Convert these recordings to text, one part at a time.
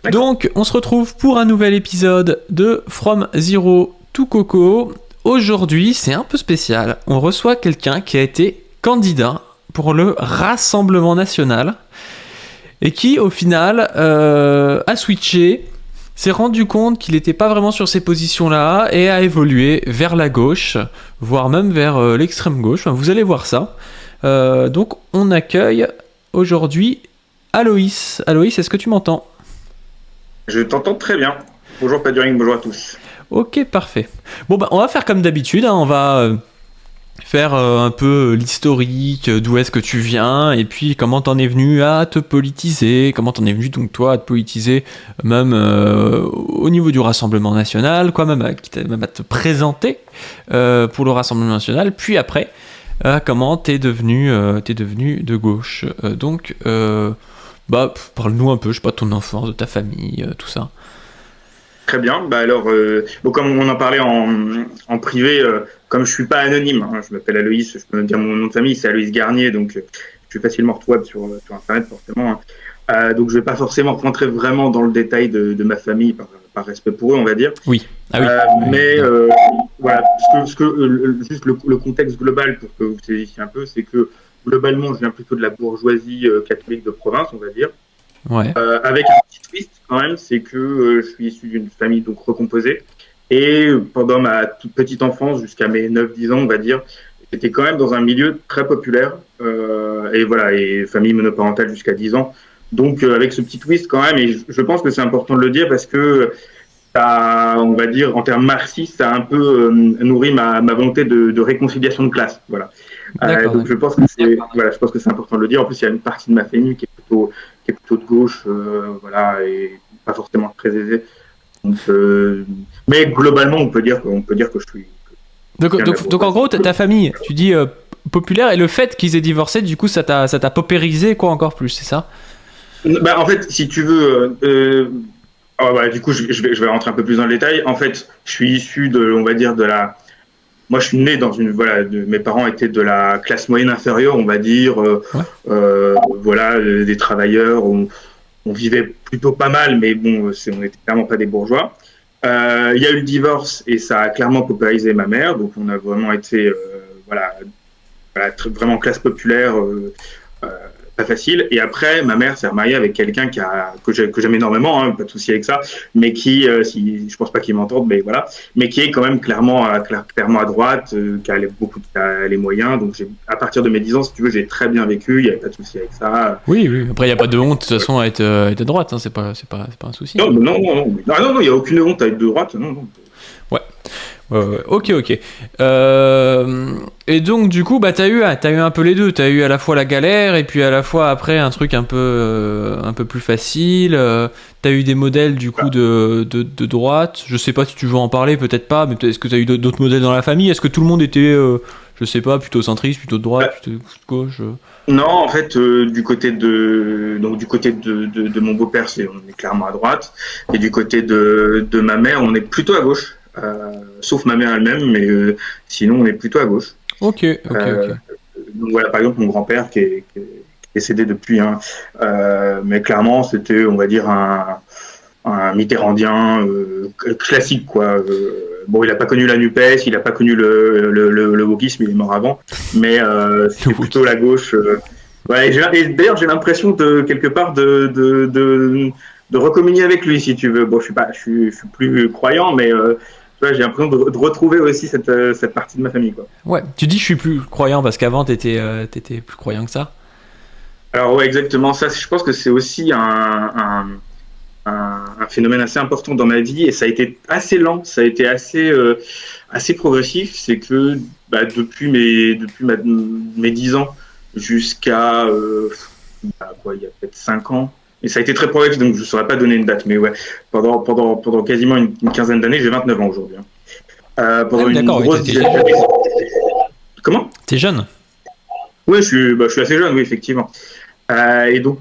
D'accord. Donc, on se retrouve pour un nouvel épisode de From Zero to Coco. Aujourd'hui, c'est un peu spécial. On reçoit quelqu'un qui a été candidat pour le Rassemblement National et qui, au final, a switché, s'est rendu compte qu'il n'était pas vraiment sur ces positions-là et a évolué vers la gauche, voire même vers l'extrême gauche. Enfin, vous allez voir ça. Donc, on accueille aujourd'hui Aloïs. Aloïs, est-ce que tu m'entends ? Je t'entends très bien. Bonjour Paduring, bonjour à tous. Ok, parfait. Bon, bah, on va faire comme d'habitude, hein, on va faire un peu l'historique, d'où est-ce que tu viens, et puis comment t'en es venu à te politiser, comment t'en es venu donc toi à te politiser, même au niveau du Rassemblement National, quoi, même à te présenter pour le Rassemblement National, puis après, comment t'es devenu de gauche. Parle-nous un peu, je sais pas, de ton enfance, de ta famille, tout ça. Très bien. Bah alors, comme on en parlait en privé, comme je suis pas anonyme, hein, je m'appelle Aloïs, je peux même dire mon nom de famille, c'est Aloïs Garnier, donc je suis facilement retrouvable sur Internet forcément. Hein. Donc je vais pas forcément rentrer vraiment dans le détail de ma famille par respect pour eux, on va dire. Oui. Ah oui. Mais voilà, juste le contexte global pour que vous saisissiez un peu, c'est que globalement, je viens plutôt de la bourgeoisie catholique de province, on va dire. Ouais. Avec un petit twist quand même, c'est que je suis issu d'une famille donc recomposée. Et pendant ma toute petite enfance, jusqu'à mes 9-10 ans, on va dire, j'étais quand même dans un milieu très populaire. Et voilà, et famille monoparentale jusqu'à 10 ans. Donc avec ce petit twist quand même, et je pense que c'est important de le dire parce que ça, on va dire, en termes marxistes, ça a un peu nourri ma volonté de réconciliation de classe. Voilà. Donc je pense que c'est important de le dire. En plus, il y a une partie de ma famille qui est plutôt de gauche, voilà, et pas forcément très aisée. Donc, mais globalement, on peut dire que je suis. Donc en gros, ta famille, tu dis populaire, et le fait qu'ils aient divorcé, du coup, ça t'a paupérisé quoi encore plus, c'est ça ? En fait, si tu veux, du coup, je vais rentrer un peu plus dans le détail. En fait, je suis issu on va dire, moi, je suis né dans mes parents étaient de la classe moyenne inférieure, on va dire, voilà, des travailleurs. On vivait plutôt pas mal, mais bon, on n'était clairement pas des bourgeois. Il y a eu le divorce et ça a clairement paupérisé ma mère, donc on a vraiment été, vraiment classe populaire, euh, pas facile. Et après, ma mère s'est remariée avec quelqu'un que j'aime énormément, hein, pas de souci avec ça, mais qui, je pense pas qu'il m'entende, mais voilà, mais qui est quand même clairement à droite, qui a les moyens. Donc à partir de mes 10 ans, si tu veux, j'ai très bien vécu, il n'y avait pas de souci avec ça. Oui. Après, il n'y a pas de honte de toute façon à être de droite, hein, c'est pas un souci. Non, il n'y a aucune honte à être de droite, non. Ouais. Ok. Et donc du coup, bah t'as eu un peu les deux. T'as eu à la fois la galère et puis à la fois après un truc un peu plus facile. T'as eu des modèles du coup de droite. Je sais pas si tu veux en parler, peut-être pas. Mais est-ce que t'as eu d'autres modèles dans la famille ? Est-ce que tout le monde était, je sais pas, plutôt centriste, plutôt de droite, plutôt de gauche Non, en fait, du côté de mon beau-père, on est clairement à droite, et du côté de ma mère, on est plutôt à gauche. Sauf ma mère elle-même, mais sinon on est plutôt à gauche. Ok. Donc voilà, par exemple, mon grand-père qui est décédé depuis, hein, mais clairement c'était, on va dire, un mitterrandien classique, quoi. Bon, il n'a pas connu la NUPES, il n'a pas connu le wokisme, il est mort avant, mais c'est plutôt la gauche. Ouais, et d'ailleurs, j'ai l'impression quelque part de recommunier avec lui, si tu veux. Bon, je suis plus croyant, mais j'ai l'impression de retrouver aussi cette partie de ma famille, quoi. Ouais. Tu dis je suis plus croyant parce qu'avant t'étais plus croyant que ça. Alors ouais, exactement ça. Je pense que c'est aussi un phénomène assez important dans ma vie et ça a été assez lent, ça a été assez progressif. C'est que depuis mes 10 ans jusqu'à il y a peut-être 5 ans. Et ça a été très progressif, donc je ne saurais pas donner une date, mais ouais, pendant quasiment une quinzaine d'années, j'ai 29 ans aujourd'hui. Pendant une grosse dizaine d'années. Comment ? T'es jeune ? Oui, je suis assez jeune, oui, effectivement. Et donc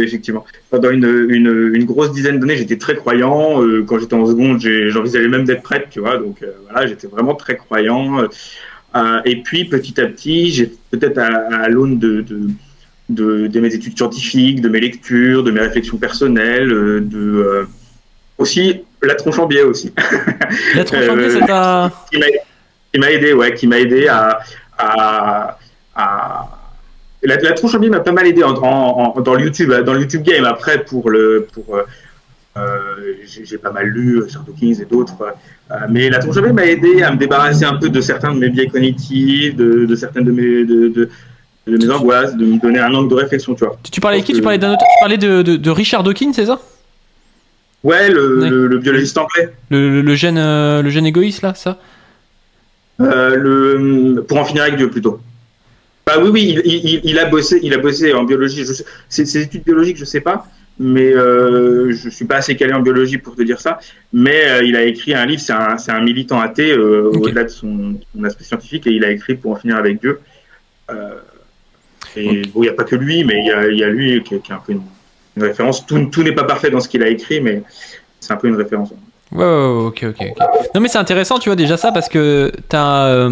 effectivement, pendant une grosse dizaine d'années, j'étais très croyant. Quand j'étais en seconde, j'envisageais même d'être prêtre, tu vois. Donc voilà, j'étais vraiment très croyant. Et puis petit à petit, j'ai peut-être à l'aune de mes études scientifiques, de mes lectures, de mes réflexions personnelles, aussi la tronche en biais aussi. La tronche en biais, ça t'a... Qui m'a aidé, ouais, qui m'a aidé à la tronche en biais m'a pas mal aidé dans le YouTube game. Après, j'ai pas mal lu sur Dawkins et d'autres, mais la tronche en biais m'a aidé à me débarrasser un peu de certains de mes biais cognitifs, de certaines de mes angoisses, de me donner un angle de réflexion, tu vois. Tu parlais de qui? Tu parlais d'un auteur? Tu parlais de Richard Dawkins, c'est ça? Ouais, le biologiste anglais. Le gène égoïste, là, ça? Pour en finir avec Dieu, plutôt. Bah oui, il a bossé en biologie. Ses études biologiques, je sais pas, mais je suis pas assez calé en biologie pour te dire ça. Mais il a écrit un livre, c'est un militant athée, au-delà de son aspect scientifique, et il a écrit Pour en finir avec Dieu. Et bon, il n'y a pas que lui, mais il y a lui qui est un peu une référence. Tout n'est pas parfait dans ce qu'il a écrit, mais c'est un peu une référence. Ouais, ok. Non, mais c'est intéressant, tu vois, déjà ça, parce que t'as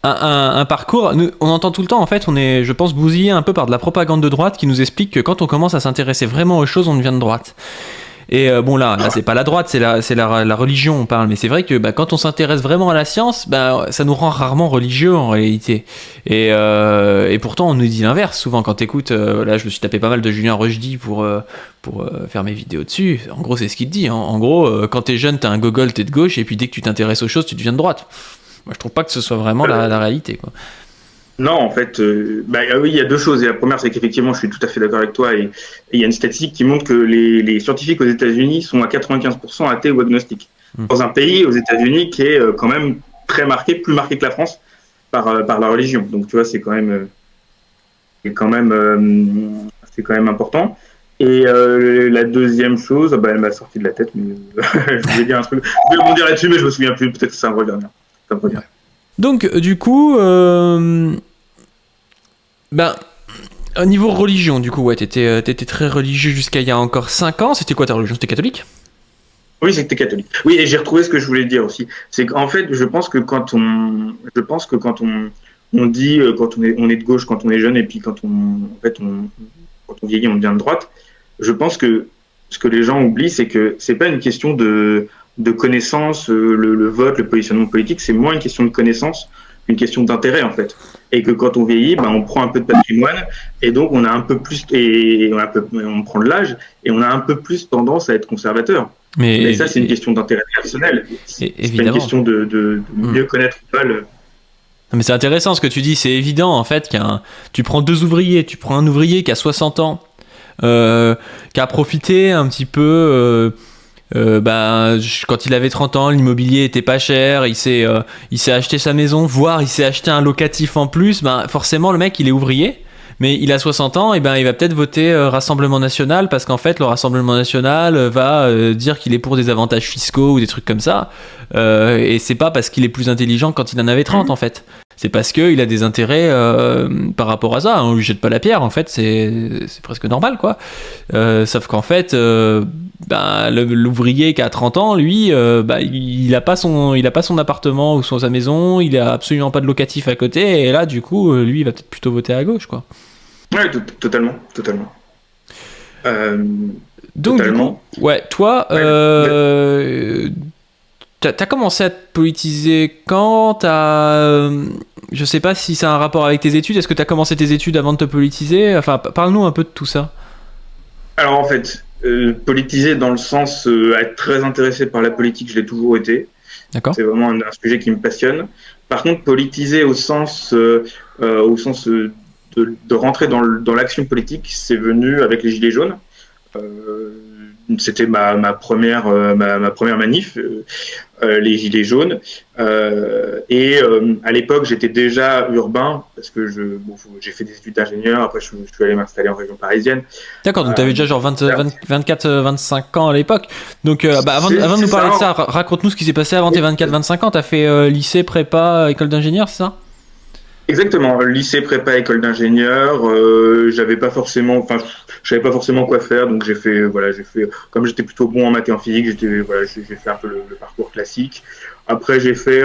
un parcours. On entend tout le temps, en fait, on est, je pense, bousillé un peu par de la propagande de droite qui nous explique que quand on commence à s'intéresser vraiment aux choses, on devient de droite. Et bon, là c'est pas la droite, c'est la religion, on parle. Mais c'est vrai que quand on s'intéresse vraiment à la science, ça nous rend rarement religieux en réalité. Et pourtant, on nous dit l'inverse. Souvent, quand t'écoutes, là, je me suis tapé pas mal de Julien Rochdy pour faire mes vidéos dessus. En gros, c'est ce qu'il te dit. En gros, quand t'es jeune, t'as un gogol, t'es de gauche, et puis dès que tu t'intéresses aux choses, tu deviens de droite. Moi, je trouve pas que ce soit vraiment la réalité, quoi. Non, en fait, oui, il y a deux choses. Et la première, c'est qu'effectivement, je suis tout à fait d'accord avec toi. Et il y a une statistique qui montre que les scientifiques aux États-Unis sont à 95% athées ou agnostiques. Dans un pays, aux États-Unis, qui est quand même très marqué, plus marqué que la France, par la religion. Donc, tu vois, c'est quand même important. Et la deuxième chose, elle m'a sorti de la tête, mais je voulais dire un truc. Je vais rebondir là-dessus, mais je me souviens plus. Peut-être que ça me revient. Donc, du coup, au niveau religion, du coup, ouais, t'étais très religieux jusqu'à il y a encore 5 ans. C'était quoi ta religion? C'était catholique? Oui, c'était catholique. Oui, et j'ai retrouvé ce que je voulais dire aussi. C'est qu'en fait, je pense que quand on dit quand on est de gauche quand on est jeune, et puis quand on vieillit, on devient de droite. Je pense que ce que les gens oublient, c'est que c'est pas une question de connaissance, le vote, le positionnement politique, c'est moins une question de connaissance, une question d'intérêt en fait. Et que quand on vieillit, on prend un peu de patrimoine, et donc on a un peu plus, on prend de l'âge, et on a un peu plus tendance à être conservateur. Mais ça, c'est une question d'intérêt personnel. C'est pas une question de mieux connaître ou pas le. Mais c'est intéressant ce que tu dis, c'est évident en fait tu prends deux ouvriers, tu prends un ouvrier qui a 60 ans, qui a profité un petit peu, quand il avait 30 ans, l'immobilier était pas cher, il s'est acheté sa maison, voire il s'est acheté un locatif en plus, forcément le mec il est ouvrier, mais il a 60 ans, et il va peut-être voter Rassemblement National, parce qu'en fait le Rassemblement National va dire qu'il est pour des avantages fiscaux ou des trucs comme ça, et c'est pas parce qu'il est plus intelligent quand il en avait 30 en fait. C'est parce qu'il a des intérêts par rapport à ça. On lui jette pas la pierre, en fait, c'est presque normal, quoi. Sauf qu'en fait, l'ouvrier qui a 30 ans, lui, il a pas son appartement ou sa maison, il a absolument pas de locatif à côté, et là, du coup, lui, il va peut-être plutôt voter à gauche, quoi. Ouais, totalement. Donc, totalement. Du coup, ouais, toi, t'as commencé à te politiser quand? Je sais pas si ça a un rapport avec tes études. Est-ce que t'as commencé tes études avant de te politiser? Enfin, parle-nous un peu de tout ça. Alors en fait, politiser dans le sens être très intéressé par la politique, je l'ai toujours été. D'accord. C'est vraiment un sujet qui me passionne. Par contre, politiser au sens de rentrer dans l'action politique, c'est venu avec les Gilets jaunes. C'était ma première manif, les Gilets jaunes. Et à l'époque, j'étais déjà urbain parce que j'ai fait des études d'ingénieur. Après, je suis allé m'installer en région parisienne. D'accord, donc tu avais déjà genre 24-25 ans à l'époque. Donc, avant de nous parler de ça, raconte-nous ce qui s'est passé avant tes 24-25 ans. Tu as fait lycée, prépa, école d'ingénieur, c'est ça? Exactement, lycée, prépa, école d'ingénieur. Je savais pas forcément quoi faire, donc j'ai fait, comme j'étais plutôt bon en maths et en physique, j'ai fait un peu le parcours classique. Après, j'ai fait,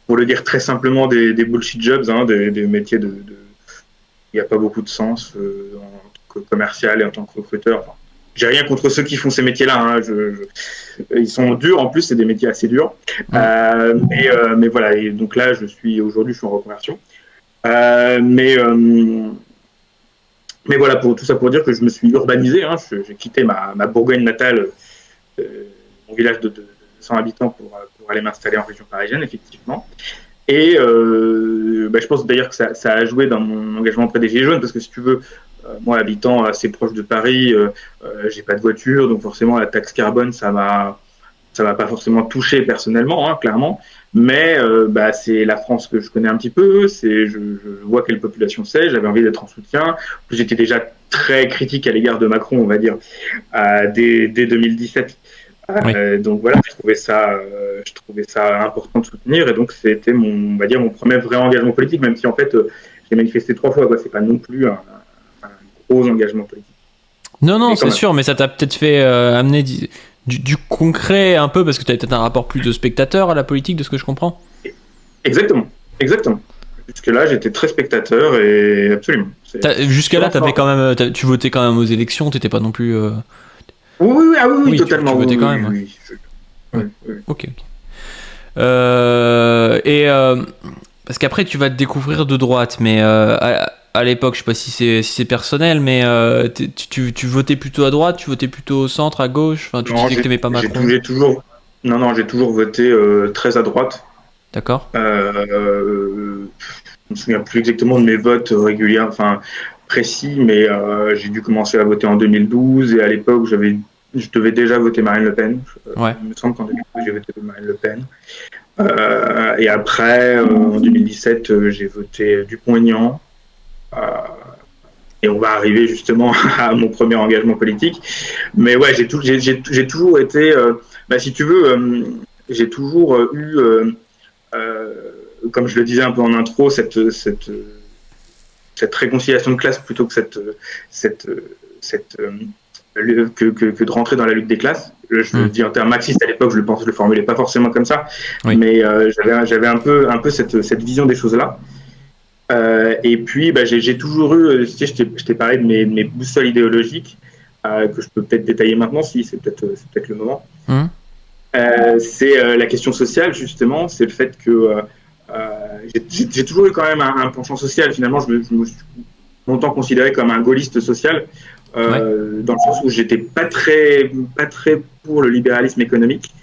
pour le dire très simplement, des bullshit jobs, des métiers il n'y a pas beaucoup de sens en tant que commercial et en tant que recruteur. Enfin, j'ai rien contre ceux qui font ces métiers-là. Hein. Ils sont durs. En plus, c'est des métiers assez durs. Mais voilà. Et donc là, aujourd'hui, je suis en reconversion. Mais voilà, tout ça pour dire que je me suis urbanisé. Hein. J'ai quitté ma Bourgogne natale, mon village de 100 habitants, pour aller m'installer en région parisienne, effectivement. Et je pense d'ailleurs que ça a joué dans mon engagement auprès des Gilets jaunes, parce que si tu veux, moi, habitant assez proche de Paris, j'ai pas de voiture, donc forcément la taxe carbone, ça m'a pas forcément touché personnellement, hein, clairement. Mais c'est la France que je connais un petit peu, je vois quelle population c'est, j'avais envie d'être en soutien. J'étais déjà très critique à l'égard de Macron, on va dire, dès 2017. Oui. Donc voilà, je trouvais ça important de soutenir, et donc c'était on va dire, mon premier vrai engagement politique, même si en fait j'ai manifesté 3 fois, quoi. C'est pas non plus un gros engagement politique. Non, c'est sûr, mais ça t'a peut-être fait amener du concret un peu, parce que tu avais peut-être un rapport plus de spectateur à la politique, de ce que je comprends. Exactement. Jusque-là, j'étais très spectateur, et absolument. Jusqu'à-là, tu votais quand même aux élections, t'étais pas non plus... Oui, totalement. Tu votais quand même. Oui. Ok. Parce qu'après, tu vas te découvrir de droite, mais à l'époque, je sais pas si c'est personnel, mais tu votais plutôt à droite, tu votais plutôt au centre, à gauche. Enfin, tu disais que t'aimais pas Macron. J'ai toujours voté très à droite. D'accord. Je me souviens plus exactement de mes votes réguliers, enfin précis, mais j'ai dû commencer à voter en 2012, et à l'époque, je devais déjà voter Marine Le Pen. Ouais. Il me semble qu'en 2012, j'ai voté Marine Le Pen. Et après, en 2017, j'ai voté Dupont-Aignan. Et on va arriver justement à mon premier engagement politique. Mais ouais, j'ai toujours été, si tu veux, j'ai toujours eu, comme je le disais un peu en intro, cette réconciliation de classe, plutôt que que de rentrer dans la lutte des classes. Je le dis en termes marxistes à l'époque, je le formulais pas forcément comme ça, oui. Mais j'avais un peu cette vision des choses-là. Et puis, j'ai toujours eu, je t'ai parlé de mes boussoles idéologiques, que je peux peut-être détailler maintenant, si c'est peut-être le moment. C'est la question sociale, justement. C'est le fait que j'ai toujours eu quand même un penchant social. Finalement, je me suis longtemps considéré comme un gaulliste social, dans le sens où j'étais pas très pour le libéralisme économique,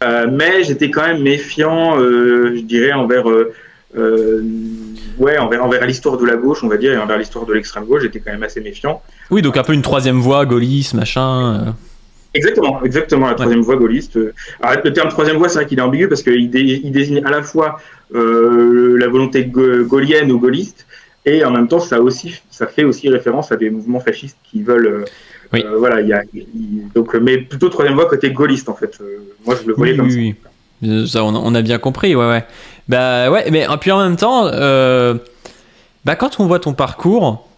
mais j'étais quand même méfiant, je dirais, envers l'histoire de la gauche, on va dire, et envers l'histoire de l'extrême gauche. J'étais quand même assez méfiant. Oui, donc un peu une troisième voie, gaulliste, machin. Exactement, la troisième voie gaulliste. Alors, le terme troisième voie, c'est vrai qu'il est ambigu, parce qu'il désigne à la fois la volonté gaulienne ou gaulliste, et en même temps, ça fait aussi référence à des mouvements fascistes qui veulent. Donc, mais plutôt troisième voie côté gaulliste, en fait. Moi, je le voyais comme ça. Oui. Ça, on a bien compris, ouais. Bah ouais, mais puis en même temps, quand on voit ton parcours,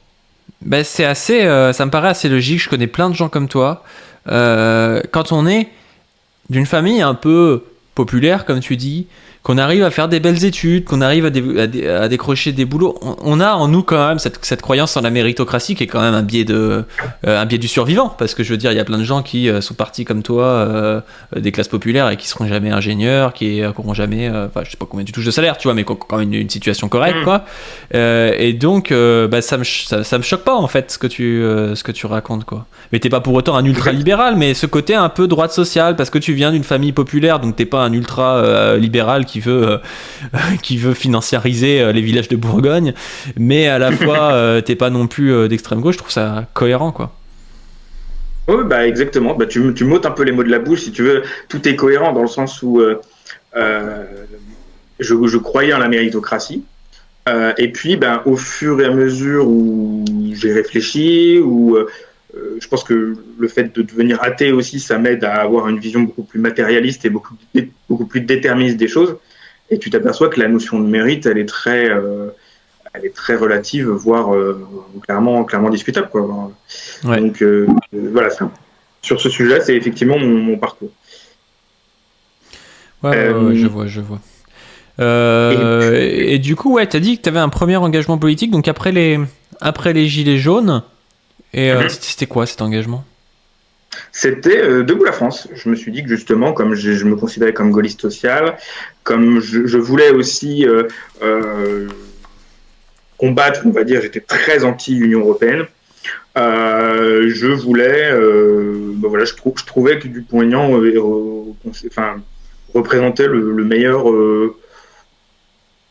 c'est assez, ça me paraît assez logique. Je connais plein de gens comme toi. Quand on est d'une famille un peu populaire, comme tu dis, qu'on arrive à faire des belles études, qu'on arrive à décrocher des boulots, on a en nous quand même cette croyance en la méritocratie, qui est quand même un biais du survivant, parce que je veux dire, il y a plein de gens qui sont partis comme toi des classes populaires et qui seront jamais ingénieurs, qui n'auront jamais, je sais pas combien tu touches de salaire, tu vois, mais qui ont quand même une situation correcte, quoi. Et donc ça me choque pas, en fait, ce que tu racontes, quoi. Mais t'es pas pour autant un ultra libéral, mais ce côté un peu droite sociale, parce que tu viens d'une famille populaire, donc t'es pas un ultra libéral qui veut financiariser les villages de Bourgogne, mais à la fois t'es pas non plus d'extrême gauche. Je trouve ça cohérent, quoi. Oui, exactement. Tu m'ôtes un peu les mots de la bouche, si tu veux. Tout est cohérent dans le sens où je croyais en la méritocratie. Et puis, au fur et à mesure où j'ai réfléchi, je pense que le fait de devenir athée aussi, ça m'aide à avoir une vision beaucoup plus matérialiste et beaucoup plus déterministe des choses. Et tu t'aperçois que la notion de mérite, elle est très relative, voire clairement discutable, quoi. Ouais. Donc voilà, sur ce sujet, c'est effectivement mon parcours. Ouais, je vois. Et du coup, t'as dit que t'avais un premier engagement politique, donc après après les Gilets jaunes. Et c'était quoi cet engagement? C'était Debout la France. Je me suis dit que justement, comme je me considérais comme gaulliste social, comme je voulais aussi combattre, on va dire, j'étais très anti-Union européenne. Je voulais, voilà, je trouvais que Dupont-Aignan représentait le meilleur,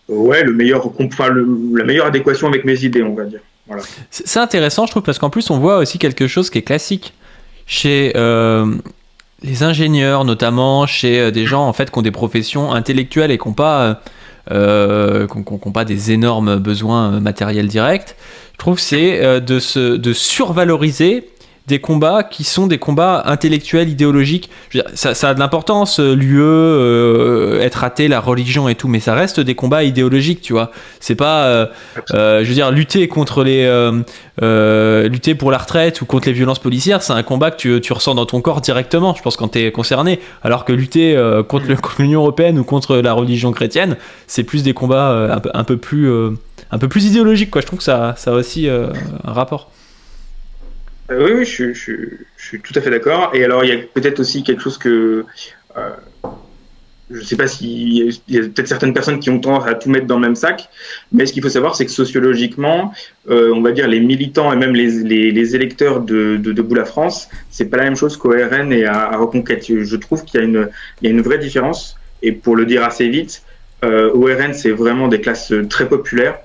la meilleure adéquation avec mes idées, on va dire. Voilà. C'est intéressant, je trouve, parce qu'en plus, on voit aussi quelque chose qui est classique chez les ingénieurs, notamment chez des gens en fait qui ont des professions intellectuelles et qui n'ont pas, pas des énormes besoins matériels directs. Je trouve que c'est de survaloriser des combats qui sont des combats intellectuels, idéologiques. Je veux dire, ça a de l'importance, l'UE, être athée, la religion et tout, mais ça reste des combats idéologiques, tu vois. C'est pas, je veux dire, lutter contre lutter pour la retraite ou contre les violences policières, c'est un combat que tu ressens dans ton corps directement, je pense, quand t'es concerné. Alors que lutter contre l'Union européenne ou contre la religion chrétienne, c'est plus des combats un peu plus idéologiques, quoi. Je trouve que ça a aussi un rapport. Oui, je suis tout à fait d'accord. Et alors, il y a peut-être aussi quelque chose que je ne sais pas s'il y a peut-être certaines personnes qui ont tendance à tout mettre dans le même sac, mais ce qu'il faut savoir, c'est que sociologiquement, on va dire les militants et même les électeurs de Debout la France, c'est pas la même chose qu'au RN et à Reconquête. Je trouve qu'il y a une vraie différence. Et pour le dire assez vite, au RN, c'est vraiment des classes très populaires.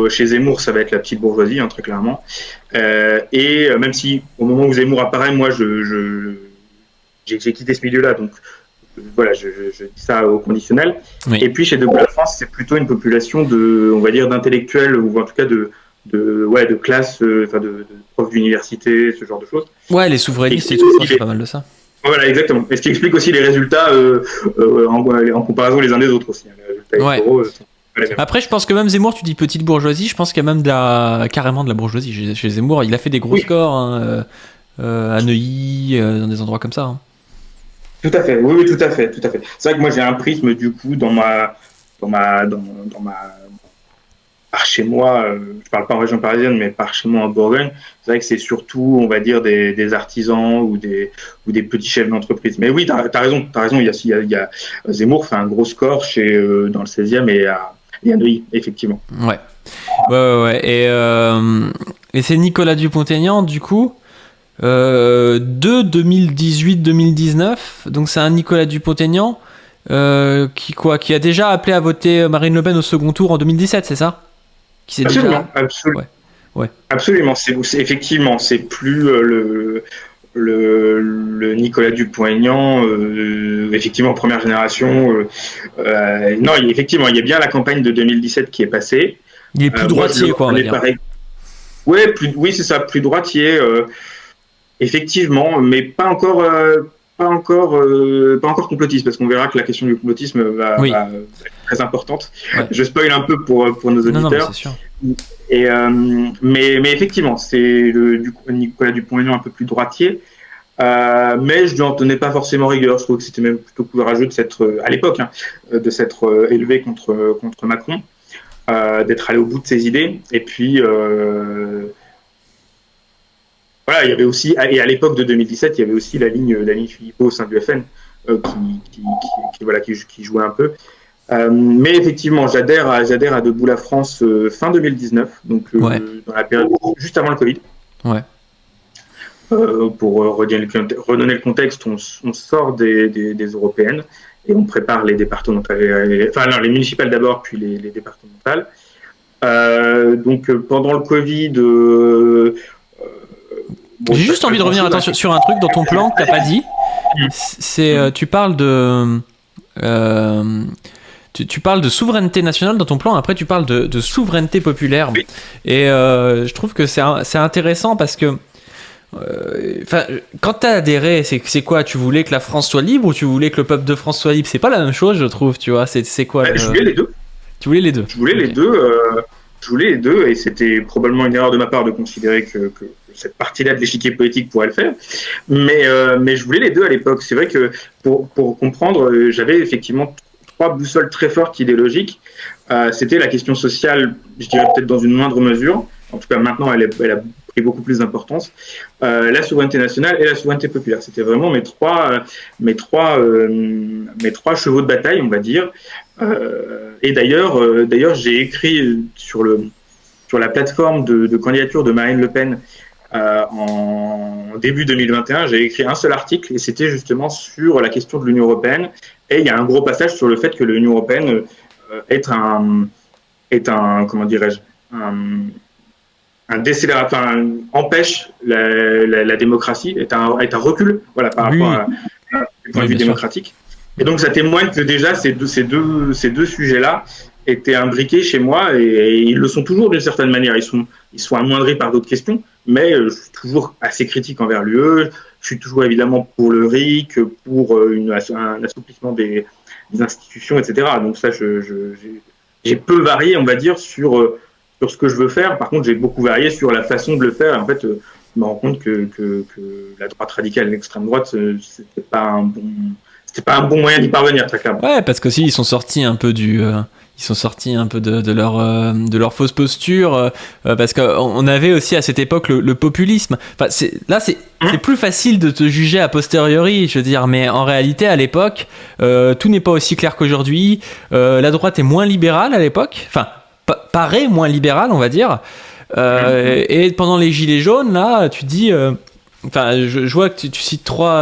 Chez Zemmour, ça va être la petite bourgeoisie, hein, très clairement. Et même si au moment où Zemmour apparaît, moi, j'ai quitté ce milieu-là, donc voilà, je dis ça au conditionnel. Oui. Et puis chez Debout la France, c'est plutôt une population on va dire, d'intellectuels ou en tout cas de classe, de profs d'université, ce genre de choses. Ouais, les souverainistes et tout, c'est pas mal de ça. Voilà, exactement. Et ce qui explique aussi les résultats en comparaison les uns des autres aussi. Les résultats électoraux, après, je pense que même Zemmour, tu dis petite bourgeoisie, je pense qu'il y a même carrément de la bourgeoisie chez Zemmour. Il a fait des gros scores hein, à Neuilly, dans des endroits comme ça. Hein. Tout à fait, oui, tout à fait. C'est vrai que moi j'ai un prisme du coup par chez moi, je parle pas en région parisienne, mais par chez moi en Bourgogne, c'est vrai que c'est surtout, on va dire, des artisans ou des petits chefs d'entreprise. Mais oui, t'as raison. Il y a Zemmour fait un gros score dans le 16e et à Neuilly, effectivement. Ouais. Et c'est Nicolas Dupont-Aignan, du coup, de 2018-2019. Donc c'est un Nicolas Dupont-Aignan qui a déjà appelé à voter Marine Le Pen au second tour en 2017, c'est ça? Absolument. Ouais. Absolument. Effectivement, c'est plus le Nicolas Dupont-Aignan, effectivement première génération. Non, effectivement, il y a bien la campagne de 2017 qui est passée. Il est plus droitier, quoi, on va dire. Oui, c'est ça, plus droitier. Effectivement, mais pas encore complotiste, parce qu'on verra que la question du complotisme va être très importante. Ouais. Je spoil un peu pour nos auditeurs. Non, mais c'est sûr. Et, mais effectivement, c'est Nicolas Dupont-Aignan un peu plus droitier, mais je ne lui en tenais pas forcément rigueur. Je trouve que c'était même plutôt courageux à l'époque, de s'être élevé contre Macron, d'être allé au bout de ses idées. Et puis, voilà, il y avait aussi, et à l'époque de 2017, il y avait aussi la ligne Philippot au sein du FN qui jouait un peu. Mais effectivement, j'adhère à Debout la France fin 2019, donc dans la période juste avant le Covid. Ouais. Pour redonner le contexte, on sort des européennes et on prépare les départementales, les municipales d'abord, puis les départementales. Donc pendant le Covid. J'ai juste envie de revenir sur un truc dans ton plan que tu n'as pas dit. C'est, tu parles de. Tu parles de souveraineté nationale dans ton plan, après tu parles de souveraineté populaire. Oui. Et je trouve que c'est intéressant parce que quand tu as adhéré, c'est quoi? Tu voulais que la France soit libre ou tu voulais que le peuple de France soit libre? C'est pas la même chose, je trouve, tu vois. C'est quoi Je voulais les deux. Tu voulais les deux? Je voulais les deux. Je voulais les deux et c'était probablement une erreur de ma part de considérer que cette partie-là de l'échiquier politique pourrait le faire. Mais je voulais les deux à l'époque. C'est vrai que pour comprendre, j'avais effectivement trois boussoles très fortes idéologiques. C'était la question sociale, je dirais peut-être dans une moindre mesure. En tout cas, maintenant, elle a pris beaucoup plus d'importance. La souveraineté nationale et la souveraineté populaire. C'était vraiment mes trois chevaux de bataille, on va dire. Et d'ailleurs, j'ai écrit sur la plateforme de candidature de Marine Le Pen en début 2021, j'ai écrit un seul article et c'était justement sur la question de l'Union européenne. Et il y a un gros passage sur le fait que l'Union européenne comment dirais-je, un décélérateur, empêche la démocratie, est un recul, voilà, par rapport à point de vue démocratique. Et donc ça témoigne que déjà ces deux sujets-là étaient imbriqués chez moi et ils le sont toujours d'une certaine manière. Ils sont amoindris par d'autres questions, mais je suis toujours assez critique envers l'UE. Je suis toujours évidemment pour le RIC, pour un assouplissement des institutions, etc. Donc ça, j'ai peu varié, on va dire, sur ce que je veux faire. Par contre, j'ai beaucoup varié sur la façon de le faire. Et en fait, je me rends compte que la droite radicale et l'extrême droite, c'était pas un bon moyen d'y parvenir, très clairement. Ouais, parce que si ils sont sortis un peu de leur fausse posture, parce qu'on avait aussi à cette époque le populisme. Enfin, c'est plus facile de te juger a posteriori, je veux dire, mais en réalité à l'époque, tout n'est pas aussi clair qu'aujourd'hui. La droite est moins libérale à l'époque, enfin paraît moins libérale, on va dire. Et pendant les Gilets jaunes, là, tu dis. Enfin, je vois que tu cites trois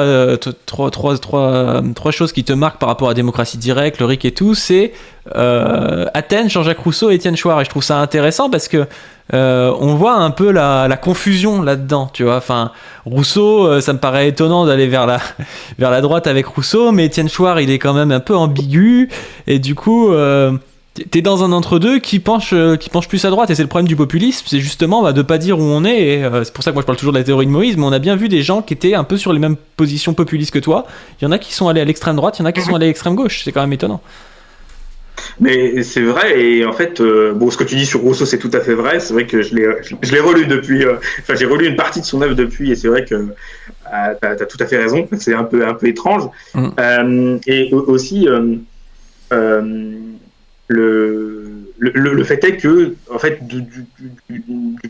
choses qui te marquent par rapport à la démocratie directe, le RIC et tout. C'est Athènes, Jean-Jacques Rousseau et Étienne Chouard. Et je trouve ça intéressant parce que on voit un peu la confusion là-dedans, tu vois. Enfin, Rousseau, ça me paraît étonnant d'aller vers la droite avec Rousseau, mais Étienne Chouard, il est quand même un peu ambigu. Et du coup... t'es dans un entre-deux qui penche plus à droite, et c'est le problème du populisme, c'est justement de pas dire où on est, et c'est pour ça que moi je parle toujours de la théorie de Moïse, mais on a bien vu des gens qui étaient un peu sur les mêmes positions populistes que toi. Il y en a qui sont allés à l'extrême droite, il y en a qui sont allés à l'extrême gauche, c'est quand même étonnant. Mais c'est vrai, et en fait, ce que tu dis sur Rousseau, c'est tout à fait vrai. C'est vrai que je l'ai relu depuis, j'ai relu une partie de son œuvre depuis, et c'est vrai que t'as tout à fait raison, c'est un peu étrange. Et aussi, le fait est que, en fait, du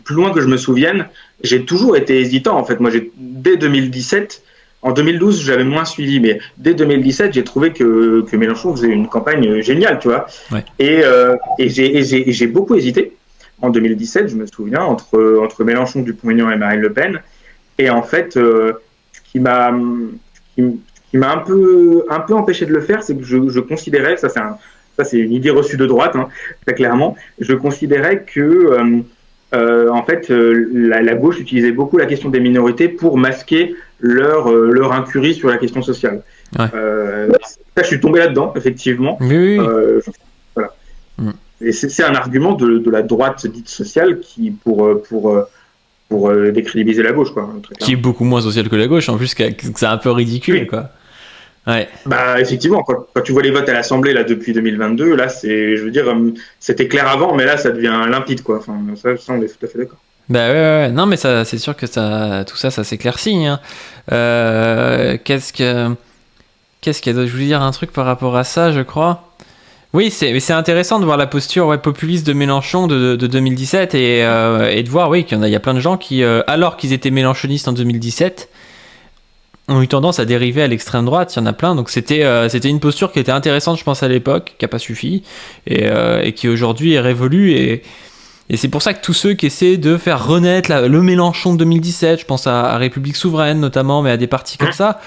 plus loin que je me souvienne, j'ai toujours été hésitant. En fait, moi, dès 2017, en 2012, j'avais moins suivi, mais dès 2017, j'ai trouvé que Mélenchon faisait une campagne géniale, tu vois. Ouais. Et j'ai beaucoup hésité. En 2017, je me souviens, entre Mélenchon, Dupont-Aignan et Marine Le Pen. Et en fait, ce qui m'a un peu empêché de le faire, c'est que je considérais, ça c'est une idée reçue de droite, très clairement. Je considérais que, en fait, la gauche utilisait beaucoup la question des minorités pour masquer leur incurie sur la question sociale. Ouais. Ça, je suis tombé là-dedans, effectivement. Oui. Voilà. Et c'est un argument de la droite dite sociale qui, pour décrédibiliser la gauche, quoi. Qui est beaucoup moins sociale que la gauche, en plus, que c'est un peu ridicule, quoi. Ouais. Bah effectivement, quand tu vois les votes à l'Assemblée là depuis 2022, là je veux dire, c'était clair avant, mais là ça devient limpide, quoi. Enfin, ça on est tout à fait d'accord. Bah ouais. Non, mais ça, c'est sûr que tout ça s'éclaircit. Hein. Qu'est-ce qu'il y a d'autre ? Je voulais dire un truc par rapport à ça, je crois. Oui, c'est intéressant de voir la posture populiste de Mélenchon de 2017 et de voir qu'il y a plein de gens qui, alors qu'ils étaient mélenchonistes en 2017, ont eu tendance à dériver à l'extrême droite. Il y en a plein, donc c'était une posture qui était intéressante, je pense, à l'époque, qui n'a pas suffi, et qui aujourd'hui est révolue, et c'est pour ça que tous ceux qui essaient de faire renaître le Mélenchon de 2017, je pense à République Souveraine notamment, mais à des partis comme ça,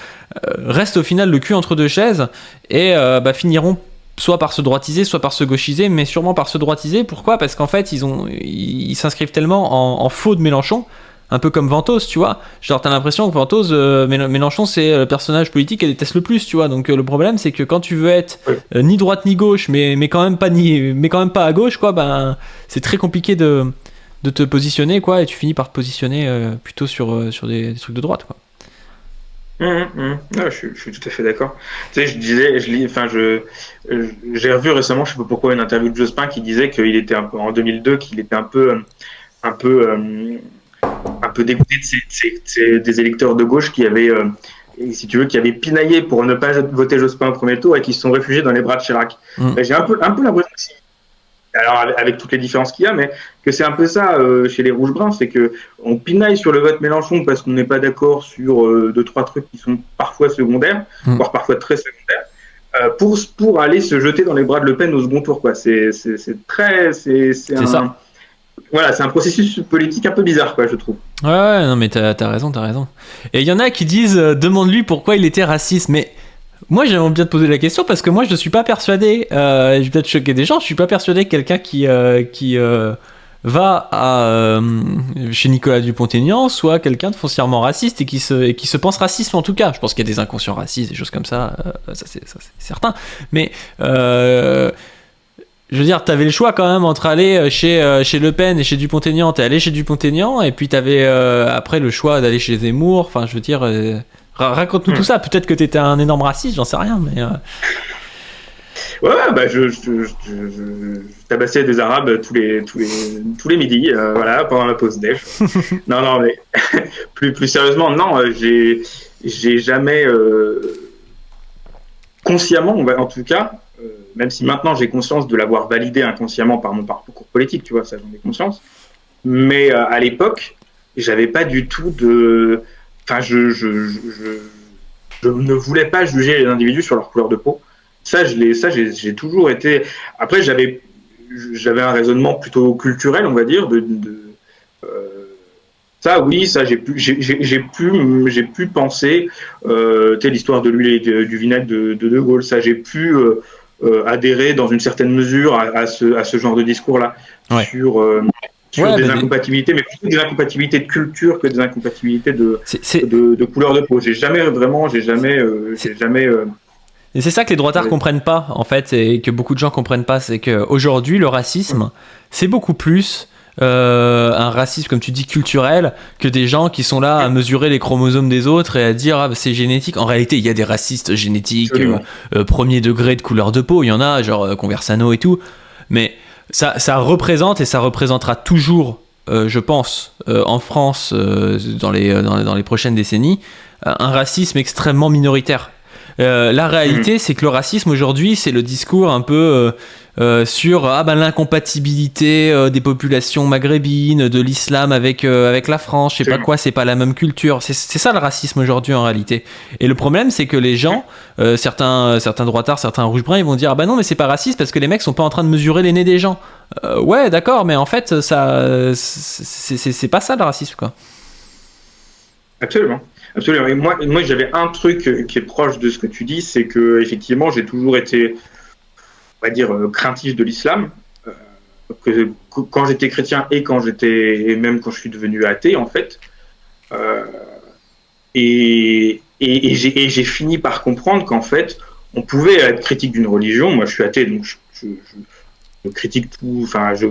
restent au final le cul entre deux chaises, et finiront soit par se droitiser, soit par se gauchiser, mais sûrement par se droitiser. Pourquoi ? Parce qu'en fait, ils s'inscrivent tellement en faux de Mélenchon, un peu comme Ventose, tu vois. Genre, t'as l'impression que Ventose, Mélenchon, c'est le personnage politique qu'elle déteste le plus, tu vois. Donc, le problème, c'est que quand tu veux être ni droite ni gauche, mais quand même pas à gauche, quoi, c'est très compliqué de te positionner, quoi, et tu finis par te positionner plutôt sur des trucs de droite, quoi. Je suis tout à fait d'accord. Tu sais, j'ai revu récemment, je sais pas pourquoi, une interview de Jospin qui disait qu'il était en 2002, qu'il était un peu dégoûté des électeurs de gauche qui avaient et si tu veux, qui avaient pinaillé pour ne pas voter Jospin au premier tour et qui se sont réfugiés dans les bras de Chirac. J'ai un peu l'impression que alors avec toutes les différences qu'il y a, mais que c'est un peu ça chez les rouges-bruns, c'est que on pinaille sur le vote Mélenchon parce qu'on n'est pas d'accord sur 2-3 trucs qui sont parfois secondaires, voire parfois très secondaires, pour aller se jeter dans les bras de Le Pen au second tour, quoi. C'est ça. Voilà, c'est un processus politique un peu bizarre, quoi, je trouve. Ouais, non, mais t'as raison. Et il y en a qui disent demande-lui pourquoi il était raciste, mais moi j'aimerais bien te poser la question parce que moi je ne suis pas persuadé, je vais peut-être choquer des gens, je suis pas persuadé que quelqu'un qui va chez Nicolas Dupont-Aignan soit quelqu'un de foncièrement raciste et qui se pense raciste en tout cas. Je pense qu'il y a des inconscients racistes, des choses comme ça, ça c'est certain. Mais je veux dire, t'avais le choix quand même entre aller chez Le Pen et chez Dupont-Aignan. T'es allé chez Dupont-Aignan et puis t'avais après le choix d'aller chez Zemmour. Enfin, je veux dire, raconte-nous tout ça. Peut-être que t'étais un énorme raciste, j'en sais rien, mais. Ouais, bah je tabassais des Arabes tous les midis, voilà, pendant la pause déj. non, mais plus sérieusement, non, j'ai jamais consciemment, en tout cas. Même si maintenant j'ai conscience de l'avoir validé inconsciemment par mon parcours politique, tu vois, ça j'en ai conscience. Mais à l'époque, j'avais pas du tout de. Enfin, je ne voulais pas juger les individus sur leur couleur de peau. J'ai toujours été. Après, j'avais un raisonnement plutôt culturel, on va dire, ça, j'ai pu penser, l'histoire de l'huile et du vinaigre de Gaulle, ça, j'ai pu adhérer dans une certaine mesure à ce genre de discours-là, sur des incompatibilités, mais plutôt des incompatibilités de culture que des incompatibilités de couleur de peau. J'ai jamais. Et c'est ça que les droitards comprennent pas, en fait, et que beaucoup de gens comprennent pas, c'est qu'aujourd'hui, le racisme, c'est beaucoup plus un racisme, comme tu dis, culturel, que des gens qui sont là à mesurer les chromosomes des autres et à dire c'est génétique. En réalité, il y a des racistes génétiques, premier degré de couleur de peau, il y en a, genre Conversano et tout, mais ça représente et ça représentera toujours, je pense, en France, dans les prochaines décennies, un racisme extrêmement minoritaire. La réalité, c'est que le racisme aujourd'hui, c'est le discours un peu sur l'incompatibilité des populations maghrébines, de l'islam avec la France, je sais pas quoi, c'est pas la même culture. C'est ça le racisme aujourd'hui en réalité. Et le problème, c'est que les gens, certains droitards, certains rouges-bruns, ils vont dire non, mais c'est pas raciste parce que les mecs sont pas en train de mesurer les nez des gens. Ouais, d'accord, mais en fait, ça, c'est pas ça le racisme, quoi. Absolument. Et moi, j'avais un truc qui est proche de ce que tu dis, c'est que effectivement, j'ai toujours été, on va dire, craintif de l'islam. Quand j'étais chrétien et même quand je suis devenu athée, en fait. Et j'ai fini par comprendre qu'en fait, on pouvait être critique d'une religion. Moi, je suis athée, donc je critique tout. Enfin, je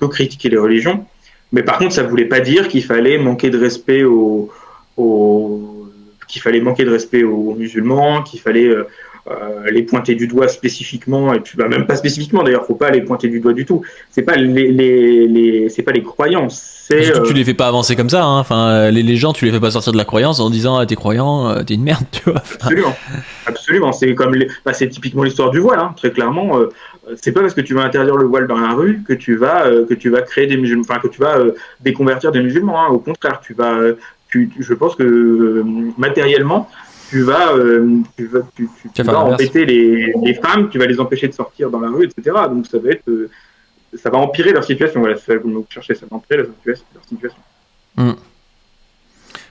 peux critiquer les religions, mais par contre, ça voulait pas dire qu'il fallait manquer de respect aux musulmans, qu'il fallait les pointer du doigt spécifiquement, et puis même pas spécifiquement d'ailleurs, faut pas les pointer du doigt du tout. C'est pas c'est pas les croyances. Surtout que tu les fais pas avancer comme ça, hein. Enfin, les gens, tu les fais pas sortir de la croyance en disant t'es croyant, t'es une merde, tu vois. Absolument. C'est comme c'est typiquement l'histoire du voile, hein. Très clairement. C'est pas parce que tu vas interdire le voile dans la rue que tu vas créer des musulmans, enfin que tu vas déconvertir des musulmans, hein. Au contraire, je pense que matériellement, tu vas embêter les femmes, tu vas les empêcher de sortir dans la rue, etc. Donc ça va empirer leur situation. Voilà, c'est ça que vous cherchez, ça va empirer leur situation.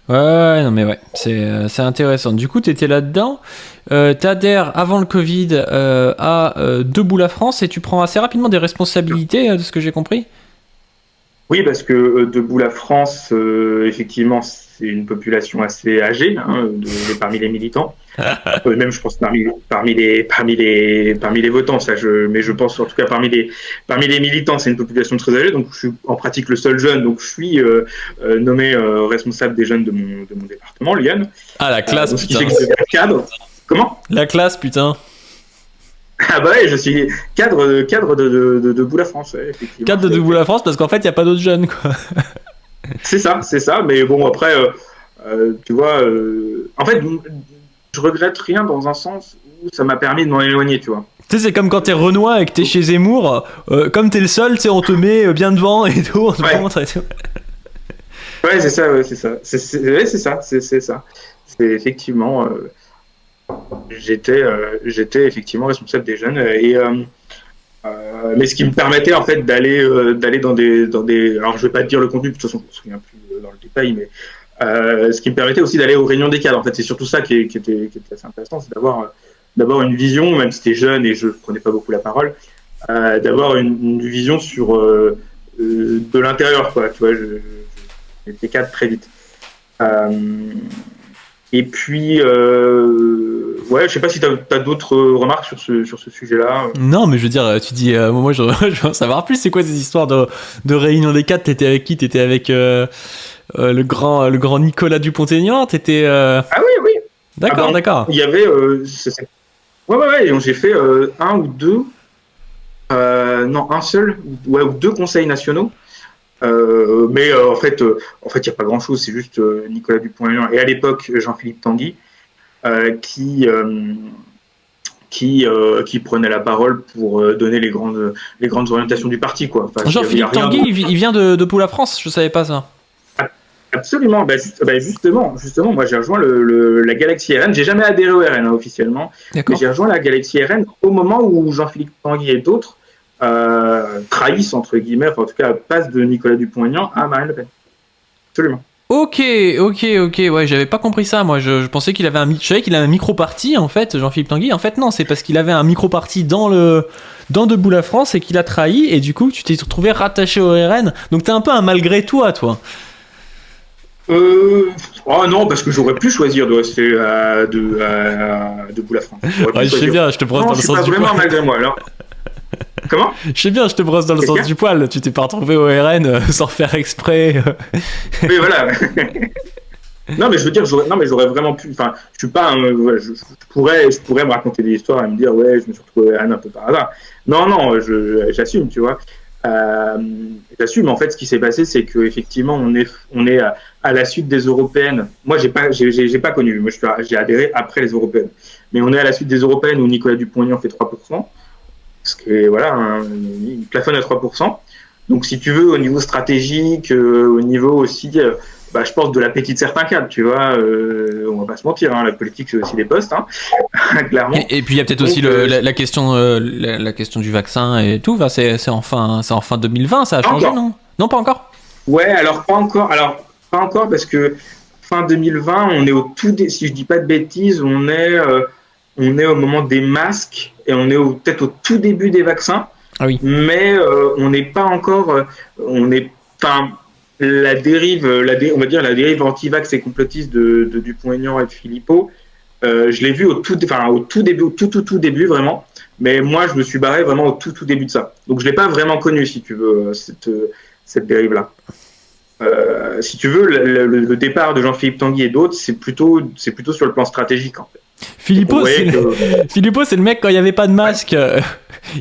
Ouais, non mais ouais, c'est intéressant. Du coup, t'étais là-dedans, t'adhères avant le Covid à Debout la France et tu prends assez rapidement des responsabilités, de ce que j'ai compris. Oui, parce que Debout la France, effectivement, c'est une population assez âgée, hein, parmi les militants. Même, je pense, parmi les votants, mais je pense en tout cas parmi les militants, c'est une population très âgée. Donc, je suis en pratique le seul jeune. Donc, je suis nommé responsable des jeunes de mon département, Lyon. Ah, la classe, donc, putain. Cadre. Comment ? La classe, putain. Ah bah ouais, je suis cadre de Debout la France, ouais, effectivement. Cadre de Debout la France, parce qu'en fait, il n'y a pas d'autres jeunes, quoi. C'est ça. Mais bon, après, tu vois, en fait, je regrette rien dans un sens où ça m'a permis de m'en éloigner, tu vois. Tu sais, c'est comme quand t'es Renoir et que t'es chez Zemmour, comme t'es le seul, tu sais, on te met bien devant et tout, on te montre et tout. Ouais, c'est ça, c'est ça. C'est ça. C'est effectivement, j'étais effectivement responsable des jeunes mais ce qui me permettait en fait d'aller dans des alors je vais pas te dire le contenu de toute façon je me souviens plus dans le détail mais ce qui me permettait aussi d'aller aux réunions des cadres en fait c'est surtout ça qui était assez intéressant c'est d'avoir une vision même si t'es jeune et je prenais pas beaucoup la parole d'avoir une vision sur de l'intérieur quoi tu vois j'étais cadre très vite et puis ouais, je sais pas si t'as d'autres remarques sur ce sujet-là. Non, mais je veux dire, tu dis, moi je veux en savoir plus. C'est quoi ces histoires de réunion des cadres? T'étais avec qui? T'étais avec le grand Nicolas Dupont-Aignan? T'étais. Ah oui, oui. D'accord, d'accord. Il y avait. Ouais. Et j'ai fait un ou deux. Non, un seul. Ouais, ou deux conseils nationaux. Mais en fait, il n'y a pas grand-chose. C'est juste Nicolas Dupont-Aignan et à l'époque Jean-Philippe Tanguy qui prenait la parole pour donner les grandes orientations du parti, quoi. Enfin, Jean-Philippe Tanguy, il vient de Pôle la France, je savais pas ça. Absolument, justement, moi j'ai rejoint la Galaxie RN, j'ai jamais adhéré au RN officiellement, mais j'ai rejoint la Galaxie RN au moment où Jean-Philippe Tanguy et d'autres trahissent, entre guillemets, enfin, en tout cas passent de Nicolas Dupont-Aignan à Marine Le Pen. Absolument. Ok, ouais, j'avais pas compris ça, moi, je pensais qu'il avait je savais qu'il avait un micro-parti, en fait, Jean-Philippe Tanguy, en fait, non, c'est parce qu'il avait un micro-parti dans Debout la France et qu'il a trahi, et du coup, tu t'es retrouvé rattaché au RN, donc t'es un peu un malgré toi. Oh non, parce que j'aurais pu choisir de rester Debout la France. Ouais, je sais bien, je te brosse dans le sens du poil. Non, je suis pas vraiment malgré moi, alors. Comment ? Je sais bien, je te brosse dans le sens du poil. Tu t'es pas retrouvé au RN sans faire exprès. Oui, voilà. Non, mais je veux dire, j'aurais vraiment pu. Enfin, je suis pas. Je pourrais me raconter des histoires et me dire, ouais, je me suis retrouvé au RN un peu par hasard. Non, j'assume, tu vois. J'assume. En fait, ce qui s'est passé, c'est que effectivement, on est à la suite des européennes. Moi, j'ai pas connu. Moi, j'ai adhéré après les européennes. Mais on est à la suite des européennes où Nicolas Dupont-Aignan fait 3%. Parce que voilà, il plafonne à 3%. Donc, si tu veux, au niveau stratégique, au niveau aussi, je pense de l'appétit de certains cadres, tu vois, on va pas se mentir, hein, la politique, c'est aussi des postes, hein, clairement. Et puis, il y a peut-être aussi la question du vaccin et tout, c'est en fin 2020, ça a changé, non ? Non, pas encore ? Ouais, alors pas encore, parce que fin 2020, on est si je dis pas de bêtises, on est au moment des masques et on est peut-être au tout début des vaccins. Ah oui. Mais on n'est pas encore. La dérive, on va dire la dérive anti-vax et complotiste de Dupont-Aignan et de Philippot. Je l'ai vu au tout début vraiment. Mais moi, je me suis barré vraiment au tout début de ça. Donc, je l'ai pas vraiment connu, si tu veux, cette dérive-là. Si tu veux, le départ de Jean-Philippe Tanguy et d'autres, c'est plutôt sur le plan stratégique, en fait. Philippot, c'est le mec, quand il n'y avait pas de masque,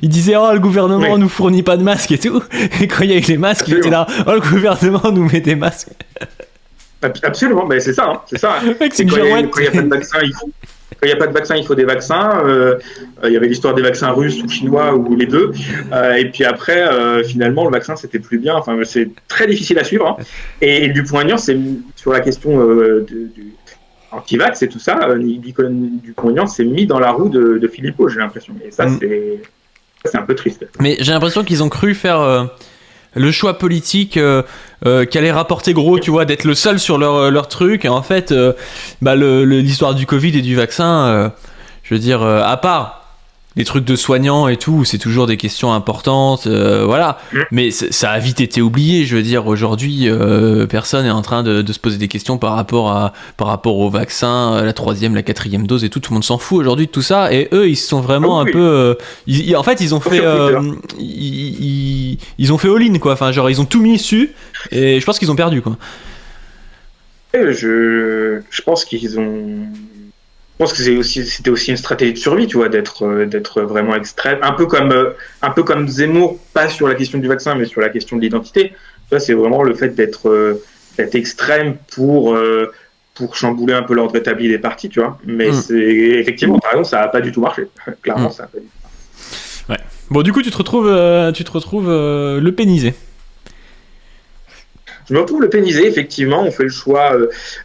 il disait « Oh, le gouvernement nous fournit pas de masques et tout ». Et quand il y a eu les masques, il était là « Oh, le gouvernement nous met des masques ». Absolument, mais c'est ça. C'est ça. Mec, c'est quand il n'y a pas de vaccin, il faut des vaccins. Il y avait l'histoire des vaccins russes ou chinois ou les deux. Et puis après, finalement, le vaccin, c'était plus bien. Enfin, c'est très difficile à suivre. Hein. Et Dupont-Aignan, c'est sur la question du anti-vax et tout ça, Nicolas Dupont-Aignan s'est mis dans la roue de Philippot, j'ai l'impression. Et ça, c'est un peu triste. Mais j'ai l'impression qu'ils ont cru faire le choix politique qui allait rapporter gros, tu vois, d'être le seul sur leur truc. Et en fait, l'histoire du Covid et du vaccin, je veux dire, à part les trucs de soignants et tout, c'est toujours des questions importantes, voilà. Mais ça a vite été oublié, je veux dire, aujourd'hui, personne est en train de se poser des questions par rapport au vaccin, la 3e, la 4e dose et tout le monde s'en fout aujourd'hui de tout ça, et eux, ils se sont vraiment un peu... en fait, ils ont fait... ils ont fait all-in, quoi, enfin, genre, ils ont tout mis dessus, et je pense qu'ils ont perdu, quoi. Je pense qu'ils ont... Je pense que c'était aussi une stratégie de survie, tu vois, d'être vraiment extrême, un peu comme Zemmour, pas sur la question du vaccin, mais sur la question de l'identité. Tu vois, c'est vraiment le fait d'être extrême pour pour chambouler un peu l'ordre établi des partis, tu vois. Mais c'est effectivement, par exemple, ça n'a pas du tout marché. Clairement, ça n'a pas du tout. Ouais. Bon, du coup, tu te retrouves le pénisé. Je me retrouve le pénisé, effectivement. On fait le choix,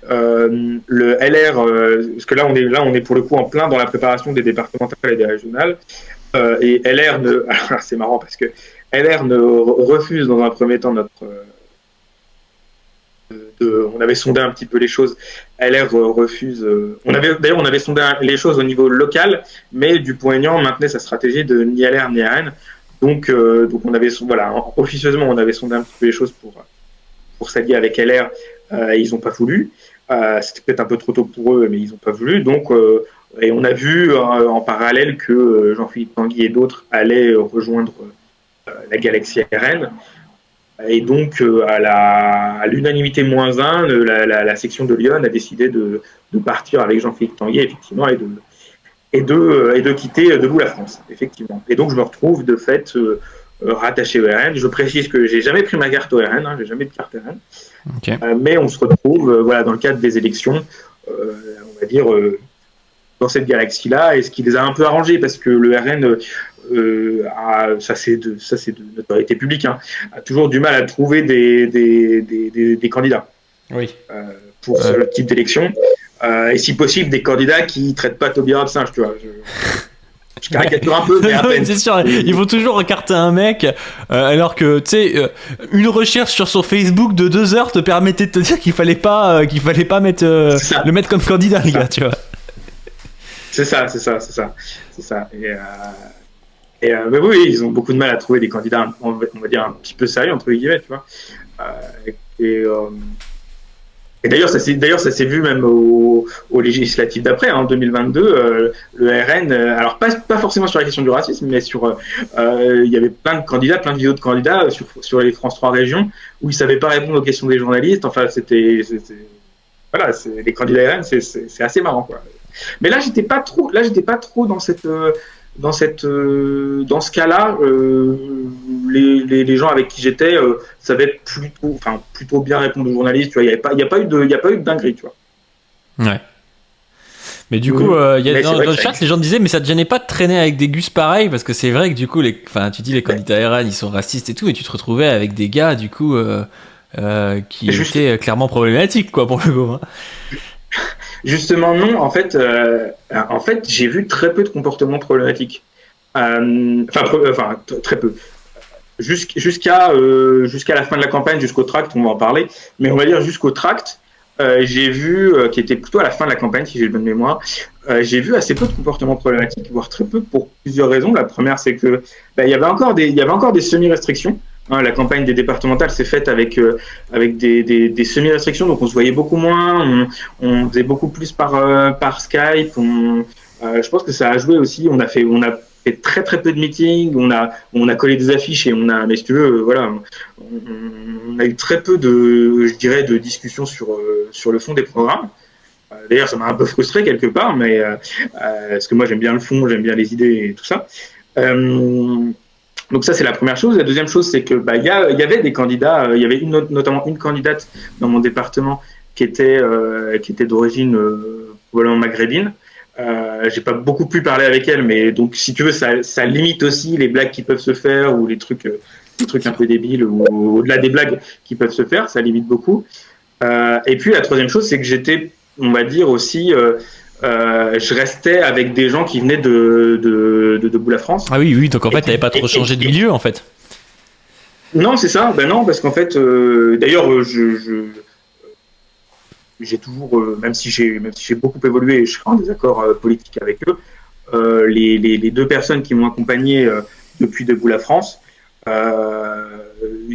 le LR, parce que là, on est pour le coup en plein dans la préparation des départementales et des régionales. Et LR alors, c'est marrant parce que LR refuse dans un premier temps notre. On avait sondé un petit peu les choses. LR refuse. On avait sondé les choses au niveau local, mais Dupont-Aignan maintenait sa stratégie de ni LR ni RN. Donc on avait, officieusement, on avait sondé un petit peu les choses pour s'allier avec LR. Ils n'ont pas voulu. C'était peut-être un peu trop tôt pour eux, mais ils n'ont pas voulu. Donc, et on a vu en parallèle que Jean-Philippe Tanguy et d'autres allaient rejoindre la galaxie RN. Et donc, à l'unanimité -1, la section de Lyon a décidé de partir avec Jean-Philippe Tanguy, effectivement, et de quitter Debout la France, effectivement. Et donc, je me retrouve de fait rattaché au RN. Je précise que j'ai jamais pris ma carte au RN, j'ai jamais de carte RN. Okay. Mais on se retrouve, dans le cadre des élections, on va dire, dans cette galaxie-là, et ce qui les a un peu arrangés, parce que le RN, ça c'est de notoriété publique, a toujours du mal à trouver des candidats pour ce type d'élection. Et si possible, des candidats qui ne traitent pas Taubira de singe, tu vois. Je caricature un peu, mais à peine. C'est sûr, ils vont toujours écarter un mec, alors que, tu sais, une recherche sur son Facebook de 2 heures te permettait de te dire qu'il fallait pas mettre, le mettre comme candidat, les gars, tu vois. C'est ça. Mais oui, ils ont beaucoup de mal à trouver des candidats, on va dire, un petit peu sérieux, entre guillemets, tu vois. Et d'ailleurs, ça s'est vu même aux législatives d'après, en 2022, le RN, alors pas forcément sur la question du racisme, mais sur, il y avait plein de candidats, plein de vidéos de candidats sur les France 3 régions, où ils savaient pas répondre aux questions des journalistes. Enfin, les candidats RN, c'est assez marrant, quoi. Mais là, j'étais pas trop dans ce cas-là. Les gens avec qui j'étais savaient plutôt bien répondre aux journalistes. Tu vois, il y a pas eu de dinguerie, tu vois. Ouais. Mais du coup, dans le chat, les gens disaient, mais ça te gênait pas de traîner avec des gus pareils, parce que c'est vrai que du coup, tu dis les candidats RN, ils sont racistes et tout, et tu te retrouvais avec des gars, du coup, qui étaient clairement problématiques, quoi, pour le coup. Hein. Justement, non. En fait, j'ai vu très peu de comportements problématiques. Très peu. Jusqu'à la fin de la campagne, jusqu'au tract, on va en parler. Mais on va dire jusqu'au tract, j'ai vu, qui était plutôt à la fin de la campagne, si j'ai bonne mémoire, j'ai vu assez peu de comportements problématiques, voire très peu, pour plusieurs raisons. La première, c'est que il y avait encore des semi-restrictions. La campagne des départementales s'est faite avec des semi-restrictions, donc on se voyait beaucoup moins, on faisait beaucoup plus par Skype. Je pense que ça a joué aussi. On a fait très très peu de meetings, on a collé des affiches et mais si tu veux, on a eu très peu de discussions sur le fond des programmes. D'ailleurs, ça m'a un peu frustré quelque part, mais parce que moi j'aime bien le fond, j'aime bien les idées et tout ça. Donc ça, c'est la première chose. La deuxième chose, c'est que y avait des candidats. Il y avait notamment une candidate dans mon département qui était d'origine probablement maghrébine. J'ai pas beaucoup pu parler avec elle, mais donc si tu veux, ça limite aussi les blagues qui peuvent se faire ou les trucs un peu débiles ou au-delà des blagues qui peuvent se faire, ça limite beaucoup. Et puis la troisième chose, c'est que j'étais, on va dire aussi. Je restais avec des gens qui venaient de Debout la France. Ah oui, donc en fait, t'avais pas trop changé de milieu, en fait. Non, c'est ça. Ben non, parce qu'en fait, d'ailleurs, j'ai toujours, même si j'ai beaucoup évolué, je suis en désaccord politique avec eux. Les deux personnes qui m'ont accompagné depuis Debout la France,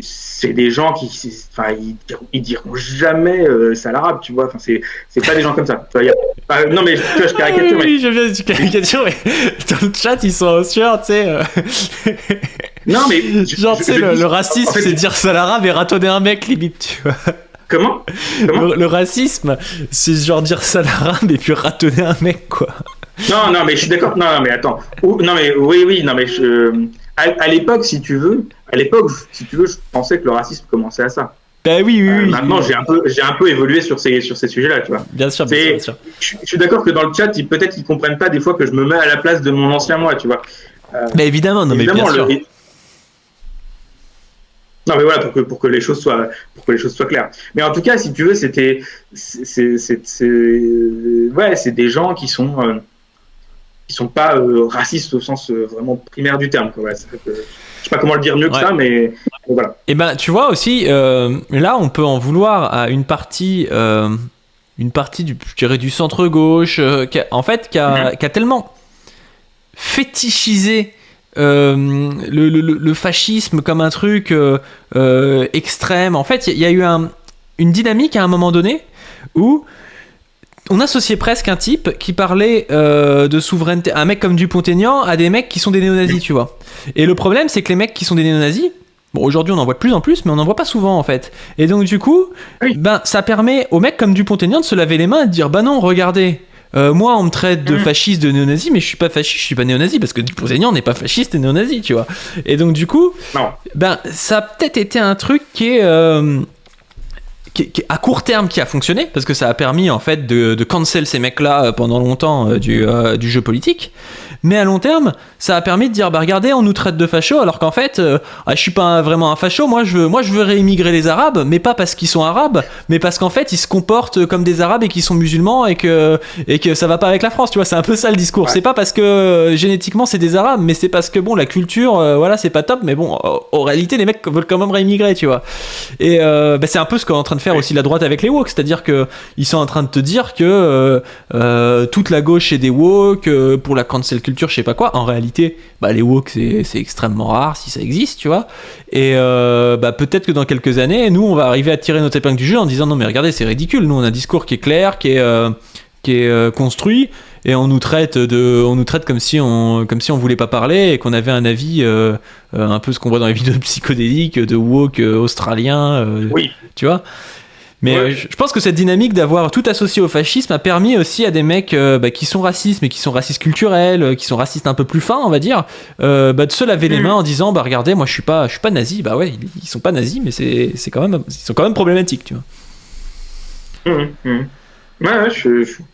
c'est des gens ils diront jamais ça l'arabe, tu vois. Enfin, c'est pas des gens comme ça. Non, mais tu vois, je caricature. Oui, je viens de caricature, mais dans le chat, ils sont en sueur, tu sais. Non, mais genre, tu sais, le racisme, en fait, c'est dire ça l'arabe et ratonner un mec, limite, tu vois. Comment le racisme, c'est genre dire ça l'arabe et puis ratonner un mec, quoi. Non, mais je suis d'accord. Non, mais attends. Non, mais oui, non, mais à l'époque, si tu veux, je pensais que le racisme commençait à ça. Ben oui, Maintenant, j'ai un peu évolué sur ces sujets-là, tu vois. Bien sûr. Je suis d'accord que dans le chat, peut-être qu'ils comprennent pas des fois que je me mets à la place de mon ancien moi, tu vois. Mais évidemment, non, évidemment, mais bien sûr. Non, mais voilà, pour que les choses soient claires. Mais en tout cas, si tu veux, c'est des gens qui sont pas racistes au sens vraiment primaire du terme, quoi. Ouais, je sais pas comment le dire mieux que ça, mais voilà. Et ben, tu vois aussi, là, on peut en vouloir à une partie je dirais, du centre gauche, qui a tellement fétichisé le fascisme comme un truc extrême. En fait, il y a eu une dynamique à un moment donné où on associait presque un type qui parlait de souveraineté, un mec comme Dupont-Aignan, à des mecs qui sont des néo-nazis, tu vois. Et le problème, c'est que les mecs qui sont des néo-nazis, bon, aujourd'hui on en voit de plus en plus, mais on n'en voit pas souvent en fait. Et donc du coup, ça permet aux mecs comme Dupont-Aignan de se laver les mains et de dire, bah non, regardez, moi on me traite de fasciste, de néo-nazi, mais je suis pas fasciste, je suis pas néo-nazi, parce que Dupont-Aignan n'est pas fasciste et néo-nazi, tu vois. Et donc du coup, ça a peut-être été un truc qui est à court terme qui a fonctionné, parce que ça a permis en fait de cancel ces mecs-là pendant longtemps du jeu politique. Mais à long terme, ça a permis de dire, bah regardez, on nous traite de fachos, alors qu'en fait, je suis pas vraiment un facho, moi je veux réimmigrer les Arabes, mais pas parce qu'ils sont Arabes, mais parce qu'en fait, ils se comportent comme des Arabes et qu'ils sont musulmans et que ça va pas avec la France, tu vois, c'est un peu ça le discours. Ouais. C'est pas parce que génétiquement c'est des Arabes, mais c'est parce que bon, la culture, voilà, c'est pas top, mais bon, en réalité, les mecs veulent quand même réimmigrer, tu vois. Et c'est un peu ce qu'est en train de faire aussi la droite avec les woke, c'est-à-dire que ils sont en train de te dire que toute la gauche est des woke, pour la cancel culture, je sais pas quoi. En réalité, les woke c'est extrêmement rare si ça existe, tu vois. Et peut-être que dans quelques années, nous on va arriver à tirer notre épingle du jeu en disant non mais regardez, c'est ridicule. Nous on a un discours qui est clair, qui est construit, et on nous traite comme si on voulait pas parler et qu'on avait un avis un peu ce qu'on voit dans les vidéos psychodéliques de woke australien, tu vois. Mais je pense que cette dynamique d'avoir tout associé au fascisme a permis aussi à des mecs qui sont racistes, mais qui sont racistes culturels, qui sont racistes un peu plus fins, on va dire, de se laver les mains en disant regardez, moi je suis pas nazi. Bah ouais, ils sont pas nazis, mais ils sont quand même problématiques, tu vois. Ouais, je suis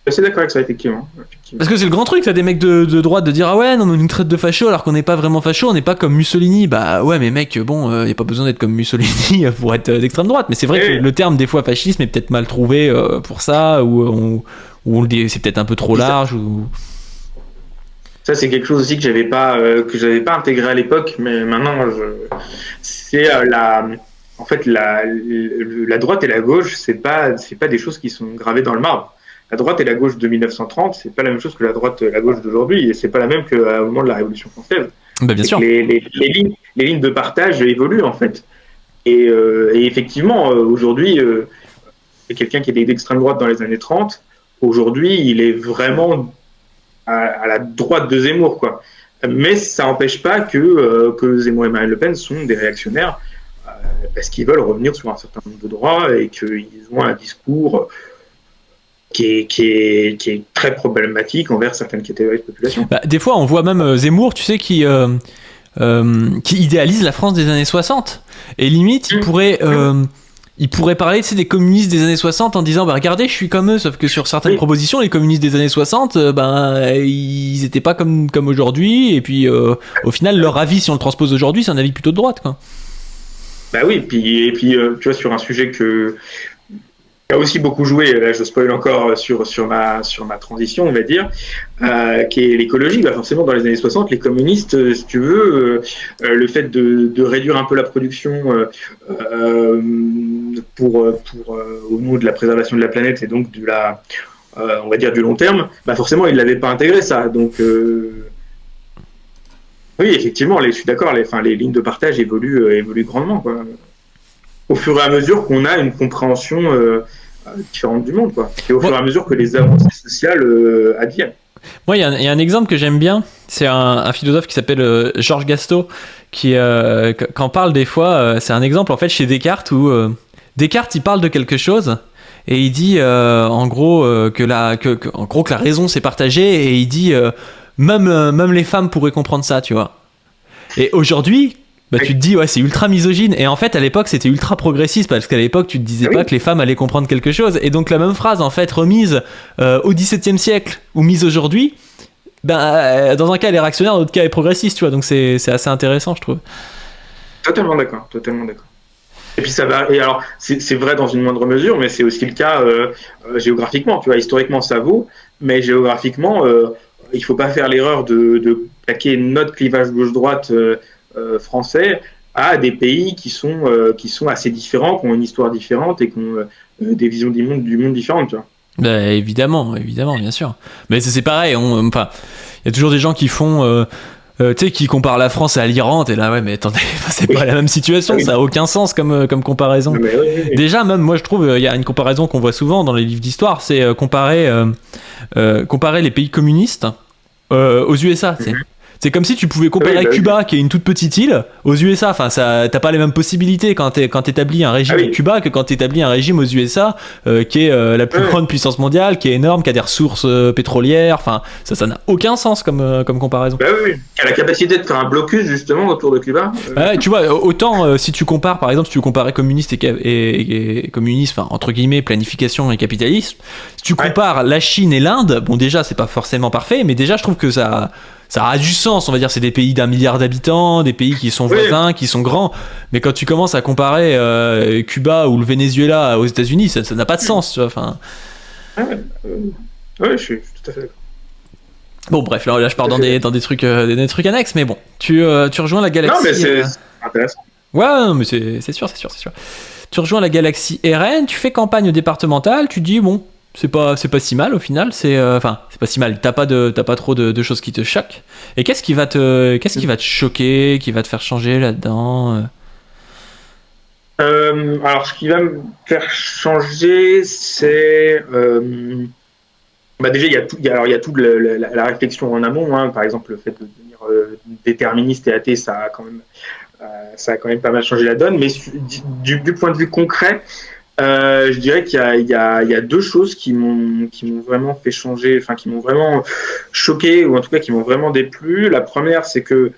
assez d'accord avec ça, effectivement. Parce que c'est le grand truc, ça, des mecs de droite de dire ah ouais, non, mais on nous traite de facho alors qu'on n'est pas vraiment facho, on n'est pas comme Mussolini. Bah ouais, mais mec, bon, y a pas besoin d'être comme Mussolini pour être d'extrême droite. Mais c'est vrai que le terme, des fois, fascisme est peut-être mal trouvé pour ça, ou c'est peut-être un peu trop large. Ou... Ça, c'est quelque chose aussi que j'avais pas intégré à l'époque, mais maintenant, c'est en fait, la droite et la gauche, c'est pas des choses qui sont gravées dans le marbre. La droite et la gauche de 1930, c'est pas la même chose que la droite et la gauche d'aujourd'hui, et c'est pas la même qu'au moment de la Révolution française. Bien sûr. Les lignes de partage évoluent en fait. Et effectivement, aujourd'hui, quelqu'un qui était d'extrême droite dans les années 30, aujourd'hui, il est vraiment à la droite de Zemmour, quoi. Mais ça n'empêche pas que Zemmour et Marine Le Pen sont des réactionnaires parce qu'ils veulent revenir sur un certain nombre de droits et qu'ils ont un discours qui est très problématique envers certaines catégories de population. Des fois, on voit même Zemmour, tu sais, qui idéalise la France des années 60. Et limite, il pourrait parler, tu sais, des communistes des années 60 en disant regardez, je suis comme eux, sauf que sur certaines propositions, les communistes des années 60, ils étaient pas comme aujourd'hui, et puis au final, leur avis, si on le transpose aujourd'hui, c'est un avis plutôt de droite, quoi. Et puis tu vois, sur un sujet qui a aussi beaucoup joué, là je spoil encore sur ma transition, on va dire, qui est l'écologie. Forcément, dans les années 60, les communistes, si tu veux, le fait de réduire un peu la production pour au nom de la préservation de la planète et donc on va dire du long terme, forcément, ils ne l'avaient pas intégré, ça. Donc, oui, effectivement, je suis d'accord, les lignes de partage évoluent grandement, quoi. Au fur et à mesure qu'on a une compréhension différente du monde, quoi. Et au fur et à mesure que les avancées sociales adviennent. Moi, il y a un exemple que j'aime bien, c'est un philosophe qui s'appelle Georges Gastaut, qui, quand parle des fois, c'est un exemple en fait chez Descartes, où Descartes, il parle de quelque chose, et il dit en gros que la raison c'est partagé, et il dit même les femmes pourraient comprendre ça, tu vois. Et aujourd'hui, Bah tu te dis ouais c'est ultra misogyne et en fait à l'époque c'était ultra progressiste parce qu'à l'époque tu te disais pas que les femmes allaient comprendre quelque chose et donc la même phrase en fait remise au XVIIe siècle ou mise aujourd'hui, ben dans un cas elle est réactionnaire, dans l'autre cas elle est progressiste, tu vois, donc c'est assez intéressant je trouve. Totalement d'accord, totalement d'accord. Et puis ça va, et alors c'est vrai dans une moindre mesure, mais c'est aussi le cas géographiquement, tu vois, historiquement ça vaut, mais géographiquement il faut pas faire l'erreur de plaquer notre clivage gauche-droite français à des pays qui sont assez différents, qui ont une histoire différente et qui ont des visions du monde différentes, tu vois. Bah, évidemment, bien sûr. Mais c'est pareil, enfin, il y a toujours des gens qui font, tu sais, qui comparent la France à l'Iran, t'es là, ouais, mais attendez, c'est pas la même situation, ça a aucun sens comme comparaison. Oui. Déjà, même moi je trouve, il y a une comparaison qu'on voit souvent dans les livres d'histoire, c'est comparer les pays communistes aux USA, tu sais. C'est comme si tu pouvais comparer Cuba, qui est une toute petite île, aux USA. Enfin, t'as pas les mêmes possibilités quand t'établis un régime à Cuba que quand t'établis un régime aux USA, qui est la plus grande puissance mondiale, qui est énorme, qui a des ressources pétrolières. Enfin, ça n'a aucun sens comme comparaison. Bah oui, qui a la capacité de faire un blocus justement autour de Cuba. Ouais, tu vois, autant si tu compares, par exemple, si tu comparais communiste et communiste, enfin entre guillemets, planification et capitalisme, si tu compares la Chine et l'Inde, bon déjà c'est pas forcément parfait, mais déjà je trouve que ça a du sens, on va dire, c'est des pays d'1 milliard d'habitants, des pays qui sont voisins, qui sont grands, mais quand tu commences à comparer Cuba ou le Venezuela aux États-Unis, ça n'a pas de sens, tu vois, enfin. Ouais, je suis tout à fait d'accord. Bon, bref, là je pars dans des trucs annexes, mais bon, tu rejoins la galaxie. Non, mais c'est intéressant. Ouais, non, mais c'est sûr. Tu rejoins la galaxie RN, tu fais campagne départementale, tu dis, bon, c'est pas si mal au final, c'est pas si mal, t'as pas trop de choses qui te choquent. Et qu'est-ce qui va te choquer, qui va te faire changer là-dedans Alors ce qui va me faire changer, c'est déjà il y a toute la réflexion en amont, hein. Par exemple le fait de devenir déterministe et athée, ça a quand même pas mal changé la donne, mais du point de vue concret, je dirais qu'il y a deux choses qui m'ont vraiment fait changer, enfin qui m'ont vraiment choqué, ou en tout cas qui m'ont vraiment déplu. La première, c'est que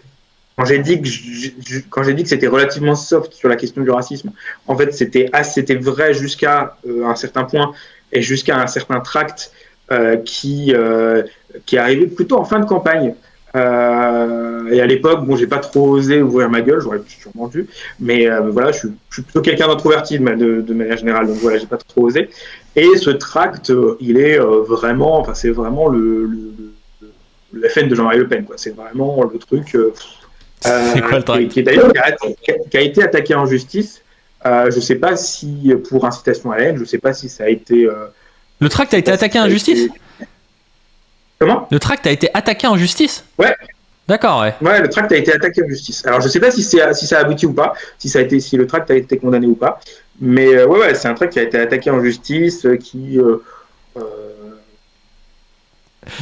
quand j'ai dit que c'était relativement soft sur la question du racisme, en fait c'était vrai jusqu'à un certain point et jusqu'à un certain tract qui est arrivé plutôt en fin de campagne. Et à l'époque, bon, j'ai pas trop osé ouvrir ma gueule, j'aurais sûrement dû, mais voilà, je suis plutôt quelqu'un d'introverti de manière générale, donc voilà, j'ai pas trop osé. Et ce tract, il est vraiment, enfin, c'est vraiment le FN de Jean-Marie Le Pen, quoi. C'est vraiment le truc c'est quoi le tract qui est d'ailleurs qui a été attaqué en justice. Je sais pas si pour incitation à la haine, je sais pas si ça a été. Le tract a été attaqué en justice. Comment ? Le tract a été attaqué en justice ? Ouais. D'accord, ouais. Ouais, le tract a été attaqué en justice. Alors, je sais pas si ça a abouti ou pas, si le tract a été condamné ou pas, mais ouais, c'est un tract qui a été attaqué en justice, qui.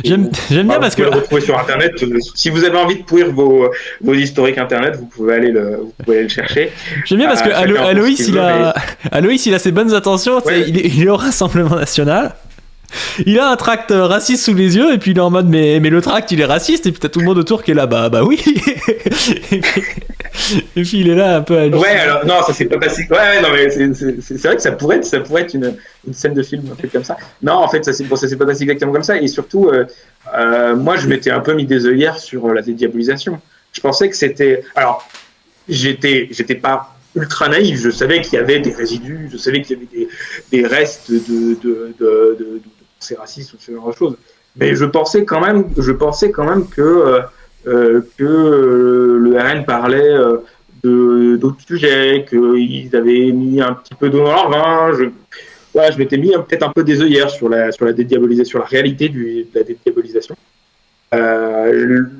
J'aime bien parce que. Vous pouvez le retrouver sur Internet. Si vous avez envie de pourrir vos historiques Internet, vous pouvez aller le chercher. J'aime bien parce que Aloïs, il a ses bonnes intentions. Ouais. Il est au Rassemblement National. Il a un tract raciste sous les yeux et puis il est en mode mais le tract il est raciste et puis t'as tout le monde autour qui est là bah oui et puis il est là un peu à lui. Ouais, alors non, ça c'est pas passé. Ouais, non mais c'est vrai que ça pourrait être une scène de film un peu comme ça. Non, en fait ça s'est pas passé exactement comme ça et surtout moi je m'étais un peu mis des œillères sur la dédiabolisation. Je pensais que c'était, alors j'étais pas ultra naïf, je savais qu'il y avait des résidus, je savais qu'il y avait des restes de pensées racistes ou ce genre de choses. Mais je pensais quand même que le RN parlait d'autres sujets, qu'ils avaient mis un petit peu d'eau dans leur vin. Je m'étais mis peut-être un peu des œillères sur la dédiabolisation, sur la réalité de la dédiabolisation.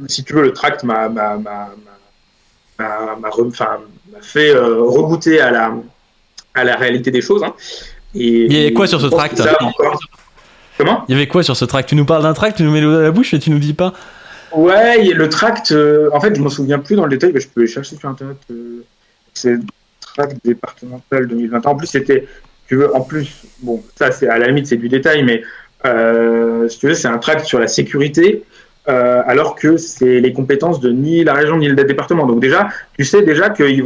Si tu veux, le tract m'a fait regoûter à la réalité des choses. Hein. Et il y avait quoi sur ce tract ? Comment ? Il y avait quoi sur ce tract ? Tu nous parles d'un tract, tu nous mets l'eau dans la bouche, mais tu nous dis pas. Ouais, le tract, en fait, je m'en souviens plus dans le détail, mais je peux les chercher sur Internet. C'est le tract départemental 2020. En plus, c'était, tu veux, bon, ça, c'est à la limite, c'est du détail, mais si tu veux, c'est un tract sur la sécurité alors que c'est les compétences de ni la région ni le département. Donc déjà, tu sais déjà qu'ils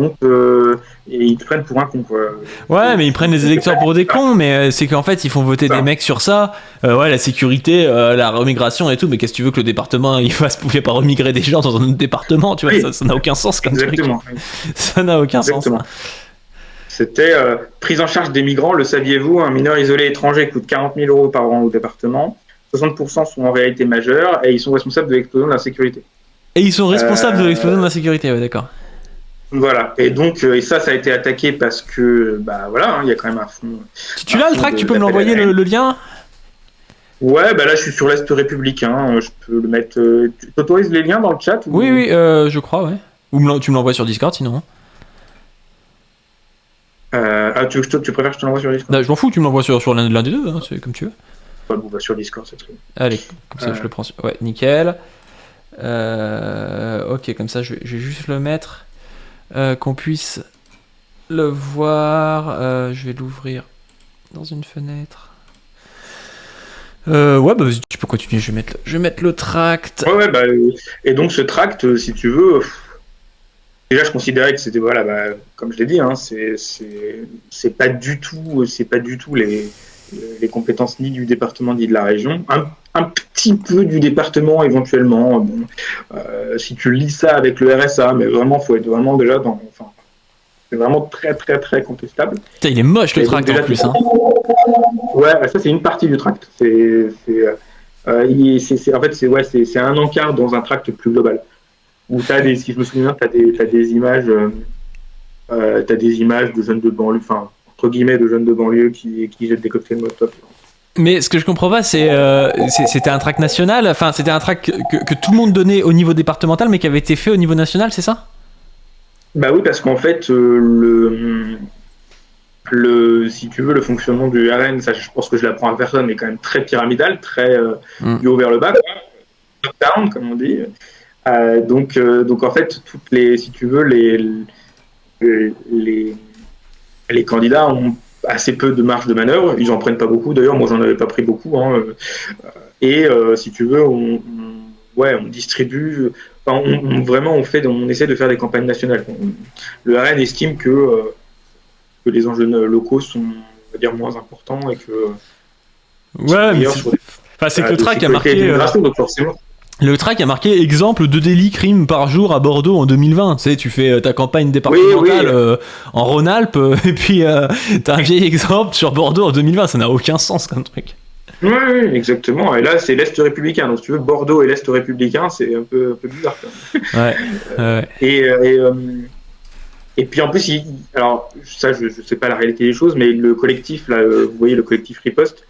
ils te prennent pour un con, quoi. Ouais, mais ils prennent les électeurs pour des cons, mais c'est qu'en fait, ils font voter des mecs sur ça. Ouais, la sécurité, la remigration et tout, mais qu'est-ce que tu veux que le département, il pouvait pas remigrer des gens dans un autre département, tu vois, Oui. ça n'a aucun sens comme Exactement. truc. Ça n'a aucun sens. C'était prise en charge des migrants, le saviez-vous, un mineur isolé étranger coûte 40 000 euros par an au département. 60% sont en réalité majeurs et ils sont responsables de l'explosion de l'insécurité. Et ils sont responsables de l'explosion de l'insécurité, ouais, d'accord. Voilà, et donc, et ça a été attaqué parce que, bah voilà, il y a quand même un fond. Tu l'as le tract, tu peux me l'envoyer le lien? Ouais, bah là je suis sur l'Est républicain, je peux le mettre. Tu t'autorises les liens dans le chat ou... Oui, je crois, ouais. Ou tu me l'envoies sur Discord sinon. Tu préfères que je te l'envoie sur Discord? Bah, je m'en fous, tu me l'envoies sur l'un des deux, hein, c'est comme tu veux. Ouais, bon, bah sur Discord, c'est tout. Allez, comme ça je le prends. Ouais, nickel. Ok, comme ça je vais juste le mettre. Qu'on puisse le voir. Je vais l'ouvrir dans une fenêtre. Ouais, bah vas-y, tu peux continuer. Je vais mettre le tract. Ouais, bah, et donc ce tract, si tu veux. Déjà, je considérais que c'était, voilà, bah, comme je l'ai dit, hein, c'est pas du tout les compétences ni du département ni de la région. Un petit peu du département éventuellement. Bon, si tu lis ça avec le RSA, mais vraiment, faut être vraiment déjà dans. Enfin, c'est vraiment très très très contestable. Putain, il est moche le tract en plus. Hein. Ouais, ça c'est une partie du tract. En fait, c'est un encart dans un tract plus global. Où si je me souviens, t'as des images de jeunes de banlieue, enfin entre guillemets de jeunes de banlieue qui jettent des cocktails Molotov. Mais ce que je comprends pas, c'était un tract national, enfin c'était un tract que tout le monde donnait au niveau départemental, mais qui avait été fait au niveau national, c'est ça? Bah oui, parce qu'en fait, si tu veux, le fonctionnement du RN, ça, je pense que je l'apprends à personne, mais quand même très pyramidal, très du haut vers le bas, top down, comme on dit. Donc en fait, si tu veux, les candidats ont assez peu de marge de manœuvre. Ils en prennent pas beaucoup. D'ailleurs, moi, j'en avais pas pris beaucoup. Hein. Et si tu veux, on distribue. Enfin, on essaie de faire des campagnes nationales. Le RN estime que les enjeux locaux sont, on va dire, moins importants et que. Ouais, mais c'est que le track a marqué. Donc forcément. Le track a marqué exemple de délits crimes par jour à Bordeaux en 2020. Tu sais, tu fais ta campagne départementale en Rhône-Alpes et puis t'as un vieil exemple sur Bordeaux en 2020. Ça n'a aucun sens comme truc. Oui, exactement. Et là, c'est l'Est républicain. Donc, si tu veux, Bordeaux et l'Est républicain, c'est un peu bizarre. Quand même. Ouais. Et puis en plus, alors ça, je sais pas la réalité des choses, mais le collectif, là, vous voyez, le collectif Riposte.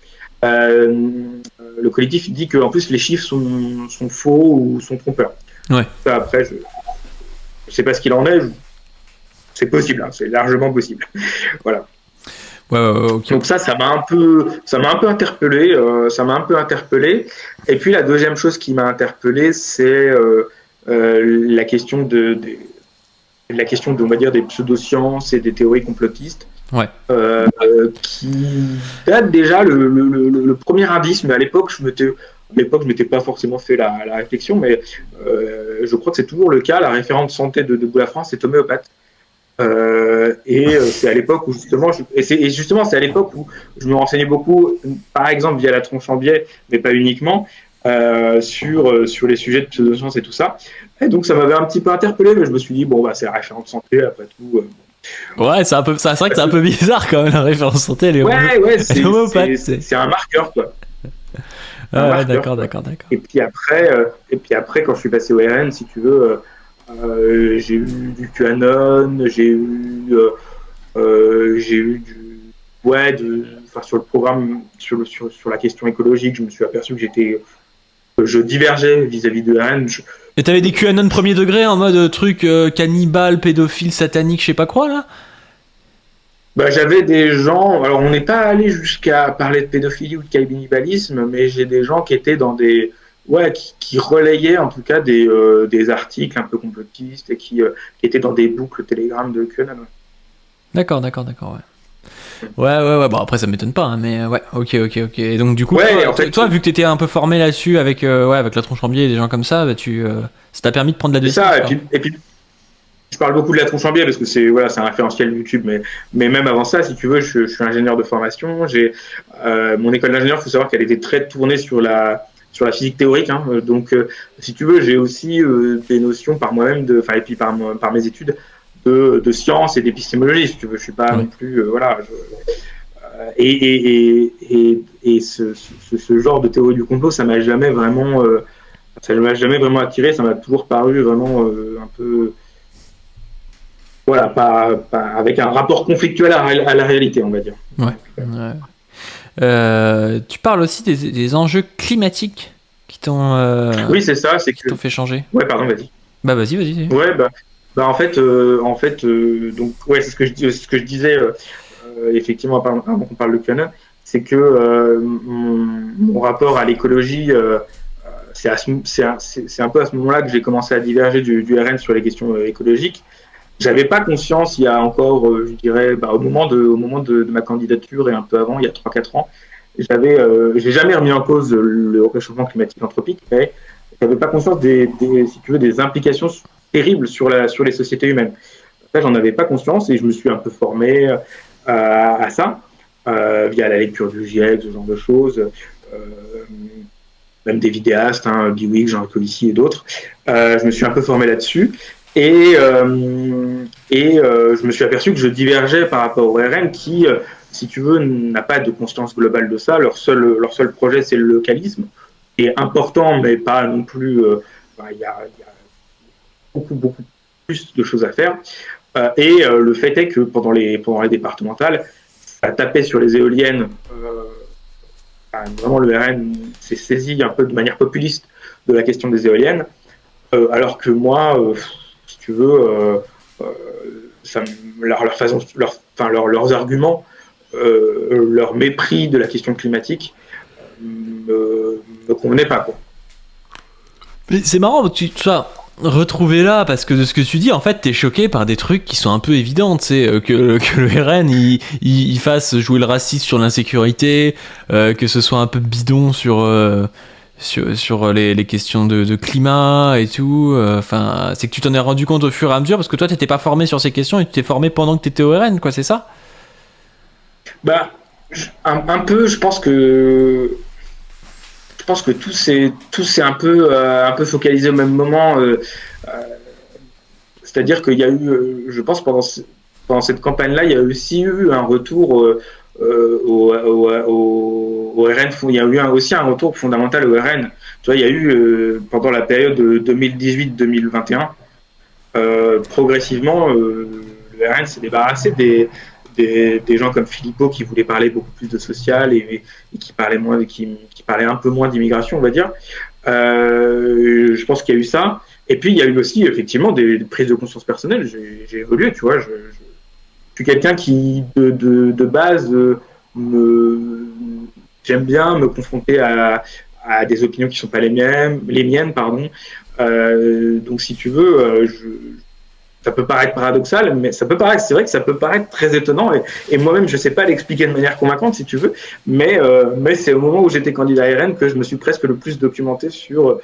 Le collectif dit que en plus les chiffres sont faux ou sont trompeurs. Ouais. Ça, après, je sais pas ce qu'il en est. C'est possible, hein, c'est largement possible. Voilà. Ouais, okay. Donc ça m'a un peu interpellé. Et puis la deuxième chose qui m'a interpellé, c'est la question on va dire, des pseudosciences et des théories complotistes. Ouais. Qui date déjà le premier indice, mais à l'époque je m'étais pas forcément fait la réflexion, mais je crois que c'est toujours le cas. La référente santé de Debout la France est homéopathe, et c'est à l'époque où justement c'est à l'époque où je me renseignais beaucoup, par exemple via la tronche en biais, mais pas uniquement, sur les sujets de pseudosciences et tout ça. Et donc ça m'avait un petit peu interpellé, mais je me suis dit bon, bah c'est la référente santé après tout. Ouais, c'est vrai que c'est un peu bizarre quand même, la référence santé. Elle est homopathe. C'est un marqueur, quoi. Ouais, d'accord. Et puis après, quand je suis passé au RN, si tu veux, j'ai eu du QAnon, j'ai eu sur le programme, sur la question écologique, je me suis aperçu que je divergeais vis-à-vis de RN. Et t'avais des QAnon premier degré en mode truc cannibale, pédophile, satanique, je sais pas quoi là? Bah, j'avais des gens, alors on n'est pas allé jusqu'à parler de pédophilie ou de cannibalisme, mais j'ai des gens qui étaient dans des, qui relayaient en tout cas des articles un peu complotistes et qui étaient dans des boucles Telegram de QAnon. D'accord, ouais. Ouais. Bon, après, ça m'étonne pas, hein, mais ouais, ok. Et donc, du coup, Ouais, toi, vu que t'étais un peu formé là-dessus avec, avec la tronche en biais et des gens comme ça, bah, ça t'a permis de prendre la c'est distance, ça. quoi. Et puis je parle beaucoup de la tronche en biais parce que c'est un référentiel YouTube, mais même avant ça, si tu veux, je suis ingénieur de formation. Mon école d'ingénieur, il faut savoir qu'elle était très tournée sur la physique théorique, hein. Donc, si tu veux, j'ai aussi des notions par moi-même, et puis par mes études de sciences et d'épistémologie. Si tu veux, je suis pas Ouais. non plus, voilà. Et ce genre de théorie du complot, ça m'a jamais vraiment attiré. Ça m'a toujours paru vraiment un peu, voilà, avec un rapport conflictuel à la réalité, on va dire. Ouais. Donc, Tu parles aussi des enjeux climatiques qui t'ont oui, c'est ça. C'est qui que, t'ont fait changer. ouais, pardon, vas-y. Bah, vas-y. Ouais, donc ouais, c'est ce que je disais effectivement avant qu'on parle de QAnon, c'est que mon rapport à l'écologie, c'est un peu à ce moment-là que j'ai commencé à diverger du RN sur les questions écologiques. J'avais pas conscience il y a encore, je dirais, au moment de ma candidature et un peu avant, il y a 3-4 ans, j'ai jamais remis en cause le réchauffement climatique anthropique, mais j'avais pas conscience si tu veux, des implications terribles sur les sociétés humaines. Ça, j'en avais pas conscience et je me suis un peu formé à ça via la lecture du GIEC, ce genre de choses. Même des vidéastes, hein, Biwix, Jean Covici et d'autres. Je me suis un peu formé là-dessus. Je me suis aperçu que je divergeais par rapport au RN qui, si tu veux, n'a pas de conscience globale de ça. Leur seul projet, c'est le localisme, qui est important, mais pas non plus. Il y a beaucoup plus de choses à faire. Le fait est que pendant les départementales, ça tapait sur les éoliennes. Vraiment, le RN s'est saisi un peu de manière populiste de la question des éoliennes, alors que moi, si tu veux, leurs arguments, leur mépris de la question climatique me convenait pas, quoi. Mais c'est marrant, tu vois, retrouver là, parce que de ce que tu dis, en fait, t'es choqué par des trucs qui sont un peu évidents, tu sais, que le RN, il fasse jouer le racisme sur l'insécurité, que ce soit un peu bidon sur les questions de climat et tout. Enfin, c'est que tu t'en es rendu compte au fur et à mesure, parce que toi, t'étais pas formé sur ces questions et tu t'es formé pendant que t'étais au RN, quoi, c'est ça? Bah, un peu, je pense que tout s'est un peu focalisé au même moment. C'est-à-dire qu'il y a eu, je pense, pendant cette campagne-là, il y a aussi eu un retour au RN. Il y a eu aussi un retour fondamental au RN. Tu vois, il y a eu, pendant la période de 2018-2021, progressivement, le RN s'est débarrassé des gens comme Philippot qui voulaient parler beaucoup plus de social et qui parlaient un peu moins d'immigration, on va dire. Je pense qu'il y a eu ça. Et puis, il y a eu aussi, effectivement, des prises de conscience personnelles. J'ai évolué, tu vois. Je suis quelqu'un qui, de base, j'aime bien me confronter à des opinions qui ne sont pas les miennes, pardon. Donc, si tu veux, ça peut paraître paradoxal, mais c'est vrai que ça peut paraître très étonnant. Et moi-même, je ne sais pas l'expliquer de manière convaincante, si tu veux. Mais c'est au moment où j'étais candidat à RN que je me suis presque le plus documenté sur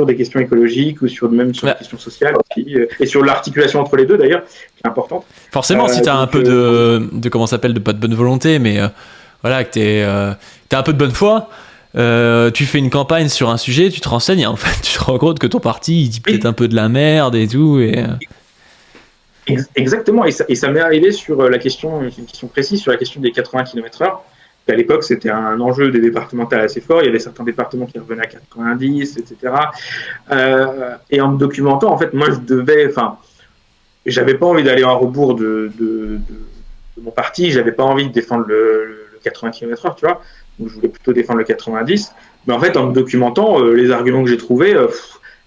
des questions écologiques ou même sur des questions sociales aussi, et sur l'articulation entre les deux d'ailleurs, qui est importante. Forcément, si t'as un peu de comment ça s'appelle, de pas de bonne volonté, mais voilà, que t'as un peu de bonne foi, tu fais une campagne sur un sujet, tu te renseignes, et en fait, tu te rends compte que ton parti, il dit peut-être un peu de la merde et tout, et... Exactement, et ça m'est arrivé sur une question précise, sur la question des 80 km/h. À l'époque, c'était un enjeu des départementales assez fort. Il y avait certains départements qui revenaient à 90, etc. Et en me documentant, en fait, moi, j'avais pas envie d'aller en rebours de mon parti. J'avais pas envie de défendre le 80 km/h, tu vois. Donc, je voulais plutôt défendre le 90. Mais en fait, en me documentant, les arguments que j'ai trouvés,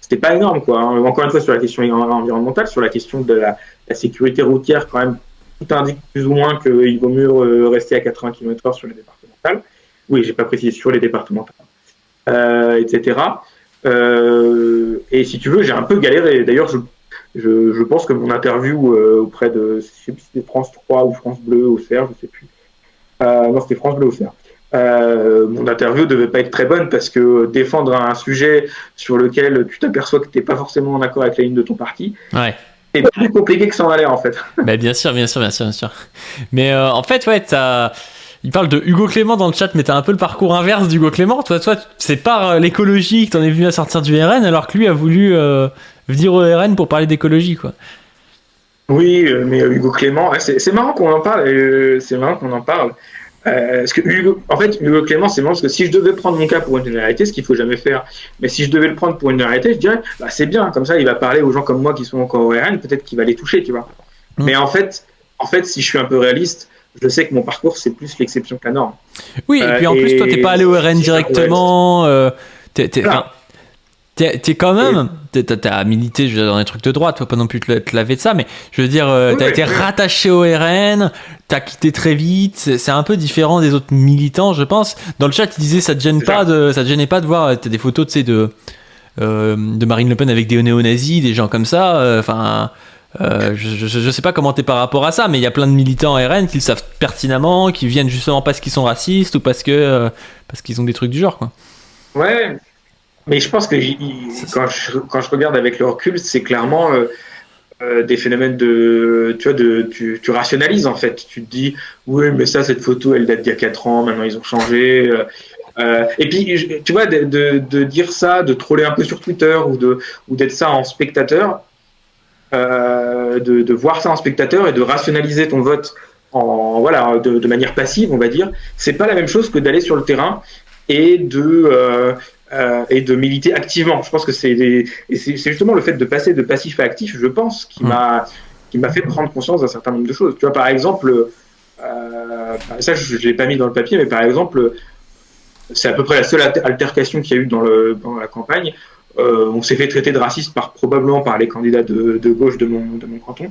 c'était pas énorme, quoi. Encore une fois, sur la question environnementale, sur la question de la sécurité routière, quand même, tout indique plus ou moins qu'il vaut mieux rester à 80 km/h sur les départementales. Oui, j'ai pas précisé sur les départementales, etc. Et si tu veux, j'ai un peu galéré. D'ailleurs, je pense que mon interview auprès de, je sais plus si c'était France 3 ou France Bleu ou Serre, je sais plus, Non, c'était France Bleu Offert. Mon interview devait pas être très bonne parce que défendre un sujet sur lequel tu t'aperçois que t'es pas forcément en accord avec la ligne de ton parti, Ouais. c'est plus compliqué que ça en a l'air en fait. Bah, bien sûr. Mais en fait, ouais, il parle de Hugo Clément dans le chat, mais t'as un peu le parcours inverse d'Hugo Clément. Toi, c'est par l'écologie que t'en es venu à sortir du RN, alors que lui a voulu venir au RN pour parler d'écologie, quoi. Oui, mais Hugo Clément, c'est marrant qu'on en parle. Parce que en fait, Hugo Clément, c'est marrant parce que si je devais prendre mon cas pour une généralité, ce qu'il faut jamais faire, mais si je devais le prendre pour une généralité, je dirais, bah, c'est bien, comme ça, il va parler aux gens comme moi qui sont encore au RN, peut-être qu'il va les toucher, tu vois. Mais en fait, si je suis un peu réaliste, je sais que mon parcours, c'est plus l'exception que la norme. Oui, et puis en plus, toi, t'es pas allé au RN directement. T'es quand même. T'as milité, je veux dire, dans les trucs de droite, toi, pas non plus te laver de ça, mais je veux dire, t'as été rattaché au RN, t'as quitté très vite, c'est un peu différent des autres militants, je pense. Dans le chat, il disait, ça te gênait pas de voir, t'as des photos, tu sais, de Marine Le Pen avec des néo-nazis, des gens comme ça, je sais pas comment t'es par rapport à ça, mais il y a plein de militants RN qui le savent pertinemment, qui viennent justement parce qu'ils sont racistes ou parce qu'ils ont des trucs du genre, quoi. Ouais, mais je pense que quand je regarde avec le recul, c'est clairement des phénomènes de, tu vois, tu rationalises en fait. Tu te dis, oui, mais ça, cette photo, elle date d'il y a 4 ans, maintenant ils ont changé. Et puis, tu vois, de dire ça, de troller un peu sur Twitter ou d'être ça en spectateur, de voir ça en spectateur et de rationaliser ton vote voilà, de manière passive, on va dire, c'est pas la même chose que d'aller sur le terrain et de militer activement. Je pense que c'est justement le fait de passer de passif à actif, je pense, qui m'a fait prendre conscience d'un certain nombre de choses. Tu vois, par exemple, ça je l'ai pas mis dans le papier, mais par exemple, c'est à peu près la seule altercation qu'il y a eu dans la campagne. On s'est fait traiter de raciste probablement par les candidats de gauche de mon canton,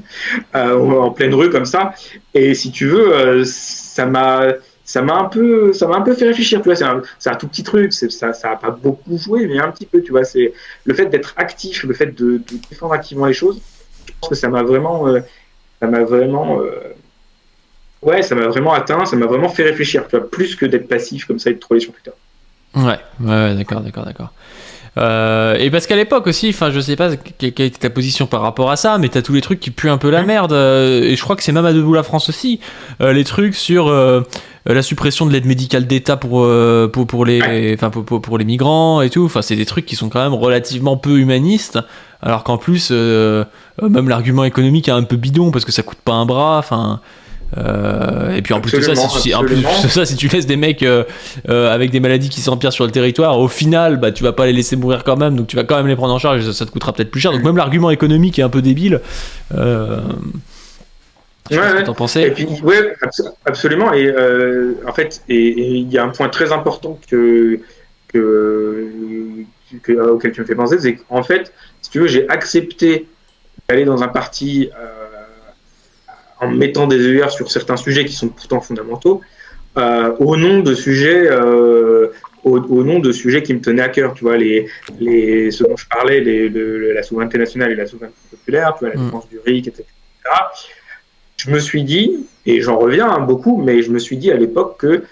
en pleine rue comme ça. Et si tu veux, ça m'a un peu fait réfléchir. Tu vois, c'est un tout petit truc, ça a pas beaucoup joué, mais un petit peu. Tu vois, c'est le fait d'être actif, le fait de défendre activement les choses. Je pense que ça m'a vraiment atteint, ça m'a vraiment fait réfléchir. Tu vois, plus que d'être passif comme ça et de troller sur Twitter. Ouais, d'accord. Et parce qu'à l'époque aussi, enfin, je sais pas quelle était ta position par rapport à ça, mais t'as tous les trucs qui puent un peu la merde. Et je crois que c'est même à Debout la France aussi, les trucs sur la suppression de l'aide médicale d'État pour les migrants et tout. Enfin, c'est des trucs qui sont quand même relativement peu humanistes, alors qu'en plus, même l'argument économique est un peu bidon parce que ça coûte pas un bras. Enfin. Et puis en plus de ça, si tu laisses des mecs avec des maladies qui s'empirent sur le territoire, au final, bah, tu vas pas les laisser mourir quand même, donc tu vas quand même les prendre en charge et ça te coûtera peut-être plus cher. Donc même l'argument économique est un peu débile. Je sais pas ce que t'en pensais. Et puis, ouais, absolument. Et en fait, il y a un point très important auquel tu me fais penser, c'est qu'en fait, si tu veux, j'ai accepté d'aller dans un parti en mettant des œillères sur certains sujets qui sont pourtant fondamentaux, au nom de sujets qui me tenaient à cœur, tu vois, ce dont je parlais, la souveraineté nationale et la souveraineté populaire, tu vois, la défense du RIC, etc. Je me suis dit, et j'en reviens beaucoup, mais je me suis dit à l'époque que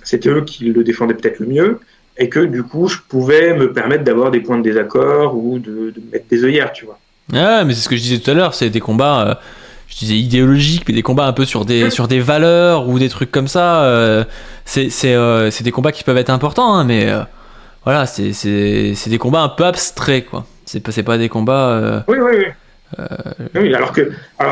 c'était eux qui le défendaient peut-être le mieux, et que du coup, je pouvais me permettre d'avoir des points de désaccord ou de mettre des œillères, tu vois. Ah, mais c'est ce que je disais tout à l'heure, c'est des combats... je disais idéologiques, mais des combats un peu sur des valeurs ou des trucs comme ça. C'est des combats qui peuvent être importants, hein, mais voilà, c'est des combats un peu abstraits, quoi. C'est pas des combats. Oui. Oui, alors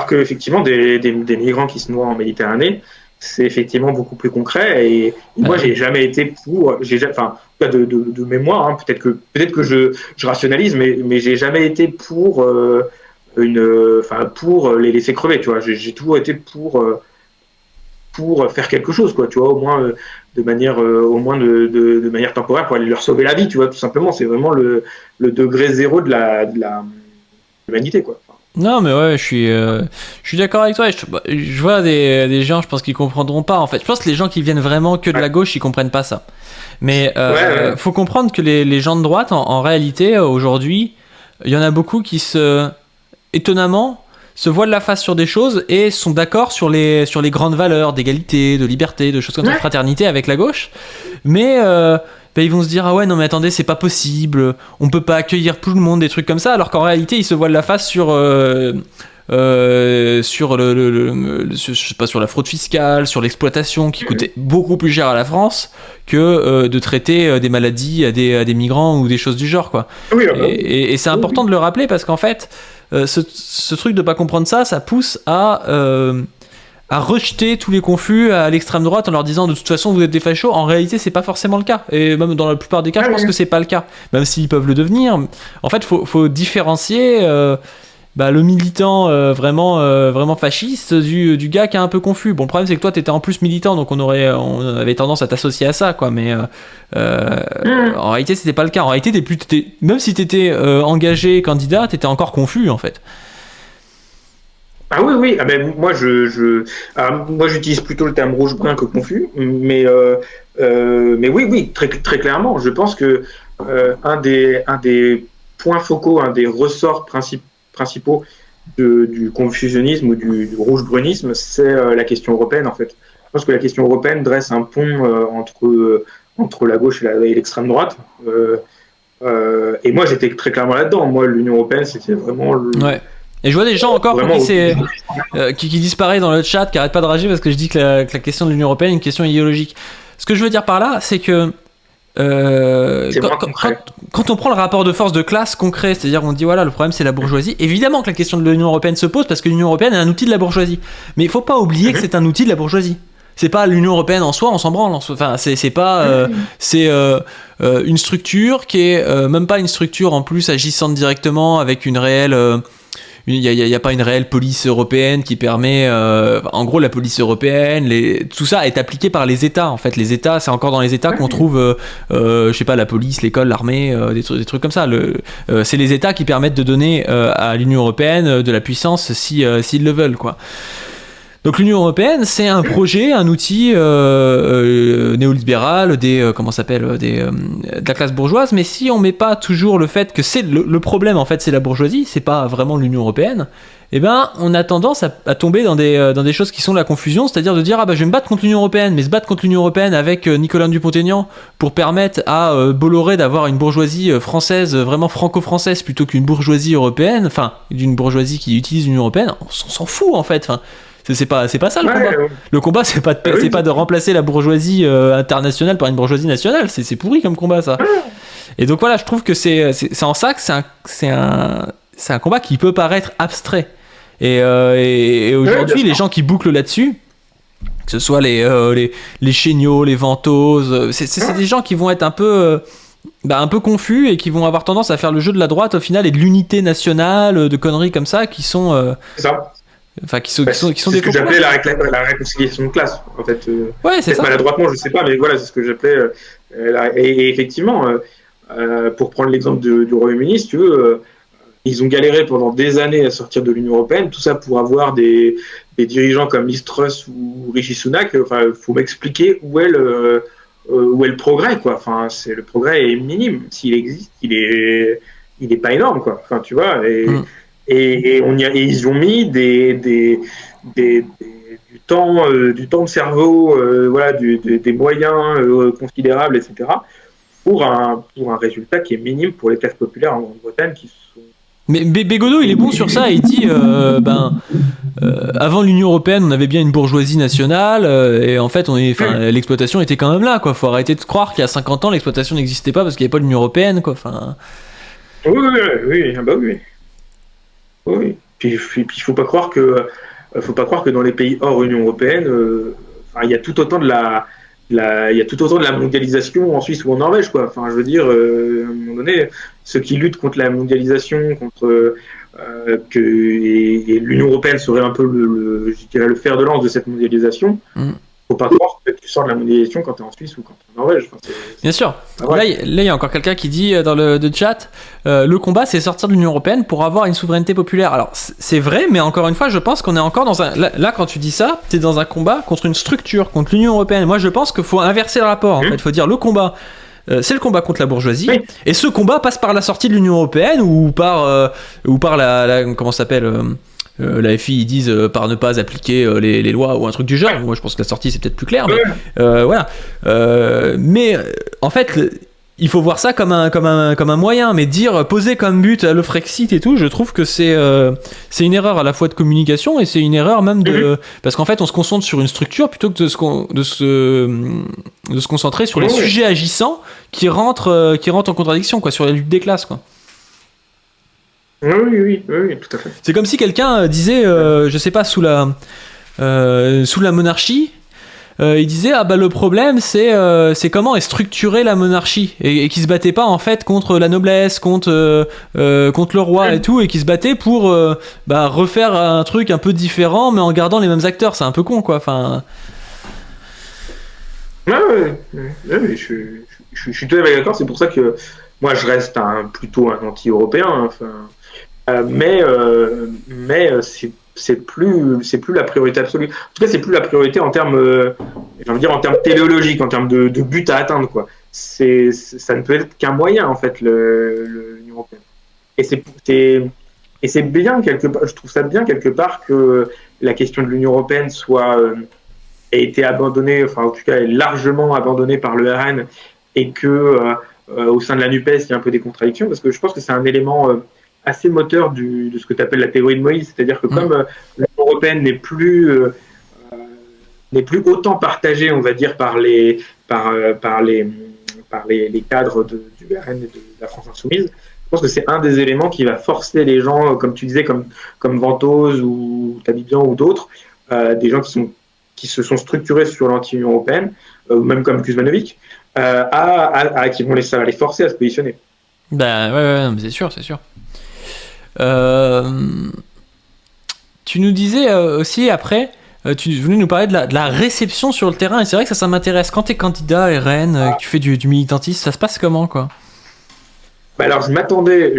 que effectivement, des migrants qui se noient en Méditerranée, c'est effectivement beaucoup plus concret. Et moi, j'ai jamais été pour. Pas de mémoire. Hein, peut-être que je rationalise, mais j'ai jamais été pour. Pour les laisser crever, tu vois. J'ai toujours été pour faire quelque chose, quoi, tu vois, au moins de manière temporaire pour aller leur sauver la vie, tu vois, tout simplement. C'est vraiment le degré zéro de l'humanité, quoi. Non, mais ouais, je suis d'accord avec toi. Je vois des gens, je pense qu'ils comprendront pas, en fait. Je pense que les gens qui viennent vraiment que de la gauche, ils comprennent pas ça. Mais faut comprendre que les gens de droite, en réalité, aujourd'hui, il y en a beaucoup qui étonnamment, se voilent la face sur des choses et sont d'accord sur les grandes valeurs d'égalité, de liberté, de choses comme ça, de fraternité avec la gauche. Mais ils vont se dire, ah ouais, non mais attendez, c'est pas possible, on peut pas accueillir tout le monde, des trucs comme ça, alors qu'en réalité, ils se voilent la face sur je sais pas, sur la fraude fiscale, sur l'exploitation qui coûtait beaucoup plus cher à la France que de traiter des maladies à des migrants ou des choses du genre, quoi. Et c'est important de le rappeler parce qu'en fait ce truc de pas comprendre ça pousse à rejeter tous les confus à l'extrême droite en leur disant de toute façon vous êtes des fachos. En réalité c'est pas forcément le cas, et même dans la plupart des cas je pense que c'est pas le cas, même s'ils peuvent le devenir. En fait faut différencier le militant vraiment fasciste du gars qui est un peu confus. Bon, le problème c'est que toi t'étais en plus militant, donc on avait tendance à t'associer à ça, quoi. Mais en réalité c'était pas le cas. En réalité même si t'étais engagé candidat, t'étais encore confus en fait. Ah oui. Ah ben, moi j'utilise plutôt le terme rouge-brun que confus, mais oui, très très clairement. Je pense que un des points focaux, un des ressorts principaux du confusionnisme ou du rouge-brunisme, c'est la question européenne, en fait. Je pense que la question européenne dresse un pont entre la gauche et l'extrême droite. Et moi, j'étais très clairement là-dedans. Moi, l'Union européenne, c'était vraiment Ouais. Et je vois des gens encore qui disparaissent dans le chat, qui arrêtent pas de rager parce que je dis que la question de l'Union européenne est une question idéologique. Ce que je veux dire par là, c'est que quand on prend le rapport de force de classe concret, c'est-à-dire on dit voilà, le problème c'est la bourgeoisie, évidemment que la question de l'Union européenne se pose parce que l'Union européenne est un outil de la bourgeoisie. Mais il faut pas oublier que c'est un outil de la bourgeoisie. C'est pas l'Union européenne en soi, on s'en branle. Enfin, c'est pas c'est une structure qui est même pas une structure en plus agissante directement avec une réelle il y a pas une réelle police européenne qui permet en gros la police européenne, tout ça est appliqué par les États. En fait, les États, c'est encore dans les États qu'on trouve je sais pas, la police, l'école, l'armée, des trucs comme ça. C'est les États qui permettent de donner à l'Union européenne de la puissance s'ils le veulent, quoi. Donc l'Union européenne, c'est un projet, un outil néolibéral de la classe bourgeoise, mais si on met pas toujours le fait que c'est le problème, en fait, c'est la bourgeoisie, c'est pas vraiment l'Union européenne, eh ben on a tendance à tomber dans des choses qui sont de la confusion, c'est-à-dire de dire je vais me battre contre l'Union européenne, mais se battre contre l'Union européenne avec Nicolas Dupont-Aignan pour permettre à Bolloré d'avoir une bourgeoisie française, vraiment franco-française, plutôt qu'une bourgeoisie européenne, enfin d'une bourgeoisie qui utilise l'Union européenne, on s'en fout en fait. Enfin, c'est pas ça le combat. Le combat c'est pas de remplacer la bourgeoisie internationale par une bourgeoisie nationale. C'est pourri comme combat, ça. Et donc voilà, je trouve que c'est en ça que c'est un combat qui peut paraître abstrait. Et aujourd'hui, les gens qui bouclent là-dessus, que ce soit les chéniaux, les ventoses, c'est des gens qui vont être un peu confus et qui vont avoir tendance à faire le jeu de la droite au final et de l'unité nationale, de conneries comme ça qui sont. C'est ça. Enfin, qui sont des ce que j'appelais la réconciliation de classe, en fait. Ouais, c'est ça. Maladroitement, je sais pas, mais voilà, c'est ce que j'appelais. Et effectivement, pour prendre l'exemple du Royaume-Uni, si tu veux, ils ont galéré pendant des années à sortir de l'Union européenne, tout ça pour avoir des dirigeants comme Liz Truss ou Rishi Sunak. Enfin, faut m'expliquer où est le progrès, quoi. Enfin, le progrès est minime. S'il existe, il est pas énorme, quoi. Enfin, tu vois. Et ils ont mis du temps de cerveau, des moyens considérables, etc. pour un résultat qui est minime pour les classes populaires en Grande-Bretagne qui sont. Mais Bégodeau, il est bon sur ça. Il dit avant l'Union européenne, on avait bien une bourgeoisie nationale, et en fait, l'exploitation était quand même là, quoi. Faut arrêter de croire qu'il y a 50 ans, l'exploitation n'existait pas parce qu'il n'y avait pas l'Union européenne, quoi. Enfin. Oui. Oui. Puis faut pas croire que dans les pays hors Union européenne, il y a tout autant de la mondialisation en Suisse ou en Norvège, quoi. Enfin, je veux dire, à un moment donné, ceux qui luttent contre la mondialisation, et l'Union européenne serait un peu le fer de lance de cette mondialisation. Faut pas croire que tu sors de la mondialisation quand tu es en Suisse ou quand tu es en Norvège. Enfin, bien sûr. Là, il y a encore quelqu'un qui dit dans le chat, le combat, c'est sortir de l'Union européenne pour avoir une souveraineté populaire. Alors, c'est vrai, mais encore une fois, je pense qu'on est encore dans un... Là, quand tu dis ça, tu es dans un combat contre une structure, contre l'Union européenne. Moi, je pense qu'il faut inverser le rapport. En fait, il faut dire le combat... c'est le combat contre la bourgeoisie, et ce combat passe par la sortie de l'Union européenne ou par la comment ça s'appelle la FI ils disent par ne pas appliquer les lois ou un truc du genre. Moi je pense que la sortie c'est peut-être plus clair, mais voilà. Mais en fait, il faut voir ça comme un moyen, mais poser comme but le Frexit et tout, je trouve que c'est une erreur à la fois de communication et c'est une erreur même parce qu'en fait on se concentre sur une structure plutôt que de se concentrer sur les sujets agissants qui rentrent en contradiction, quoi, sur la lutte des classes, quoi. Oui, tout à fait. C'est comme si quelqu'un disait, je sais pas, sous la monarchie, il disait le problème c'est comment est structurée la monarchie et qui se battait pas en fait contre la noblesse, contre le roi et tout, et qui se battait pour refaire un truc un peu différent mais en gardant les mêmes acteurs. C'est un peu con, quoi. Enfin. Je suis tout à fait d'accord. C'est pour ça que moi je reste plutôt un anti-européen. Mais c'est plus la priorité absolue. En tout cas, c'est plus la priorité en termes, j'ai envie de dire, en termes téléologiques, en termes de but à atteindre, quoi. Ça ne peut être qu'un moyen, en fait, l'Union européenne. Et c'est bien quelque part. Je trouve ça bien quelque part que la question de l'Union européenne ait été abandonnée, enfin en tout cas est largement abandonnée par le RN, et que au sein de la NUPES il y a un peu des contradictions, parce que je pense que c'est un élément assez moteur de ce que tu appelles la théorie de Moïse, c'est-à-dire que comme l'Union européenne n'est plus autant partagée, on va dire, par les cadres du RN et de la France insoumise, je pense que c'est un des éléments qui va forcer les gens, comme tu disais, comme Ventose ou Tabibian ou d'autres, des gens qui se sont structurés sur l'anti-Union européenne, ou même comme Kuzmanovic, qui vont les forcer à se positionner. Ouais, mais c'est sûr. Tu nous disais aussi après, tu venais nous parler de la réception sur le terrain, et c'est vrai que ça m'intéresse. Quand t'es candidat RN, que tu fais du militantisme, ça se passe comment, quoi? Alors je m'attendais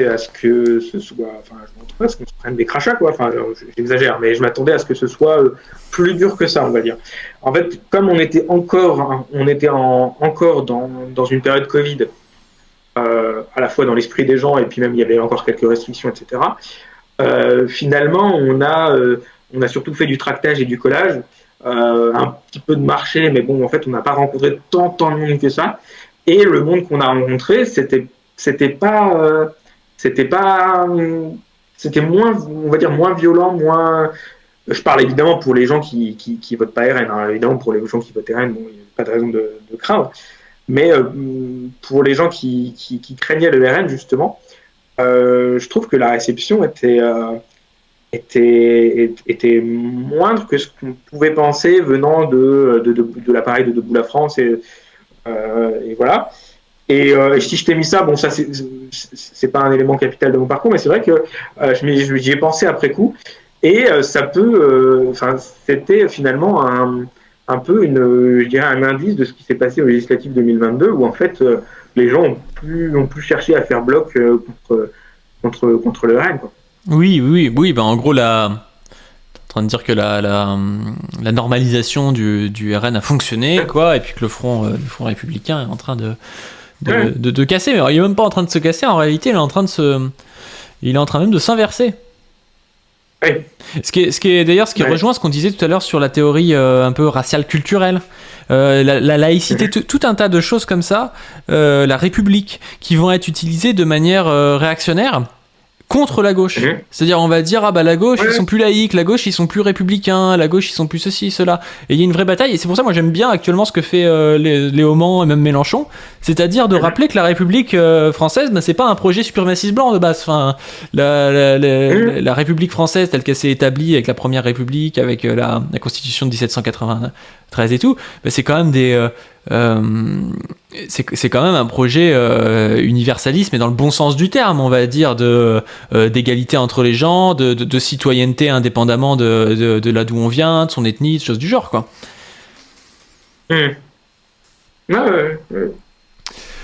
à ce que ce soit, je m'attendais à ce qu'on se prenne des crachats, quoi. J'exagère, mais je m'attendais à ce que ce soit plus dur que ça, on va dire. En fait, comme on était encore dans une période Covid, à la fois dans l'esprit des gens et puis même il y avait encore quelques restrictions, etc. Finalement, on a surtout fait du tractage et du collage, un petit peu de marché, mais bon, en fait, on n'a pas rencontré tant de monde que ça. Et le monde qu'on a rencontré, c'était moins, on va dire, moins violent, moins. Je parle évidemment pour les gens qui votent pas RN. Hein. Évidemment, pour les gens qui votent RN, bon, il n'y a pas de raison de craindre. Mais pour les gens qui craignaient le RN, justement, je trouve que la réception était moindre que ce qu'on pouvait penser venant de l'appareil de Debout la France et voilà. Et si je t'ai mis ça, bon, ça c'est pas un élément capital de mon parcours, mais c'est vrai que j'y ai pensé après coup, et ça peut, c'était finalement un peu je dirais un indice de ce qui s'est passé aux législatives 2022, où en fait les gens ont plus cherché à faire bloc contre le RN, quoi. Oui, en gros t'es en train de dire que la normalisation du RN a fonctionné, quoi, et puis que le front républicain est en train de casser, mais il est même pas en train de se casser, en réalité il est en train même de s'inverser. Oui. Ce qui rejoint ce qu'on disait tout à l'heure sur la théorie un peu raciale culturelle, la laïcité, tout un tas de choses comme ça, la République, qui vont être utilisées de manière réactionnaire contre la gauche. C'est-à-dire, on va dire, la gauche, ils sont plus laïcs, la gauche, ils sont plus républicains, la gauche, ils sont plus ceci, cela. Et il y a une vraie bataille, et c'est pour ça, moi, j'aime bien actuellement ce que fait Léo Mans et même Mélenchon, c'est-à-dire de rappeler que la République française, c'est pas un projet suprémaciste blanc de base. Enfin, la République française, telle qu'elle s'est établie avec la Première République, avec la Constitution de 1793 et tout, c'est quand même c'est quand même un projet universaliste, mais dans le bon sens du terme, on va dire, d'égalité entre les gens, de citoyenneté indépendamment de là d'où on vient, de son ethnie, de choses du genre, quoi.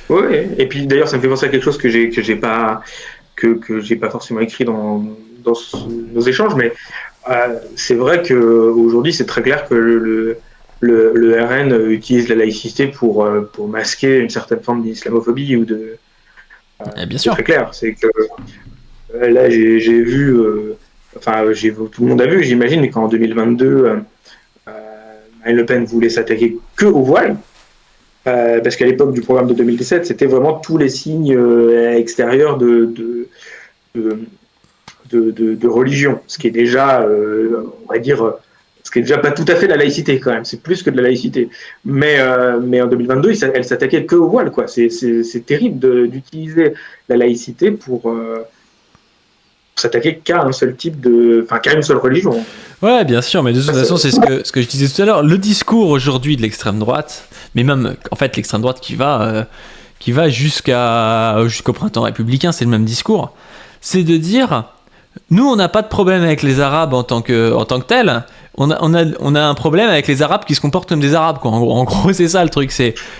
Ouais. Et puis d'ailleurs, ça me fait penser à quelque chose que j'ai pas forcément écrit dans nos échanges, mais c'est vrai qu'aujourd'hui, c'est très clair que le RN utilise la laïcité pour masquer une certaine forme d'islamophobie ou de. Bien sûr. C'est très clair. C'est que là, j'ai vu tout le monde a vu, j'imagine, mais qu'en 2022, Marine Le Pen voulait s'attaquer que au voile, parce qu'à l'époque du programme de 2017, c'était vraiment tous les signes extérieurs de, de religion, ce qui est déjà, on va dire, ce qui est déjà pas tout à fait la laïcité quand même, c'est plus que de la laïcité. Mais en 2022, elle s'attaquait que au voile, quoi. C'est terrible d'utiliser la laïcité pour s'attaquer qu'à un seul type qu'à une seule religion. Ouais, bien sûr, mais de toute façon, c'est ce que je disais tout à l'heure. Le discours aujourd'hui de l'extrême droite, mais même, en fait, l'extrême droite qui va jusqu'au printemps républicain, c'est le même discours. C'est de dire, nous, on n'a pas de problème avec les Arabes en tant que tel. On a un problème avec les Arabes qui se comportent comme des Arabes, quoi. En gros, c'est ça le truc.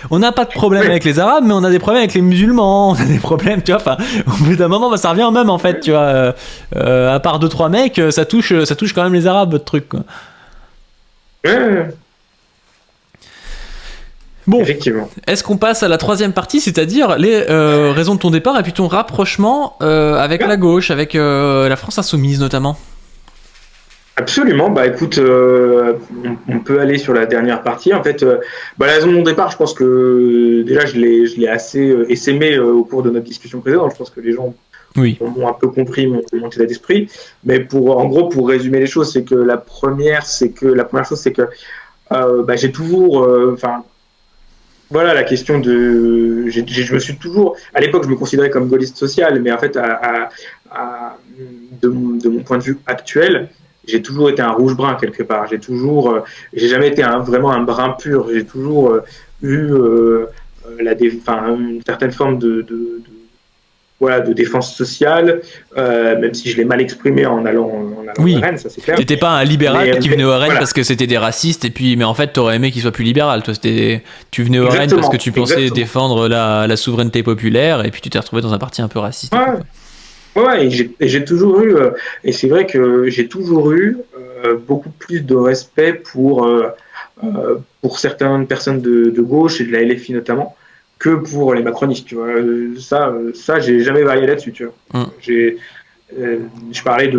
On n'a pas de problème avec les Arabes, mais on a des problèmes avec les musulmans. On a des problèmes, tu vois. Enfin, au bout d'un moment, ça revient au même, en fait, tu vois. À part 2-3 mecs, ça touche quand même les Arabes, votre truc, quoi. Bon, effectivement. Est-ce qu'on passe à la troisième partie, c'est-à-dire les raisons de ton départ et puis ton rapprochement avec la gauche, avec la France Insoumise notamment? Absolument, bah écoute, on peut aller sur la dernière partie. En fait, la raison de mon départ, je pense que déjà je l'ai assez essaimé au cours de notre discussion précédente. Je pense que les gens ont un peu compris mon état d'esprit. Mais pour résumer les choses, c'est que la première chose, c'est que j'ai toujours, voilà, la question je me suis toujours, à l'époque, je me considérais comme gaulliste social, mais en fait, de mon point de vue actuel, j'ai toujours été un rouge-brun quelque part. J'ai jamais été vraiment un brun pur. J'ai toujours eu une certaine forme de défense sociale, même si je l'ai mal exprimé en allant au RN, ça c'est clair. T'étais pas un libéral qui venait au RN parce que c'était des racistes, et puis, mais en fait t'aurais aimé qu'il soit plus libéral. Toi, tu venais au RN parce que tu pensais défendre la souveraineté populaire, et puis tu t'es retrouvé dans un parti un peu raciste. Ouais, et j'ai toujours eu, et c'est vrai que j'ai toujours eu beaucoup plus de respect pour certaines personnes de gauche et de la LFI notamment, que pour les macronistes, tu vois. Ça, j'ai jamais varié là-dessus, tu vois. Je parlais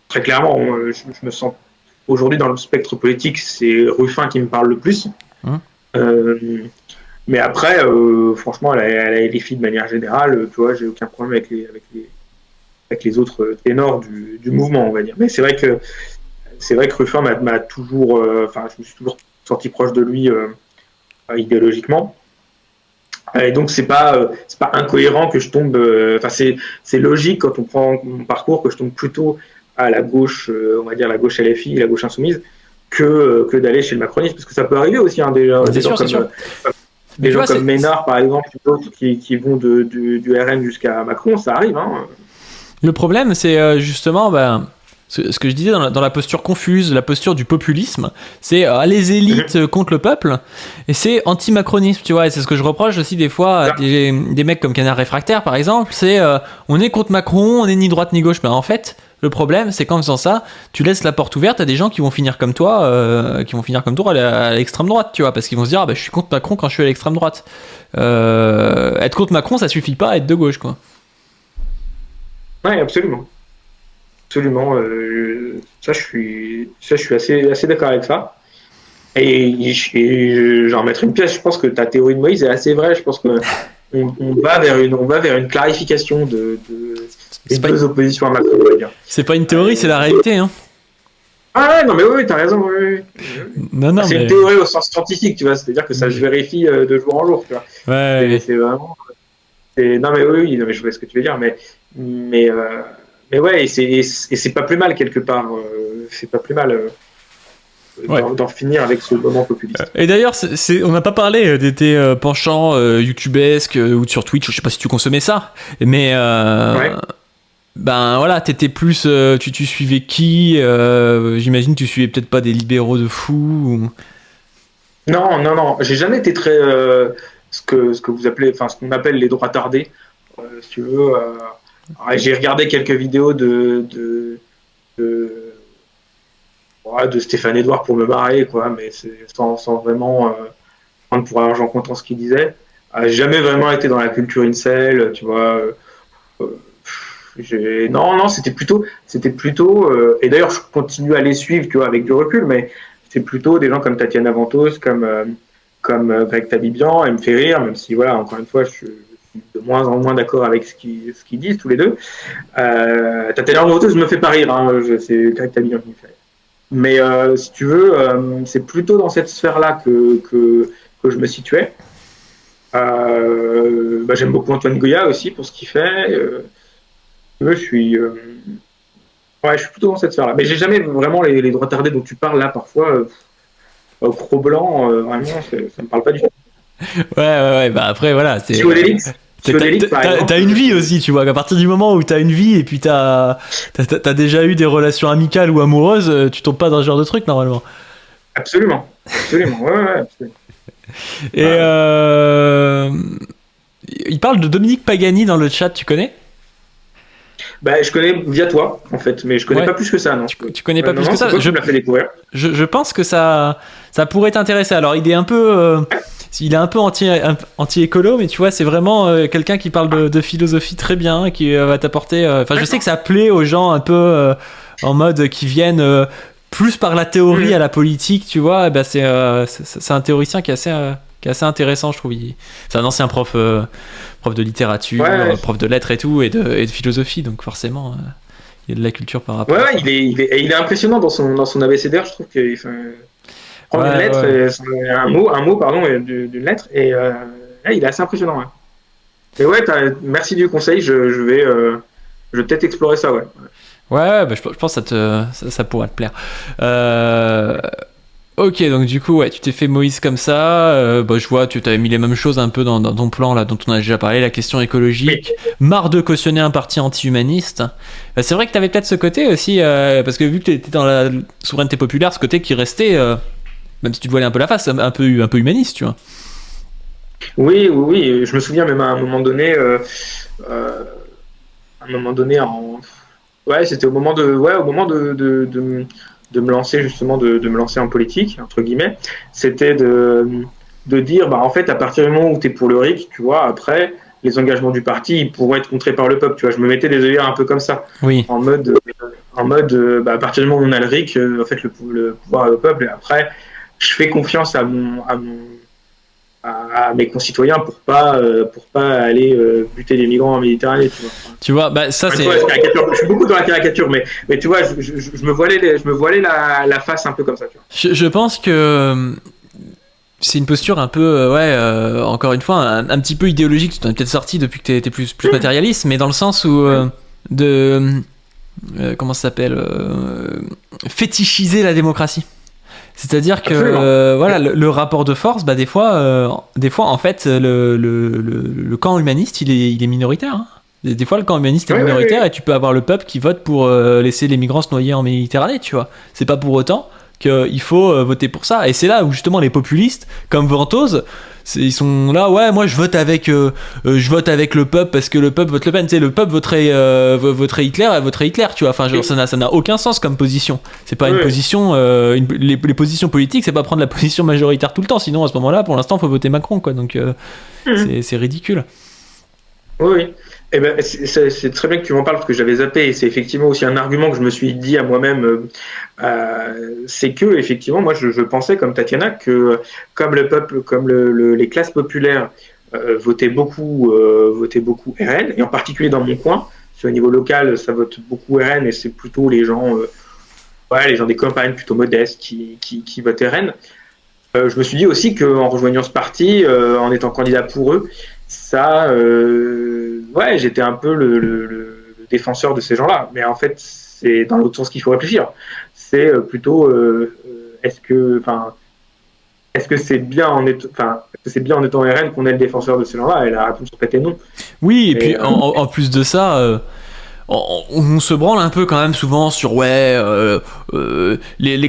très clairement, je me sens aujourd'hui dans le spectre politique, c'est Ruffin qui me parle le plus. Mais après, franchement, la LFI de manière générale, tu vois, j'ai aucun problème avec les autres ténors du mouvement, on va dire. Mais c'est vrai que Ruffin m'a toujours, je me suis toujours senti proche de lui idéologiquement. Et donc c'est pas incohérent que je tombe. C'est logique quand on prend mon parcours que je tombe plutôt à la gauche, on va dire la gauche LFI, la gauche insoumise, que d'aller chez le macronisme, parce que ça peut arriver aussi, hein, des gens comme Ménard par exemple, d'autres qui vont du RN jusqu'à Macron, ça arrive. Hein. Le problème, c'est justement. Ce que je disais dans la posture confuse, la posture du populisme, c'est les élites contre le peuple, et c'est anti-macronisme, tu vois, et c'est ce que je reproche aussi des fois à des mecs comme Canard Réfractaire par exemple, c'est on est contre Macron, on est ni droite ni gauche, mais en fait, le problème c'est qu'en faisant ça, tu laisses la porte ouverte à des gens qui vont finir comme toi, à l'extrême droite, tu vois, parce qu'ils vont se dire, je suis contre Macron quand je suis à l'extrême droite. Être contre Macron, ça suffit pas à être de gauche, quoi. Ouais, absolument. Absolument, je suis assez d'accord avec ça. Et j'en remettrai une pièce. Je pense que ta théorie de Moïse est assez vraie. Je pense qu'on va vers une clarification des deux oppositions à Macron, on va dire. C'est pas une théorie, c'est la réalité, hein. Ah ouais, non mais oui, t'as raison. Oui. Non, c'est une théorie au sens scientifique, tu vois. C'est-à-dire que ça se vérifie de jour en jour, tu vois. Ouais. C'est vraiment. Non mais oui, je vois ce que tu veux dire, mais ouais, et c'est pas plus mal quelque part. C'est pas plus mal d'en finir avec ce moment populiste. Et d'ailleurs, on n'a pas parlé de tes penchants youtubesques ou sur Twitch. Je sais pas si tu consommais ça, mais voilà, t'étais plus. Tu suivais qui J'imagine que tu suivais peut-être pas des libéraux de fou. Non. J'ai jamais été très ce que vous appelez, ce qu'on appelle les droits tardés, si tu veux. J'ai regardé quelques vidéos de Stéphane Edouard pour me marrer, quoi, mais c'est sans vraiment prendre pour argent comptant ce qu'il disait. J'ai jamais vraiment été dans la culture incel, tu vois. Non, c'était plutôt, et d'ailleurs je continue à les suivre, tu vois, avec du recul, mais c'est plutôt des gens comme Tatiana Ventos, comme Greg Tabibian, elle me fait rire, même si voilà, encore une fois, je suis de moins en moins d'accord avec ce qu'ils disent tous les deux. Tatiana Ventos me fait pas rire, hein, c'est Greg Tabibian qui me fait rire. Mais si tu veux, c'est plutôt dans cette sphère-là que je me situais. J'aime beaucoup Antoine Goya aussi pour ce qu'il fait. Je suis plutôt dans cette sphère-là. Mais j'ai jamais vraiment les droits tardés dont tu parles là parfois. Cro-Blanc, vraiment, ça me parle pas du tout. Ouais, bah après voilà, c'est. T'as une vie aussi, tu vois. À partir du moment où t'as une vie et puis t'as déjà eu des relations amicales ou amoureuses, tu tombes pas dans ce genre de truc normalement. Absolument, ouais, absolument. Et il parle de Dominique Pagani dans le chat, tu connais? Je connais via toi, en fait, mais je connais pas plus que ça, non. Tu connais pas plus que ça. Je me l'ai fait découvrir. Je pense que ça pourrait t'intéresser. Alors, il est un peu, anti-écolo, mais tu vois, c'est vraiment quelqu'un qui parle de philosophie très bien, qui va t'apporter. Je sais que ça plaît aux gens un peu en mode qui viennent plus par la théorie à la politique, tu vois. C'est un théoricien qui est assez intéressant, je trouve. C'est un ancien prof de littérature, prof de lettres et tout, et de philosophie, donc forcément, il y a de la culture par rapport à ça. Il est impressionnant dans son abécédaire, je trouve qu'il prend une lettre, un mot, d'une lettre, et il est assez impressionnant. Ouais. Et ouais, merci du conseil, je vais peut-être explorer ça, ouais. Ouais, je pense que ça pourra te plaire. Ok, donc du coup, ouais, tu t'es fait Moïse comme ça. Je vois, tu t'avais mis les mêmes choses un peu dans ton plan là, dont on a déjà parlé, la question écologique. Oui. Marre de cautionner un parti anti-humaniste. C'est vrai que t'avais peut-être ce côté aussi, parce que vu que t'étais dans la souveraineté populaire, ce côté qui restait, même si tu te voilais un peu la face, un peu humaniste, tu vois. Oui. Je me souviens même à un moment donné, c'était au moment de me lancer justement, de me lancer en politique, entre guillemets, c'était de dire, en fait, à partir du moment où tu es pour le RIC, tu vois, après, les engagements du parti, ils pourront être contrés par le peuple, tu vois. Je me mettais des œillères un peu comme ça, oui. en mode à partir du moment où on a le RIC, en fait, le pouvoir est au peuple, et après, je fais confiance à mes concitoyens pour pas aller buter les migrants en Méditerranée, tu vois, ça c'est. Je suis beaucoup dans la caricature, mais tu vois, je me voilais la face un peu comme ça, tu vois. Je pense que c'est une posture un peu, encore une fois, un petit peu idéologique. Tu t'en es peut-être sorti depuis que t'es plus matérialiste, mais dans le sens où comment ça s'appelle, fétichiser la démocratie. C'est-à-dire que le rapport de force, des fois en fait le camp humaniste il est minoritaire. Hein. Des fois le camp humaniste est minoritaire et tu peux avoir le peuple qui vote pour laisser les migrants se noyer en Méditerranée, tu vois. C'est pas pour autant qu'il faut voter pour ça. Et c'est là où justement les populistes comme Ventose, ils sont là, moi je vote avec le peuple parce que le peuple vote Le Pen. Tu sais, le peuple voterait Hitler, tu vois. Enfin, genre, ça n'a aucun sens comme position. C'est pas une position. Les positions politiques, c'est pas prendre la position majoritaire tout le temps. Sinon, à ce moment-là, pour l'instant, faut voter Macron, quoi. Donc, c'est ridicule. Oui. Eh ben, c'est très bien que tu m'en parles parce que j'avais zappé et c'est effectivement aussi un argument que je me suis dit à moi-même, c'est que effectivement moi je pensais comme Tatiana que comme le peuple, comme les classes populaires votaient beaucoup RN et en particulier dans mon coin, au niveau local ça vote beaucoup RN et c'est plutôt les gens des campagnes plutôt modestes qui votent RN. Je me suis dit aussi qu'en rejoignant ce parti, en étant candidat pour eux, ça j'étais un peu le défenseur de ces gens-là, mais en fait c'est dans l'autre sens qu'il faut réfléchir. C'est plutôt est-ce que c'est bien en étant RN qu'on est le défenseur de ces gens-là? Et la réponse est non. Oui, et puis en plus de ça, on se branle un peu quand même souvent sur les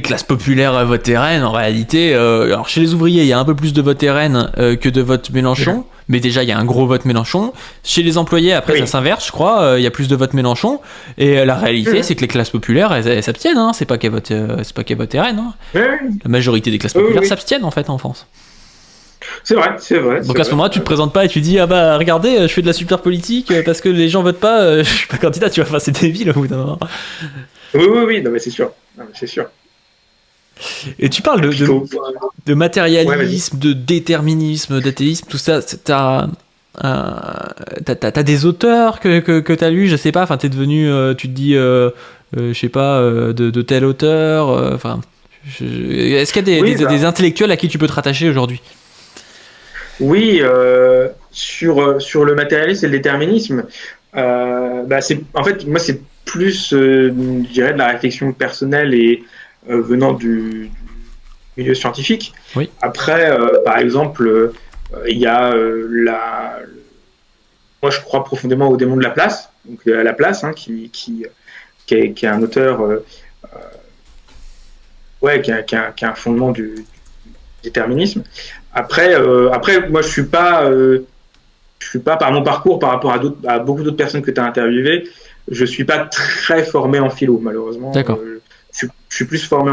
classes populaires votent RN. En réalité, alors chez les ouvriers il y a un peu plus de vote RN que de vote Mélenchon, mais déjà il y a un gros vote Mélenchon. Chez les employés après ça s'inverse, je crois, il y a plus de vote Mélenchon, et la réalité c'est que les classes populaires elles s'abstiennent, hein. C'est pas qu'elles votent RN, hein. La majorité des classes populaires s'abstiennent en fait en France. C'est vrai, c'est vrai. Donc à ce moment-là, tu te présentes pas et tu dis ah bah regardez, je fais de la super politique parce que les gens votent pas, je suis pas candidat, tu vois. Enfin, c'est débile au bout d'un moment. Oui, non, mais c'est sûr. Non, mais c'est sûr. Et tu parles Et puis, de ouais, vas-y. matérialisme, de déterminisme, d'athéisme, tout ça. T'as des auteurs que t'as lus, je sais pas. Enfin, t'es devenu, tu te dis, je sais pas, de tel auteur. Enfin, est-ce qu'il y a Oui, des intellectuels à qui tu peux te rattacher aujourd'hui? oui, sur le matérialisme et le déterminisme, en fait, moi, c'est plus, je dirais, de la réflexion personnelle et venant du milieu scientifique. Oui. Après, par exemple, il y a moi, je crois profondément au démon de la place, donc à la place, hein, qui est un auteur, ouais, qui a un fondement du déterminisme. Après, moi, je suis pas par mon parcours par rapport à beaucoup d'autres personnes que tu as interviewées, je suis pas très formé en philo, malheureusement. D'accord. Je suis plus formé,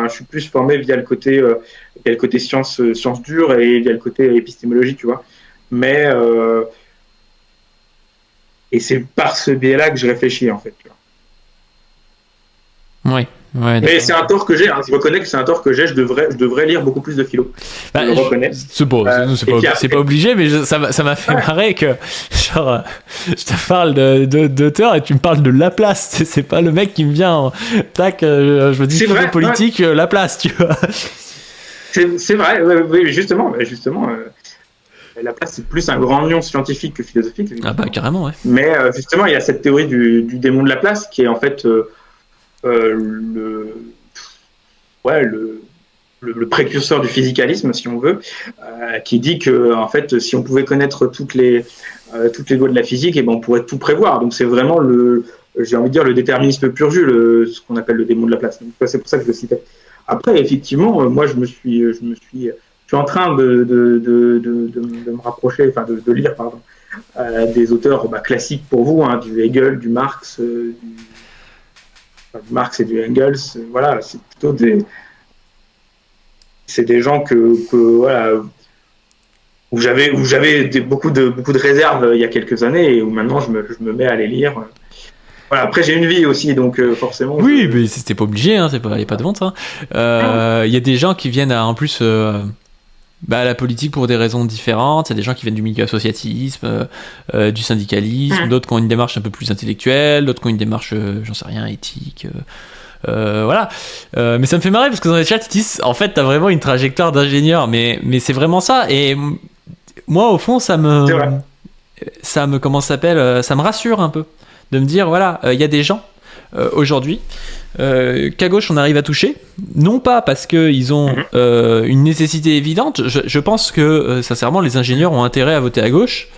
je suis plus formé via le côté sciences dures et via le côté épistémologie, tu vois. Mais et c'est par ce biais-là que je réfléchis en fait. Tu vois. Oui. Ouais, Mais d'accord. c'est un tort que j'ai. Hein. Je reconnais que c'est un tort que j'ai. Je devrais lire beaucoup plus de philo. Bah, Je le reconnais. Et puis C'est après, pas obligé, mais ça m'a fait marrer que, genre, je te parle d'auteur et tu me parles de Laplace. C'est pas le mec qui me vient, tac, je me dis c'est vrai. politique, Laplace, tu vois. C'est vrai. Oui, justement, la place, c'est plus un grand nom scientifique que philosophique. Ah bah carrément, ouais. Mais justement, il y a cette théorie du démon de la place qui est en fait le, ouais, le précurseur du physicalisme, si on veut, qui dit que en fait, si on pouvait connaître toutes les lois de la physique, et ben on pourrait tout prévoir. Donc c'est vraiment j'ai envie de dire le déterminisme pur jus, ce qu'on appelle le démon de la place. Donc, c'est pour ça que je le citais. Après, effectivement, moi je suis en train de me rapprocher, enfin de lire, pardon, des auteurs classiques pour vous, hein, du Hegel, du Marx, du Marx et du Engels. Voilà, c'est plutôt c'est des gens voilà, où j'avais beaucoup de réserves il y a quelques années et où maintenant je me mets à les lire. Voilà, après j'ai une vie aussi, donc forcément. Oui, mais c'était pas obligé, hein, y a pas de honte. Il y a des gens qui viennent en plus à la politique pour des raisons différentes. Il y a des gens qui viennent du milieu associatisme, du syndicalisme, d'autres qui ont une démarche un peu plus intellectuelle, d'autres qui ont une démarche, j'en sais rien, éthique. Voilà. Mais ça me fait marrer parce que dans les chats, ils disent en fait, t'as vraiment une trajectoire d'ingénieur, mais c'est vraiment ça. Et moi, au fond, comment ça s'appelle, ça me rassure un peu de me dire voilà, il y a des gens aujourd'hui qu'à gauche on arrive à toucher, non pas parce qu'ils ont une nécessité évidente, je pense que sincèrement les ingénieurs ont intérêt à voter à gauche,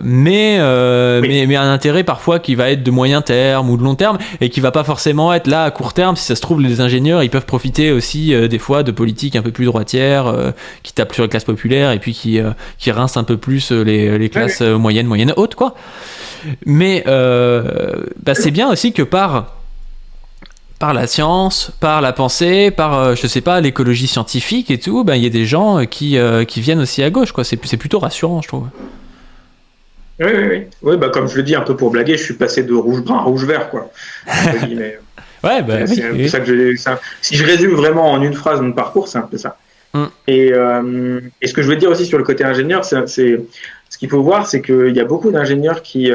mais un intérêt parfois qui va être de moyen terme ou de long terme et qui va pas forcément être là à court terme. Si ça se trouve, les ingénieurs ils peuvent profiter aussi des fois de politiques un peu plus droitières qui tapent sur les classes populaires et puis qui rincent un peu plus les classes moyennes hautes, quoi. Mais c'est bien aussi que par la science, par la pensée, par je sais pas, l'écologie scientifique et tout, il y a des gens qui viennent aussi à gauche, quoi. C'est plutôt rassurant, je trouve. Oui, comme je le dis un peu pour blaguer, je suis passé de rouge brun à rouge vert, quoi. Ouais, c'est un peu ça que si je résume vraiment en une phrase mon parcours, c'est un peu ça. Et ce que je veux dire aussi sur le côté ingénieur, c'est ce qu'il faut voir, c'est qu'il y a beaucoup d'ingénieurs qui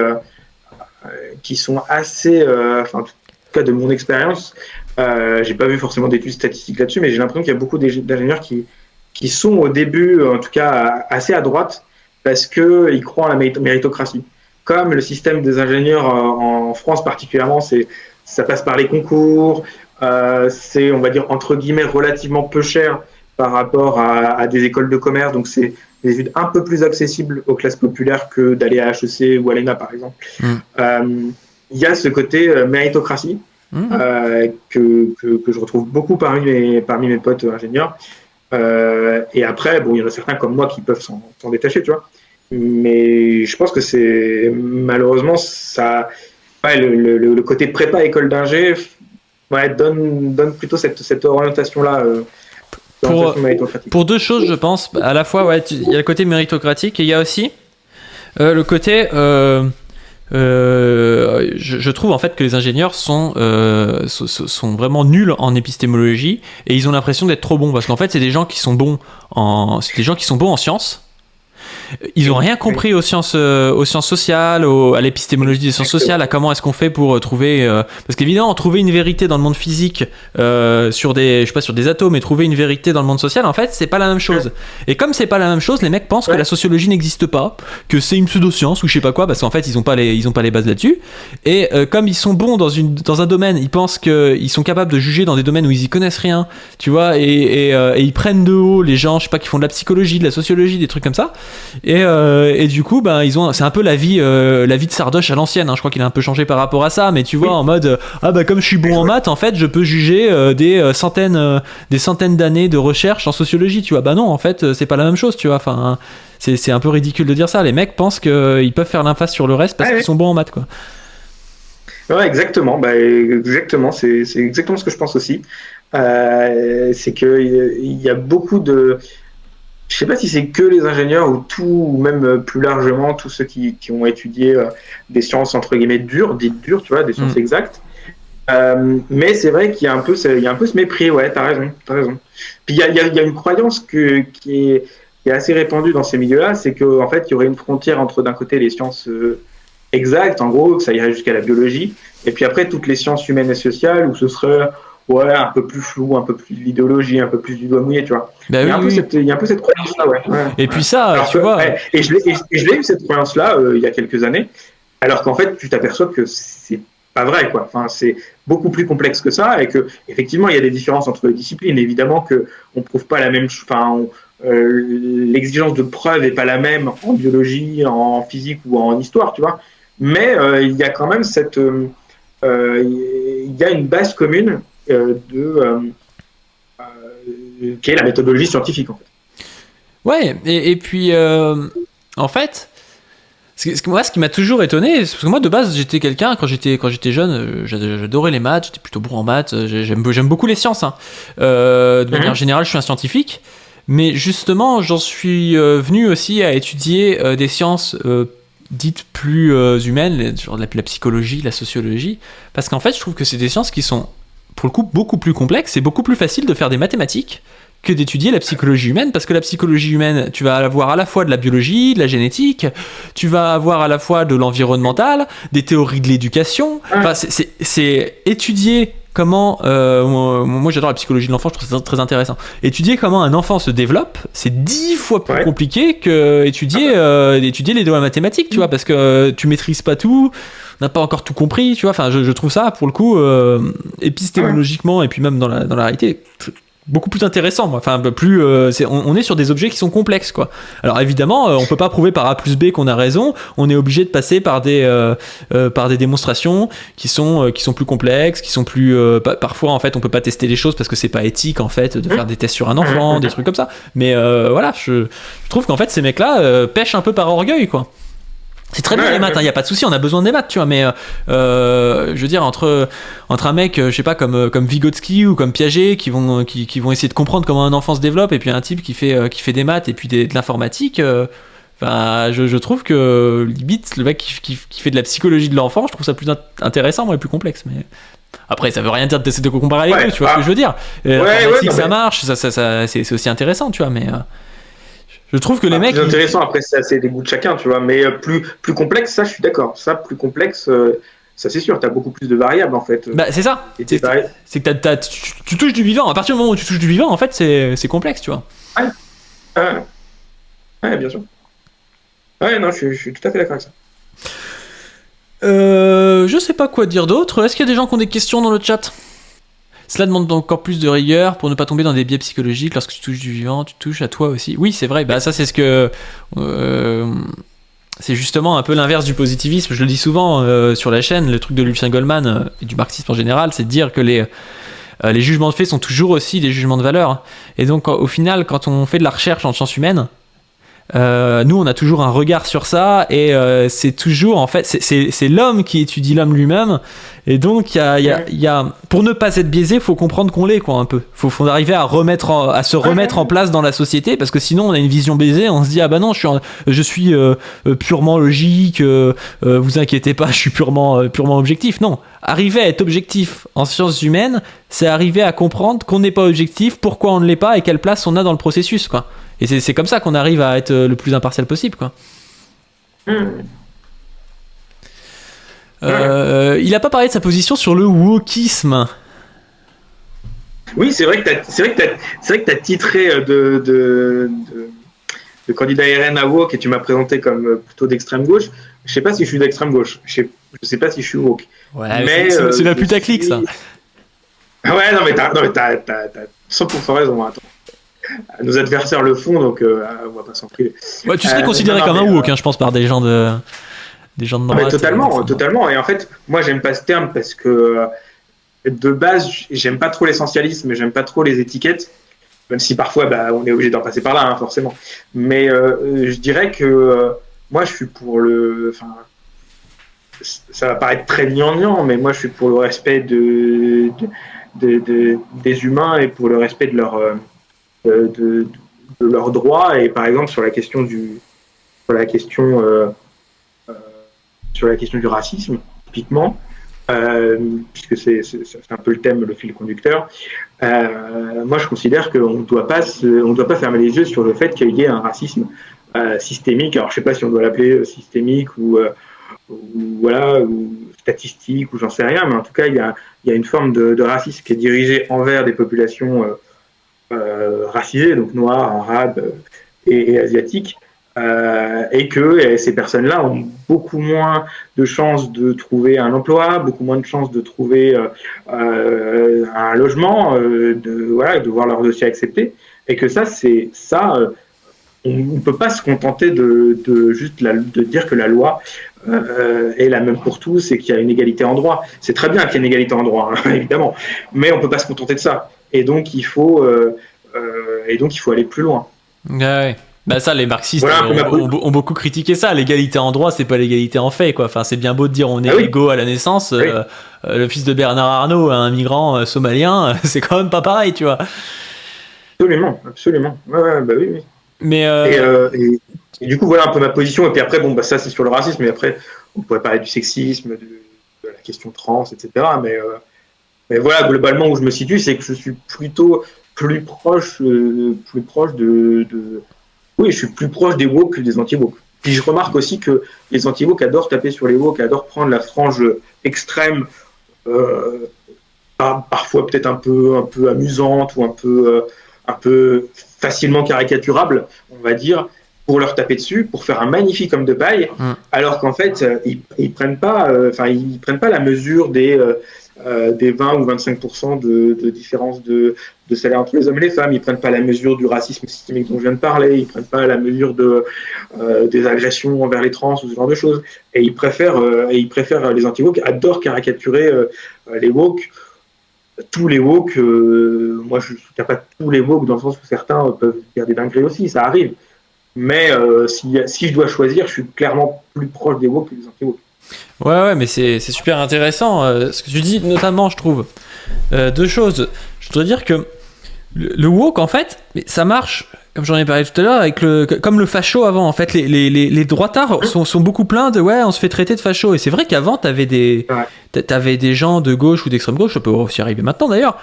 sont assez, en tout cas de mon expérience, j'ai pas vu forcément d'études statistiques là-dessus, mais j'ai l'impression qu'il y a beaucoup d'ingénieurs qui sont au début, en tout cas, assez à droite, parce qu'ils croient en la méritocratie. Comme le système des ingénieurs en France particulièrement, ça passe par les concours, c'est, on va dire, entre guillemets, relativement peu cher par rapport à des écoles de commerce, donc c'est des études un peu plus accessibles aux classes populaires que d'aller à HEC ou à l'ENA, par exemple. Il y a ce côté méritocratie que je retrouve beaucoup parmi mes potes ingénieurs. Et après, il y en a certains comme moi qui peuvent s'en détacher, tu vois. Mais je pense que c'est malheureusement ça, le côté prépa école d'ingé donne plutôt cette orientation-là. Pour deux choses, je pense. À la fois, ouais, il y a le côté méritocratique et il y a aussi le côté. Je trouve en fait que les ingénieurs sont vraiment nuls en épistémologie et ils ont l'impression d'être trop bons parce qu'en fait, c'est des gens qui sont bons en sciences. Ils n'ont rien compris aux sciences sociales, à l'épistémologie des sciences sociales, à comment est-ce qu'on fait pour trouver... parce qu'évidemment, trouver une vérité dans le monde physique sur des atomes et trouver une vérité dans le monde social, en fait, c'est pas la même chose. Et comme c'est pas la même chose, les mecs pensent que la sociologie n'existe pas, que c'est une pseudo-science ou je sais pas quoi, parce qu'en fait, ils ont pas les bases là-dessus. Et comme ils sont bons dans un domaine, ils pensent qu'ils sont capables de juger dans des domaines où ils y connaissent rien, tu vois, et ils prennent de haut les gens, je sais pas, qui font de la psychologie, de la sociologie, des trucs comme ça. Et du coup, ben, c'est un peu la vie de Sardoche à l'ancienne. Hein. Je crois qu'il a un peu changé par rapport à ça, mais tu vois, en mode comme je suis bon en maths, en fait, je peux juger des centaines d'années de recherche en sociologie. Tu vois, bah non, en fait, c'est pas la même chose. Tu vois, enfin, c'est un peu ridicule de dire ça. Les mecs pensent qu'ils peuvent faire l'impasse sur le reste parce qu'ils sont bons en maths, quoi. Ouais, exactement. Exactement. C'est exactement ce que je pense aussi. C'est que il y a beaucoup de. Je sais pas si c'est que les ingénieurs ou même plus largement tous ceux qui ont étudié des sciences entre guillemets dites dures, tu vois, des sciences exactes. Mais c'est vrai qu'il y a un peu ce mépris. Ouais, t'as raison. Puis il y a une croyance qui est assez répandue dans ces milieux-là, c'est qu'en fait il y aurait une frontière entre d'un côté les sciences exactes, en gros, que ça irait jusqu'à la biologie, et puis après toutes les sciences humaines et sociales où ce serait un peu plus flou, un peu plus de l'idéologie, un peu plus du doigt mouillé, tu vois. Bah, il y a un peu cette croyance-là, ouais. Et puis ça, alors, tu vois... Et je l'ai eu cette croyance-là il y a quelques années, alors qu'en fait, tu t'aperçois que c'est pas vrai, quoi. Enfin, c'est beaucoup plus complexe que ça, et que effectivement, il y a des différences entre les disciplines. Évidemment que on prouve pas la même chose. Enfin, l'exigence de preuve est pas la même en biologie, en physique ou en histoire, tu vois. Mais il y a quand même il y a une base commune qui est la méthodologie scientifique, en fait. Ouais, et puis en fait, moi, ce qui m'a toujours étonné, parce que moi de base j'étais quelqu'un quand j'étais jeune, j'adorais les maths, j'étais plutôt bon en maths, j'aime beaucoup les sciences. Hein. De manière générale, je suis un scientifique, mais justement, j'en suis venu aussi à étudier des sciences dites plus humaines, genre la psychologie, la sociologie, parce qu'en fait, je trouve que c'est des sciences qui sont pour le coup beaucoup plus complexes. C'est beaucoup plus facile de faire des mathématiques que d'étudier la psychologie humaine, parce que la psychologie humaine, tu vas avoir à la fois de la biologie, de la génétique, tu vas avoir à la fois de l'environnemental, des théories de l'éducation. Enfin, c'est étudier comment... moi, j'adore la psychologie de l'enfant, je trouve ça très intéressant. Étudier comment un enfant se développe, c'est 10 fois plus compliqué que étudier les lois mathématiques, tu vois, parce que tu maîtrises pas tout, n'a pas encore tout compris, tu vois. Enfin, je trouve ça, pour le coup, épistémologiquement, et puis même dans la réalité... beaucoup plus intéressant, moi. Enfin, plus on est sur des objets qui sont complexes, quoi. Alors évidemment, on peut pas prouver par A plus B qu'on a raison. On est obligé de passer par des démonstrations qui sont plus complexes, qui sont plus parfois en fait on peut pas tester les choses parce que c'est pas éthique en fait de faire des tests sur un enfant, des trucs comme ça. Mais voilà, je trouve qu'en fait ces mecs-là pêchent un peu par orgueil, quoi. C'est très bien les maths, il y a pas de souci, on a besoin des maths, tu vois, mais je veux dire entre un mec, je sais pas comme Vygotsky ou comme Piaget qui vont essayer de comprendre comment un enfant se développe, et puis un type qui fait des maths et puis de l'informatique, je trouve que limite le mec qui fait de la psychologie de l'enfant, je trouve ça plus intéressant, moi, et plus complexe, mais après ça veut rien dire de comparer les deux, tu vois ce que je veux dire. L'informatique ça marche, ça c'est aussi intéressant, tu vois, mais je trouve que les mecs... C'est intéressant, après, c'est des goûts de chacun, tu vois. Mais plus complexe, ça, je suis d'accord. Ça, plus complexe, ça, c'est sûr. Tu as beaucoup plus de variables, en fait. Bah, c'est ça. C'est que tu touches du vivant. À partir du moment où tu touches du vivant, en fait, c'est complexe, tu vois. Ouais, bien sûr. Ouais, non, je suis tout à fait d'accord avec ça. Je sais pas quoi dire d'autre. Est-ce qu'il y a des gens qui ont des questions dans le chat ? Cela demande encore plus de rigueur pour ne pas tomber dans des biais psychologiques. Lorsque tu touches du vivant, tu touches à toi aussi. Oui, c'est vrai. Bah, ça, c'est ce que... c'est justement un peu l'inverse du positivisme. Je le dis souvent sur la chaîne. Le truc de Lucien Goldman et du marxisme en général, c'est de dire que les jugements de fait sont toujours aussi des jugements de valeur. Et donc, au final, quand on fait de la recherche en sciences humaines, Nous, on a toujours un regard sur ça, et c'est toujours, en fait, c'est l'homme qui étudie l'homme lui-même, et donc il y a, pour ne pas être biaisé, faut comprendre qu'on l'est, quoi, un peu. Faut arriver à se remettre en place dans la société, parce que sinon on a une vision biaisée, on se dit ah bah non, je suis purement logique, vous inquiétez pas, je suis purement objectif. Non, arriver à être objectif en sciences humaines, c'est arriver à comprendre qu'on n'est pas objectif, pourquoi on ne l'est pas, et quelle place on a dans le processus, quoi. Et c'est comme ça qu'on arrive à être le plus impartial possible, quoi. Il n'a pas parlé de sa position sur le wokisme. Oui, c'est vrai que tu as titré de candidat RN à woke et tu m'as présenté comme plutôt d'extrême gauche. Je sais pas si je suis d'extrême gauche. Je sais pas si je suis woke. Ouais, mais c'est la putaclic, ça. Ouais, non, mais t'as 100% raison. Attends. Nos adversaires le font, donc on va pas s'en priver. Ouais, tu serais considéré comme un woke, je pense, par des gens de droite. Totalement. Et en fait, moi, j'aime pas ce terme parce que de base, j'aime pas trop l'essentialisme, j'aime pas trop les étiquettes, même si parfois, on est obligé d'en passer par là, forcément. Mais je dirais que moi, je suis pour le. Enfin, ça va paraître très gnangnan, mais moi, je suis pour le respect des humains et pour le respect de leurs droits. Et par exemple, sur la question du racisme, typiquement, puisque c'est un peu le thème, le fil conducteur, moi je considère qu'on ne doit pas fermer les yeux sur le fait qu'il y ait un racisme systémique. Alors je ne sais pas si on doit l'appeler systémique ou statistique ou j'en sais rien, mais en tout cas il y a une forme de racisme qui est dirigée envers des populations racisées, donc noires, arabes et asiatiques. Et que ces personnes-là ont beaucoup moins de chances de trouver un emploi, beaucoup moins de chances de trouver un logement, de voir leur dossier accepté, et que on ne peut pas se contenter de dire que la loi est la même pour tous et qu'il y a une égalité en droit. C'est très bien qu'il y ait une égalité en droit, évidemment, mais on ne peut pas se contenter de ça. Et donc il faut aller plus loin. Ouais. Bah ça, les marxistes ont beaucoup critiqué ça. L'égalité en droit, c'est pas l'égalité en fait, quoi. Enfin, c'est bien beau de dire on est égaux à la naissance. Oui. Le fils de Bernard Arnault, un migrant somalien, c'est quand même pas pareil, tu vois. Absolument. Ouais, oui. Mais et du coup, voilà un peu ma position. Et puis après, ça c'est sur le racisme. Mais après, on pourrait parler du sexisme, de la question trans, etc. Mais voilà, globalement, où je me situe, c'est que je suis plutôt plus proche oui, je suis plus proche des woke que des anti-woke. Puis je remarque aussi que les anti-woke adorent taper sur les woke, adorent prendre la frange extrême, parfois peut-être un peu amusante ou un peu facilement caricaturable, on va dire, pour leur taper dessus, pour faire un magnifique homme de paille, alors qu'en fait, ils prennent pas la mesure des 20 ou 25% de différence de salaire entre les hommes et les femmes. Ils prennent pas la mesure du racisme systémique dont je viens de parler. Ils prennent pas la mesure des agressions envers les trans ou ce genre de choses. Et ils préfèrent les anti-woke adorent caricaturer les woke. Tous les woke, moi je ne soutiens pas tous les woke dans le sens où certains peuvent faire des dingueries aussi, ça arrive. Mais si je dois choisir, je suis clairement plus proche des woke que des anti-woke. Ouais, mais c'est super intéressant ce que tu dis, notamment, je trouve. Deux choses. Je voudrais dire que le woke, en fait, ça marche, comme j'en ai parlé tout à l'heure, comme le facho avant. En fait, les droitards sont beaucoup pleins de on se fait traiter de facho. Et c'est vrai qu'avant, t'avais des gens de gauche ou d'extrême gauche, ça peut aussi arriver maintenant d'ailleurs.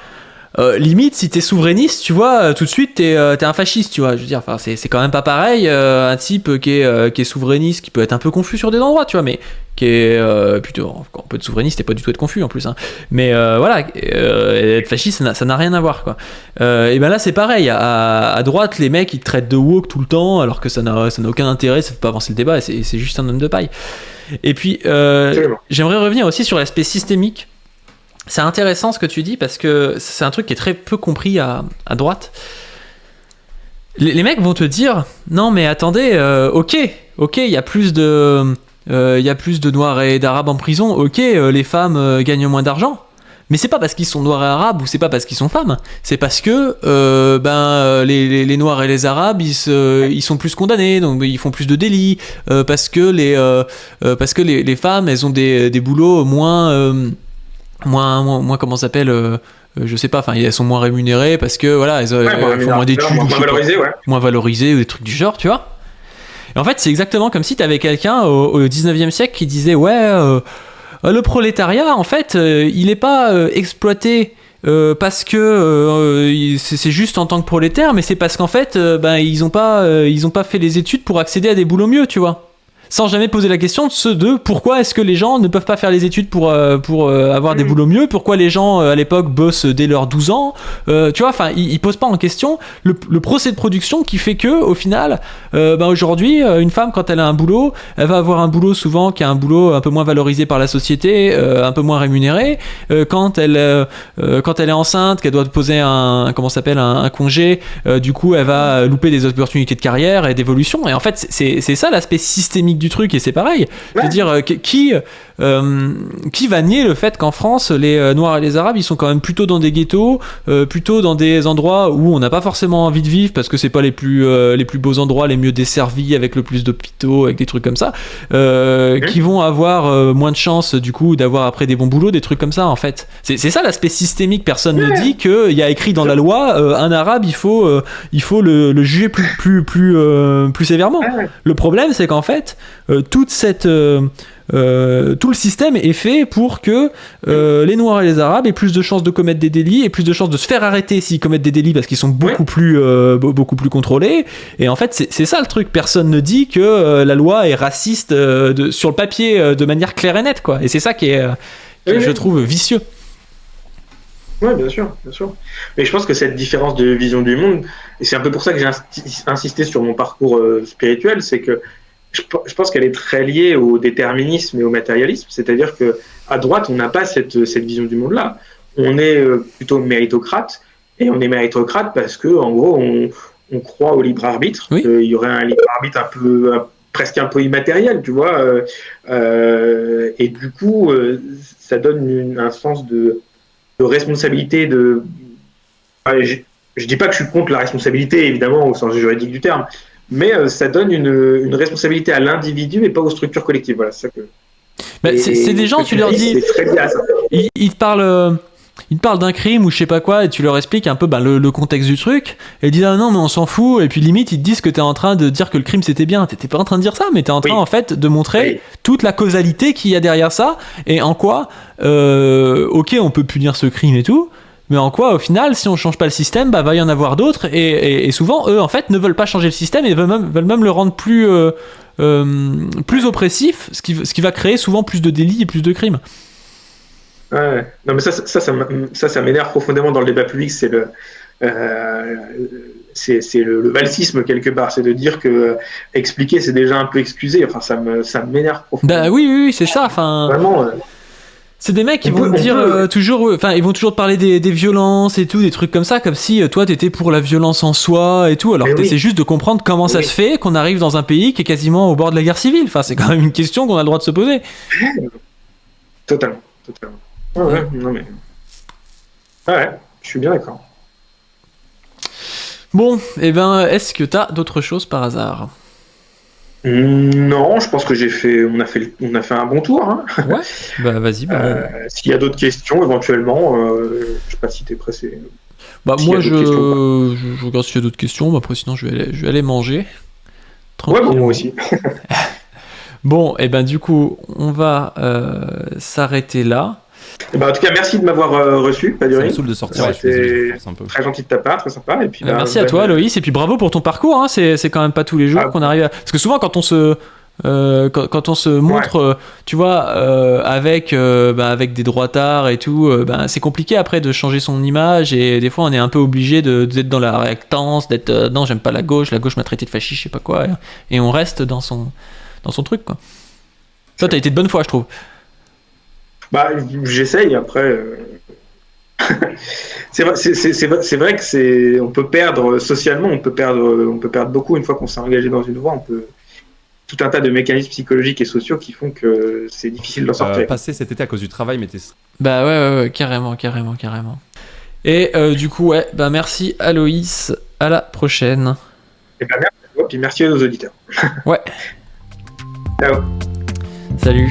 Limite, si t'es souverainiste, tu vois, tout de suite t'es un fasciste, tu vois. Je veux dire, enfin, c'est quand même pas pareil. Un type qui est souverainiste, qui peut être un peu confus sur des endroits, tu vois, mais qui est plutôt, quand on peut être souverainiste, c'est pas du tout être confus en plus. Hein. Mais voilà, être fasciste, ça n'a rien à voir, quoi. Et ben là, c'est pareil. À droite, les mecs ils te traitent de woke tout le temps, alors que ça n'a aucun intérêt, ça fait pas avancer le débat. Et c'est juste un homme de paille. Et puis, j'aimerais revenir aussi sur l'aspect systémique. C'est intéressant ce que tu dis parce que c'est un truc qui est très peu compris à droite. Les mecs vont te dire non mais attendez, ok, il y a plus de noirs et d'arabes en prison, ok, les femmes gagnent moins d'argent, Mais c'est pas parce qu'ils sont noirs et arabes ou c'est pas parce qu'ils sont femmes, c'est parce que les noirs et les arabes ils sont plus condamnés, donc ils font plus de délits, parce que les femmes elles ont des boulots moins comment ça s'appelle, je sais pas, enfin elles sont moins rémunérées parce que voilà elles font moins d'études, moins valorisées, moins valorisées ou des trucs du genre, tu vois. Et en fait c'est exactement comme si t'avais quelqu'un au 19e siècle qui disait le prolétariat, en fait, il n'est pas exploité parce que c'est juste en tant que prolétaire, mais c'est parce qu'en fait, ils ont pas fait les études pour accéder à des boulots mieux, tu vois. Sans jamais poser la question de pourquoi est-ce que les gens ne peuvent pas faire les études pour avoir des boulots mieux, pourquoi les gens à l'époque bossent dès leurs 12 ans, tu vois, enfin ils posent pas en question le procès de production qui fait que au final aujourd'hui une femme quand elle a un boulot, elle va avoir un boulot souvent qui est un boulot un peu moins valorisé par la société, un peu moins rémunéré, quand elle est enceinte, qu'elle doit poser un congé, du coup elle va louper des opportunités de carrière et d'évolution, et en fait c'est ça l'aspect systémique du truc, et c'est pareil. Je veux dire, qui va nier le fait qu'en France, les Noirs et les Arabes, ils sont quand même plutôt dans des ghettos, plutôt dans des endroits où on n'a pas forcément envie de vivre parce que c'est pas les plus beaux endroits, les mieux desservis, avec le plus d'hôpitaux, avec des trucs comme ça, qui vont avoir moins de chances du coup d'avoir après des bons boulots, des trucs comme ça en fait. C'est ça l'aspect systémique. Personne ne dit qu'il y a écrit dans la loi un Arabe, il faut le juger plus sévèrement. Le problème, c'est qu'en fait, tout le système est fait pour que les Noirs et les Arabes aient plus de chances de commettre des délits et plus de chances de se faire arrêter s'ils commettent des délits parce qu'ils sont beaucoup plus contrôlés. Et en fait, c'est ça le truc. Personne ne dit que la loi est raciste sur le papier de manière claire et nette, quoi. Et c'est ça qui est, je trouve, vicieux. Oui, bien sûr. Mais je pense que cette différence de vision du monde, et c'est un peu pour ça que j'ai insisté sur mon parcours spirituel, c'est que je pense qu'elle est très liée au déterminisme et au matérialisme. C'est-à-dire qu'à droite, on n'a pas cette vision du monde-là. On est plutôt méritocrate, et on est méritocrate parce que, en gros, on croit au libre arbitre. Oui. Il y aurait un libre arbitre presque un peu immatériel, tu vois. Et du coup, ça donne un sens de responsabilité. Je dis pas que je suis contre la responsabilité, évidemment, au sens juridique du terme, mais ça donne une responsabilité à l'individu et pas aux structures collectives. Voilà, c'est ça que. C'est des gens, tu leur dis. C'est très bien ça. Ils te parlent d'un crime ou je sais pas quoi, et tu leur expliques un peu le contexte du truc, et ils disent ah non mais on s'en fout, et puis limite ils te disent que t'es en train de dire que le crime c'était bien. T'étais pas en train de dire ça, mais t'es en train en fait de montrer toute la causalité qu'il y a derrière ça, et en quoi ok on peut punir ce crime et tout, mais en quoi au final si on change pas le système va y en avoir d'autres, et souvent eux en fait ne veulent pas changer le système et veulent même le rendre plus oppressif, ce qui va créer souvent plus de délits et plus de crimes. Ouais. Non mais ça m'énerve profondément dans le débat public, c'est le valsisme quelque part, c'est de dire que expliquer c'est déjà un peu excuser, enfin ça m'énerve profondément. Bah oui c'est ça, enfin vraiment c'est des mecs qui vont te dire toujours, enfin ils vont toujours te parler des violences et tout, des trucs comme ça, comme si toi t'étais pour la violence en soi et tout, alors que t'essaies juste de comprendre comment ça se fait qu'on arrive dans un pays qui est quasiment au bord de la guerre civile. Enfin c'est quand même une question qu'on a le droit de se poser. Totalement. Ouais, non mais. Ouais, je suis bien d'accord. Bon, et ben, est-ce que t'as d'autres choses par hasard ? Non, je pense que on a fait un bon tour. Hein. Ouais, bah vas-y. S'il y a d'autres questions, éventuellement, je sais pas si t'es pressé. Bah moi, je regarde s'il y a d'autres questions, après sinon je vais aller manger. Ouais, bon, moi aussi. Bon, et ben du coup, on va s'arrêter là. En tout cas, merci de m'avoir reçu, Padurin. Ça me saoule de sortir. C'était très gentil de ta part, très sympa. Et puis, merci à toi, Loïs, et puis bravo pour ton parcours. Hein. C'est quand même pas tous les jours qu'on arrive à... Parce que souvent, quand on se montre, tu vois, avec des droitards et tout, c'est compliqué après de changer son image, et des fois on est un peu obligé d'être dans la réactance, d'être non, j'aime pas la gauche m'a traité de fasciste, je sais pas quoi, et on reste dans son truc, quoi. Toi, t'as été de bonne foi, je trouve. J'essaye, après. C'est vrai que on peut perdre socialement, on peut perdre beaucoup une fois qu'on s'est engagé dans une voie. tout un tas de mécanismes psychologiques et sociaux qui font que c'est difficile d'en sortir. Passer cet été à cause du travail, mais t'es... Bah ouais, carrément. Et du coup, ouais, bah merci Aloïs, à la prochaine. Et ben merci à toi, puis merci à nos auditeurs. Ouais. Ciao. Salut.